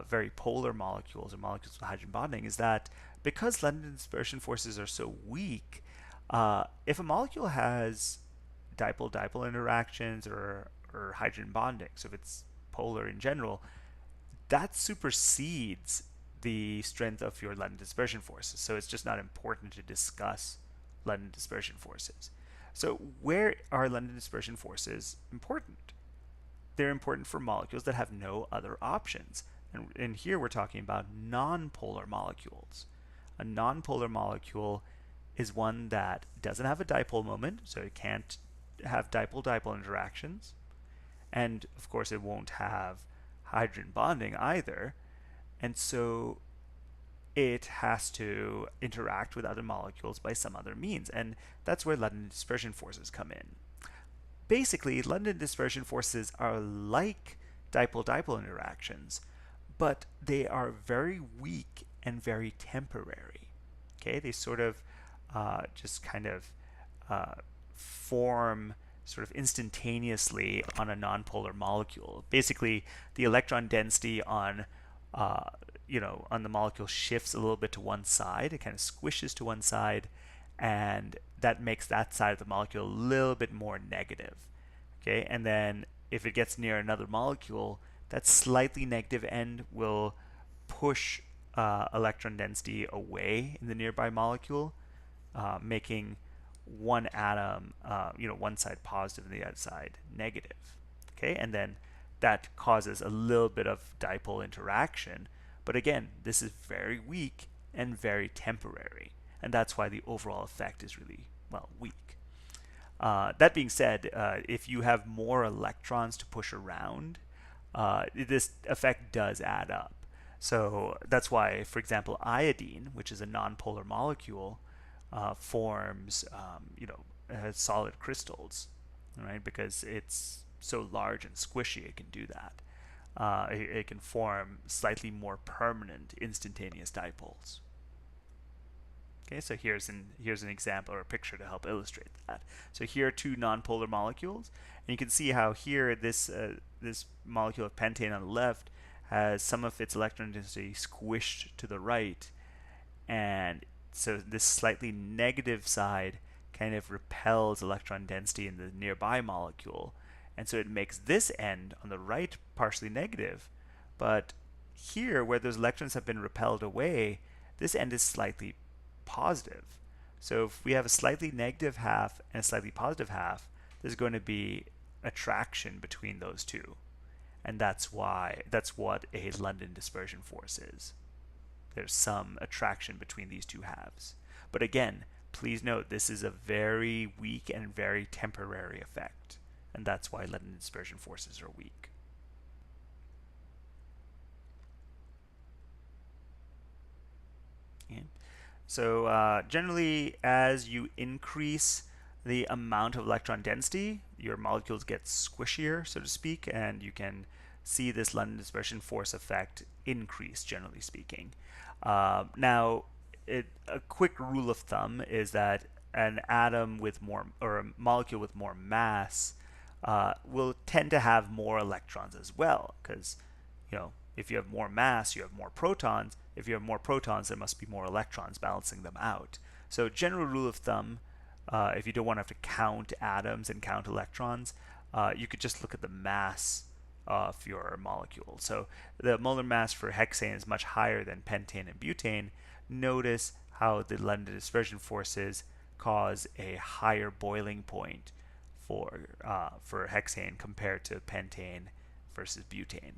very polar molecules or molecules with hydrogen bonding is that because London dispersion forces are so weak, if a molecule has dipole-dipole interactions or hydrogen bonding, so if it's polar in general, that supersedes the strength of your London dispersion forces. So it's just not important to discuss London dispersion forces. So where are London dispersion forces important? They're important for molecules that have no other options. And here we're talking about nonpolar molecules. A nonpolar molecule is one that doesn't have a dipole moment, so it can't have dipole-dipole interactions. And of course, it won't have hydrogen bonding either. And so it has to interact with other molecules by some other means. And that's where London dispersion forces come in. Basically, London dispersion forces are like dipole-dipole interactions, but they are very weak and very temporary. Okay, they sort of just kind of form sort of instantaneously on a nonpolar molecule. Basically, the electron density on on the molecule shifts a little bit to one side. It kind of squishes to one side, and that makes that side of the molecule a little bit more negative. Okay, and then if it gets near another molecule, that slightly negative end will push electron density away in the nearby molecule, making one atom, one side positive and the other side negative. Okay, and then that causes a little bit of dipole interaction. But again, this is very weak and very temporary, and that's why the overall effect is really, well, weak. That being said, if you have more electrons to push around, this effect does add up. So that's why, for example, iodine, which is a nonpolar molecule, forms, solid crystals, right? Because it's so large and squishy, it can do that. It can form slightly more permanent instantaneous dipoles. Okay, so here's an example or a picture to help illustrate that. So here are two nonpolar molecules, and you can see how here this molecule of pentane on the left has some of its electron density squished to the right, and so this slightly negative side kind of repels electron density in the nearby molecule, and so it makes this end on the right partially negative, but here where those electrons have been repelled away, this end is slightly positive. So if we have a slightly negative half and a slightly positive half, there's going to be attraction between those two. And that's what a London dispersion force is. There's some attraction between these two halves. But again, please note this is a very weak and very temporary effect. And that's why London dispersion forces are weak. Okay. So generally, as you increase the amount of electron density, your molecules get squishier, so to speak, and you can see this London dispersion force effect increase, generally speaking. Now, a quick rule of thumb is that an atom with more, or a molecule with more mass, will tend to have more electrons as well, because if you have more mass, you have more protons. If you have more protons, there must be more electrons balancing them out. So, general rule of thumb, if you don't want to have to count atoms and count electrons, you could just look at the mass of your molecule. So, the molar mass for hexane is much higher than pentane and butane. Notice how the London dispersion forces cause a higher boiling point for hexane compared to pentane versus butane.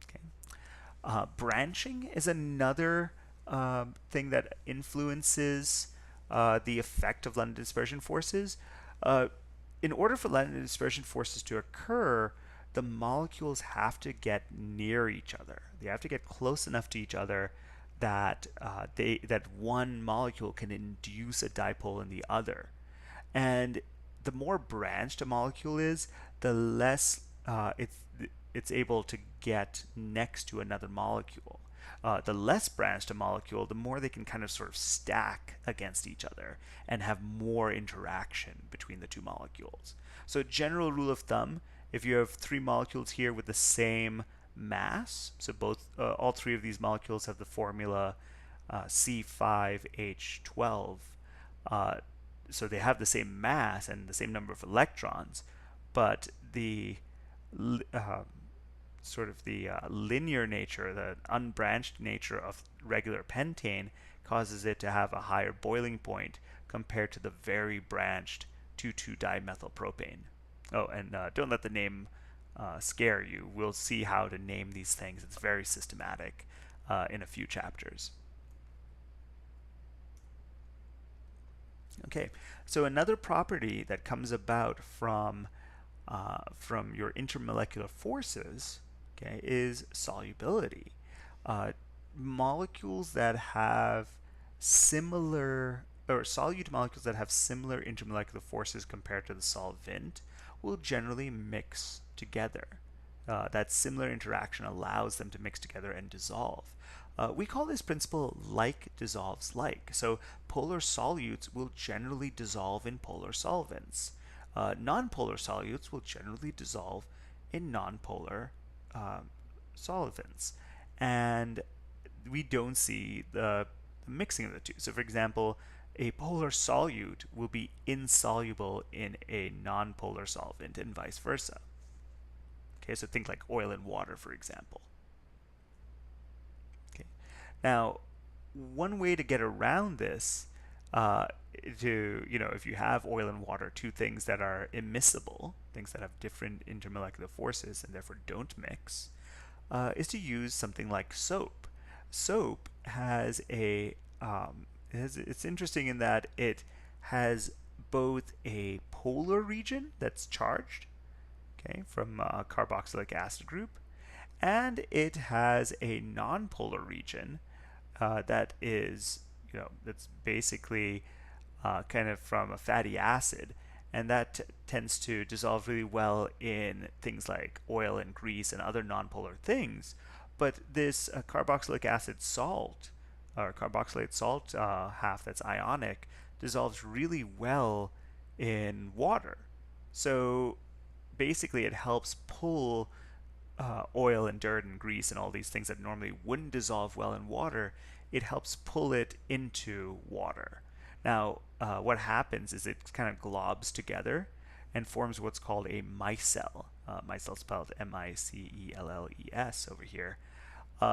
Okay. Branching is another thing that influences the effect of London dispersion forces. Uh, in order for London dispersion forces to occur, the molecules have to get near each other. They have to get close enough to each other that that one molecule can induce a dipole in the other. And the more branched a molecule is, the less it's able to get next to another molecule. The less branched a molecule, the more they can kind of sort of stack against each other and have more interaction between the two molecules. So, general rule of thumb, if you have three molecules here with the same mass, so all three of these molecules have the formula C5H12, uh, so they have the same mass and the same number of electrons, but the uh, linear nature, the unbranched nature of regular pentane causes it to have a higher boiling point compared to the very branched 2,2-dimethylpropane. Oh, and don't let the name scare you. We'll see how to name these things. It's very systematic in a few chapters. Okay, so another property that comes about from your intermolecular forces, okay, is solubility. Uh, Molecules that have similar, or solute molecules that have similar intermolecular forces compared to the solvent will generally mix together. That similar interaction allows them to mix together and dissolve. We call this principle like dissolves like. So polar solutes will generally dissolve in polar solvents. Nonpolar solutes will generally dissolve in nonpolar solvents. And we don't see the mixing of the two. So, for example, a polar solute will be insoluble in a nonpolar solvent and vice versa. Okay, so think like oil and water, for example. Okay. Now, one way to get around this, if you have oil and water, two things that are immiscible, things that have different intermolecular forces and therefore don't mix, is to use something like soap. Soap has it's interesting in that it has both a polar region that's charged, okay, from a carboxylic acid group, and it has a nonpolar region that is, that's basically kind of from a fatty acid, and that tends to dissolve really well in things like oil and grease and other nonpolar things. But this carboxylic acid salt, or carboxylate salt half that's ionic, dissolves really well in water. So basically, it helps pull oil and dirt and grease and all these things that normally wouldn't dissolve well in water. It helps pull it into water. Now, what happens is it kind of globs together and forms what's called a micelle. Micelle spelled Micelles over here.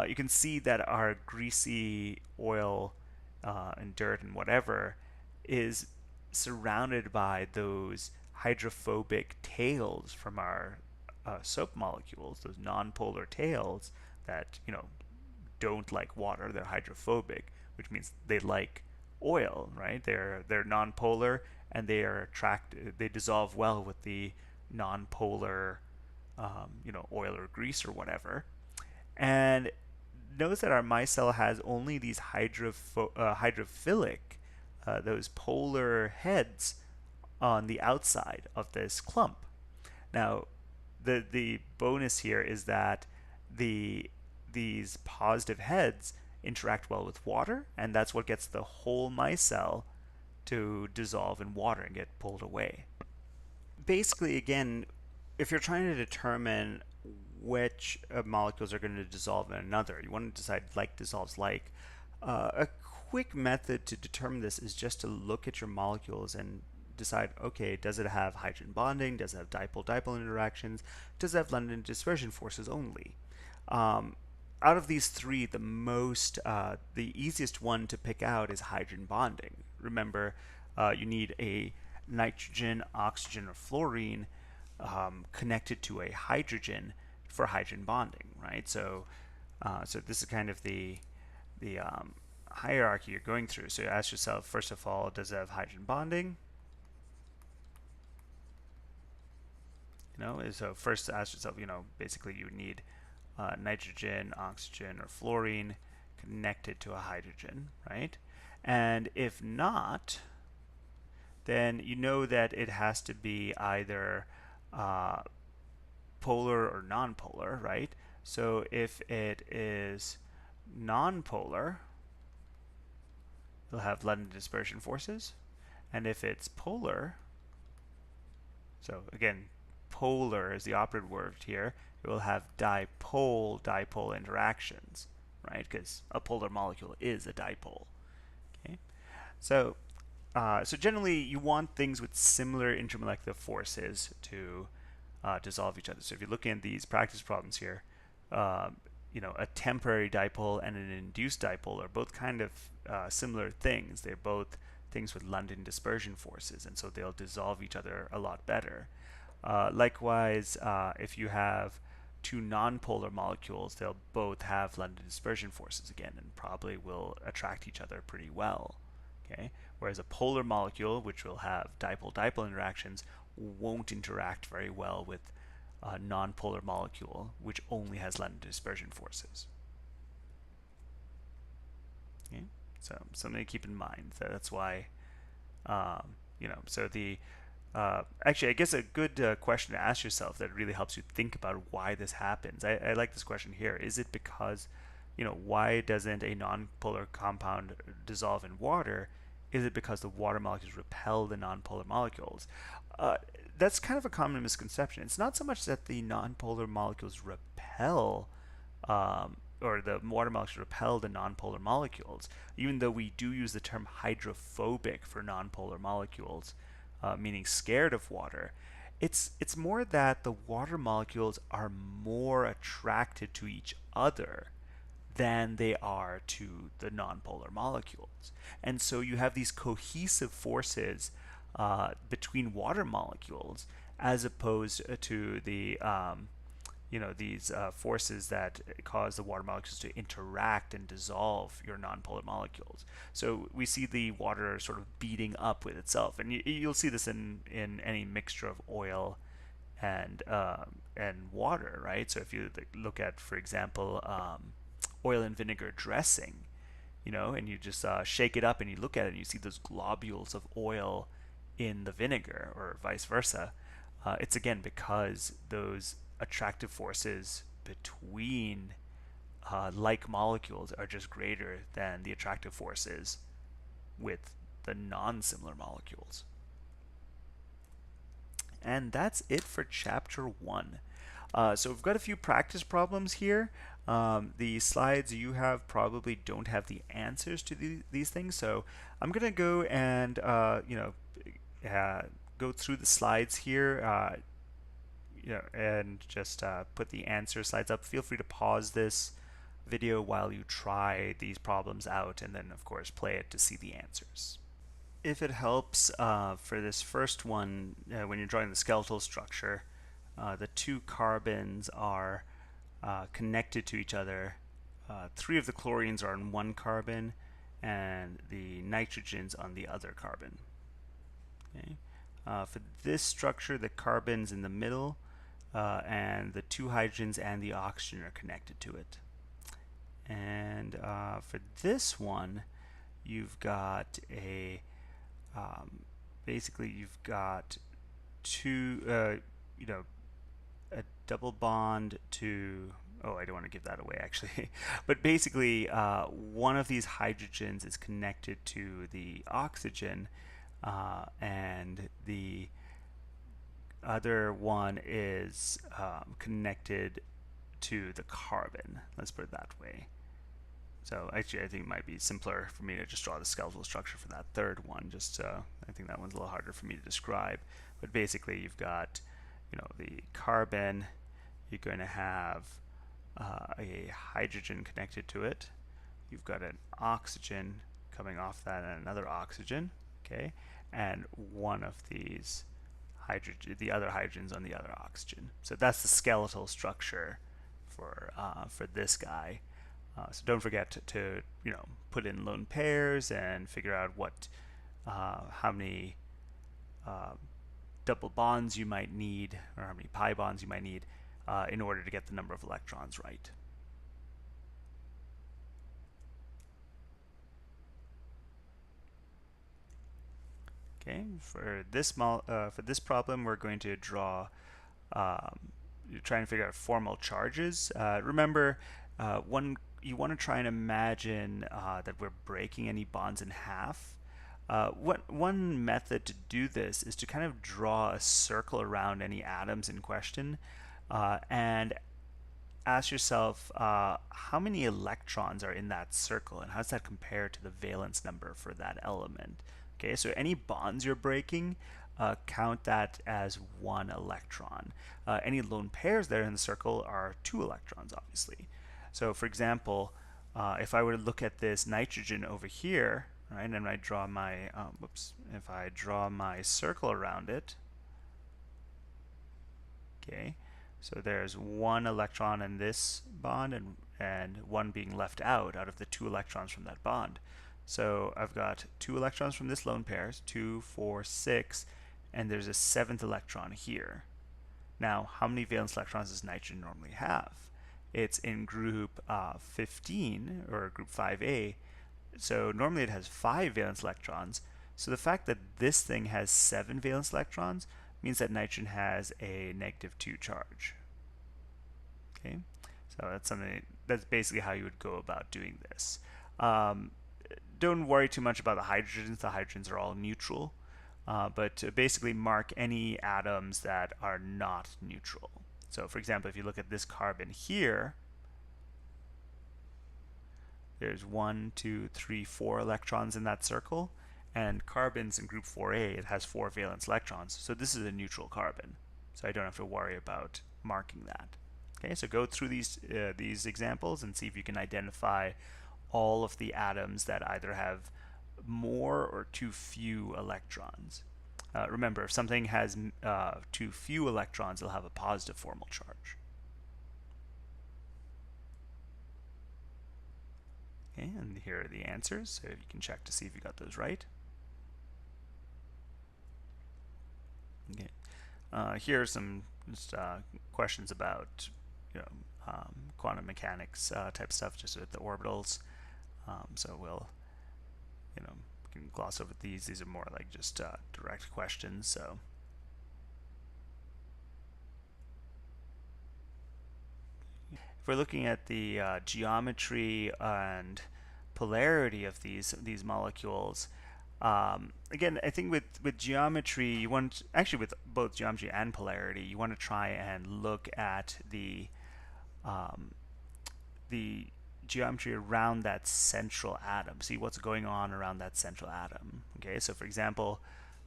You can see that our greasy oil and dirt and whatever is surrounded by those hydrophobic tails from our soap molecules, those nonpolar tails that don't like water. They're hydrophobic, which means they like oil, right? They're nonpolar and they are attracted. They dissolve well with the nonpolar, oil or grease or whatever. And notice that our micelle has only these hydrophilic, those polar heads on the outside of this clump. Now, the bonus here is that these positive heads interact well with water, and that's what gets the whole micelle to dissolve in water and get pulled away. Basically, again, if you're trying to determine which molecules are going to dissolve in another, you want to decide like dissolves like. A quick method to determine this is just to look at your molecules and decide, okay, does it have hydrogen bonding? Does it have dipole-dipole interactions? Does it have London dispersion forces only? Um, Out of these three, the easiest one to pick out is hydrogen bonding. Remember, you need a nitrogen, oxygen, or fluorine connected to a hydrogen for hydrogen bonding, right? So this is kind of the hierarchy you're going through. So you ask yourself, first of all, does it have hydrogen bonding? So first ask yourself, basically you need nitrogen, oxygen, or fluorine connected to a hydrogen, right? And if not, then you know that it has to be either uh, polar or nonpolar, right? So if it is nonpolar, you'll have London dispersion forces. And if it's polar, so again, polar is the operative word here, it will have dipole-dipole interactions, right? Because a polar molecule is a dipole. Okay, so so generally, you want things with similar intermolecular forces to dissolve each other. So if you're looking at these practice problems here, um, a temporary dipole and an induced dipole are both kind of similar things. They're both things with London dispersion forces, and so they'll dissolve each other a lot better. Likewise, if you have two nonpolar molecules, they'll both have London dispersion forces again, and probably will attract each other pretty well. Okay, whereas a polar molecule, which will have dipole-dipole interactions, won't interact very well with a nonpolar molecule, which only has London dispersion forces. Okay, so something to keep in mind. That's why, so actually, I guess a good question to ask yourself that really helps you think about why this happens. I like this question here. Is it because, why doesn't a nonpolar compound dissolve in water? Is it because the water molecules repel the nonpolar molecules? Uh, that's kind of a common misconception. It's not so much that the nonpolar molecules repel or the water molecules repel the nonpolar molecules, even though we do use the term hydrophobic for nonpolar molecules, meaning scared of water. It's more that the water molecules are more attracted to each other than they are to the nonpolar molecules. And so you have these cohesive forces between water molecules as opposed to these forces that cause the water molecules to interact and dissolve your nonpolar molecules. So we see the water sort of beating up with itself, and you'll see this in any mixture of oil and water, right? So if you look at, for example, oil and vinegar dressing, and you just shake it up and you look at it and you see those globules of oil in the vinegar, or vice versa. It's again because those attractive forces between like molecules are just greater than the attractive forces with the non-similar molecules. And that's it for chapter 1. So we've got a few practice problems here. The slides you have probably don't have the answers to these things, so I'm going to go and go through the slides here, and just put the answer slides up. Feel free to pause this video while you try these problems out, and then of course play it to see the answers. If it helps, for this first one, when you're drawing the skeletal structure, the two carbons are connected to each other. 3 of the chlorines are on one carbon, and the nitrogen's on the other carbon. Okay. For this structure, the carbon's in the middle, and the 2 hydrogens and the oxygen are connected to it. And for this one, you've got a basically you've got two, you know, a double bond to, oh, I don't want to give that away actually, but basically one of these hydrogens is connected to the oxygen, and the other one is connected to the carbon. Let's put it that way. So actually, I think it might be simpler for me to just draw the skeletal structure for that third one. Just I think that one's a little harder for me to describe. But basically, you've got, the carbon. You're going to have a hydrogen connected to it. You've got an oxygen coming off that, and another oxygen. Okay, and one of these hydrogen, the other hydrogens on the other oxygen. So that's the skeletal structure for this guy. So don't forget to put in lone pairs and figure out what how many uh, double bonds you might need, or how many pi bonds you might need in order to get the number of electrons right. Okay, for this problem, we're going to draw, try and figure out formal charges. Remember, one you want to try and imagine that we're breaking any bonds in half. One method to do this is to kind of draw a circle around any atoms in question, and ask yourself how many electrons are in that circle, and how does that compare to the valence number for that element. Okay, so any bonds you're breaking, count that as one electron. Any lone pairs that are in the circle are two electrons, obviously. So for example, if I were to look at this nitrogen over here, right, and I draw my, if I draw my circle around it, okay, so there's one electron in this bond, and one being left out of the two electrons from that bond. So I've got two electrons from this lone pair, 2, 4, 6, and there's a seventh electron here. Now, how many valence electrons does nitrogen normally have? It's in group 15, or group 5a, so normally it has 5 valence electrons. So the fact that this thing has 7 valence electrons means that nitrogen has a -2 charge. Okay, so that's basically how you would go about doing this. Don't worry too much about the hydrogens. The hydrogens are all neutral, but basically mark any atoms that are not neutral. So for example, if you look at this carbon here, there's 1, 2, 3, 4 electrons in that circle, and carbons in group 4a, it has 4 valence electrons. So this is a neutral carbon, so I don't have to worry about marking that. Okay, so go through these examples and see if you can identify all of the atoms that either have more or too few electrons. Remember, if something has too few electrons, it'll have a positive formal charge. Okay, and here are the answers, so you can check to see if you got those right. Okay. Here are some just, questions about quantum mechanics type stuff, just with the orbitals. So we'll we can gloss over these. These are more like just direct questions. So if we're looking at the geometry and polarity of these molecules, again, I think with geometry, you want, actually with both geometry and polarity, you want to try and look at the geometry around that central atom. See what's going on around that central atom. Okay, so for example,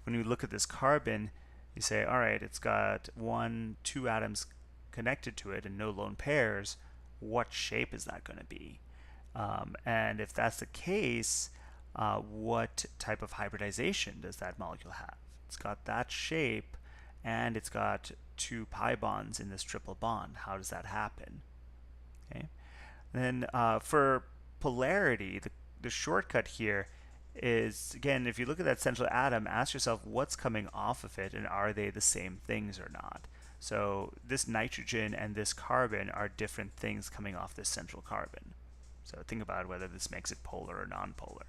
when you look at this carbon, you say, all right, it's got 1, 2 atoms connected to it and no lone pairs. What shape is that going to be? And if that's the case, what type of hybridization does that molecule have? It's got that shape, and it's got 2 pi bonds in this triple bond. How does that happen? Okay. Then for polarity, the shortcut here is, again, if you look at that central atom, ask yourself what's coming off of it, and are they the same things or not? So this nitrogen and this carbon are different things coming off this central carbon. So think about whether this makes it polar or nonpolar.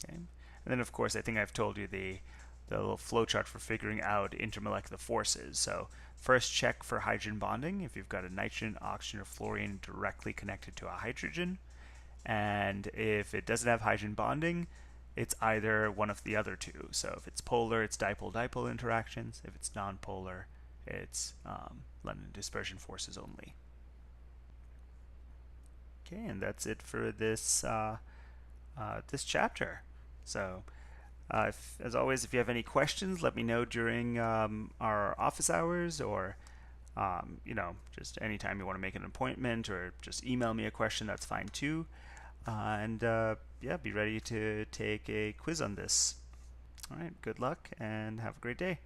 Okay. And then, of course, I think I've told you the little flowchart for figuring out intermolecular forces. So first check for hydrogen bonding if you've got a nitrogen, oxygen, or fluorine directly connected to a hydrogen. And if it doesn't have hydrogen bonding, it's either one of the other two. So if it's polar, it's dipole-dipole interactions. If it's nonpolar, it's London dispersion forces only. Okay, and that's it for this chapter. So, as always, if you have any questions, let me know during our office hours, or just anytime you want to make an appointment, or just email me a question. That's fine too. And yeah, be ready to take a quiz on this. All right, good luck and have a great day.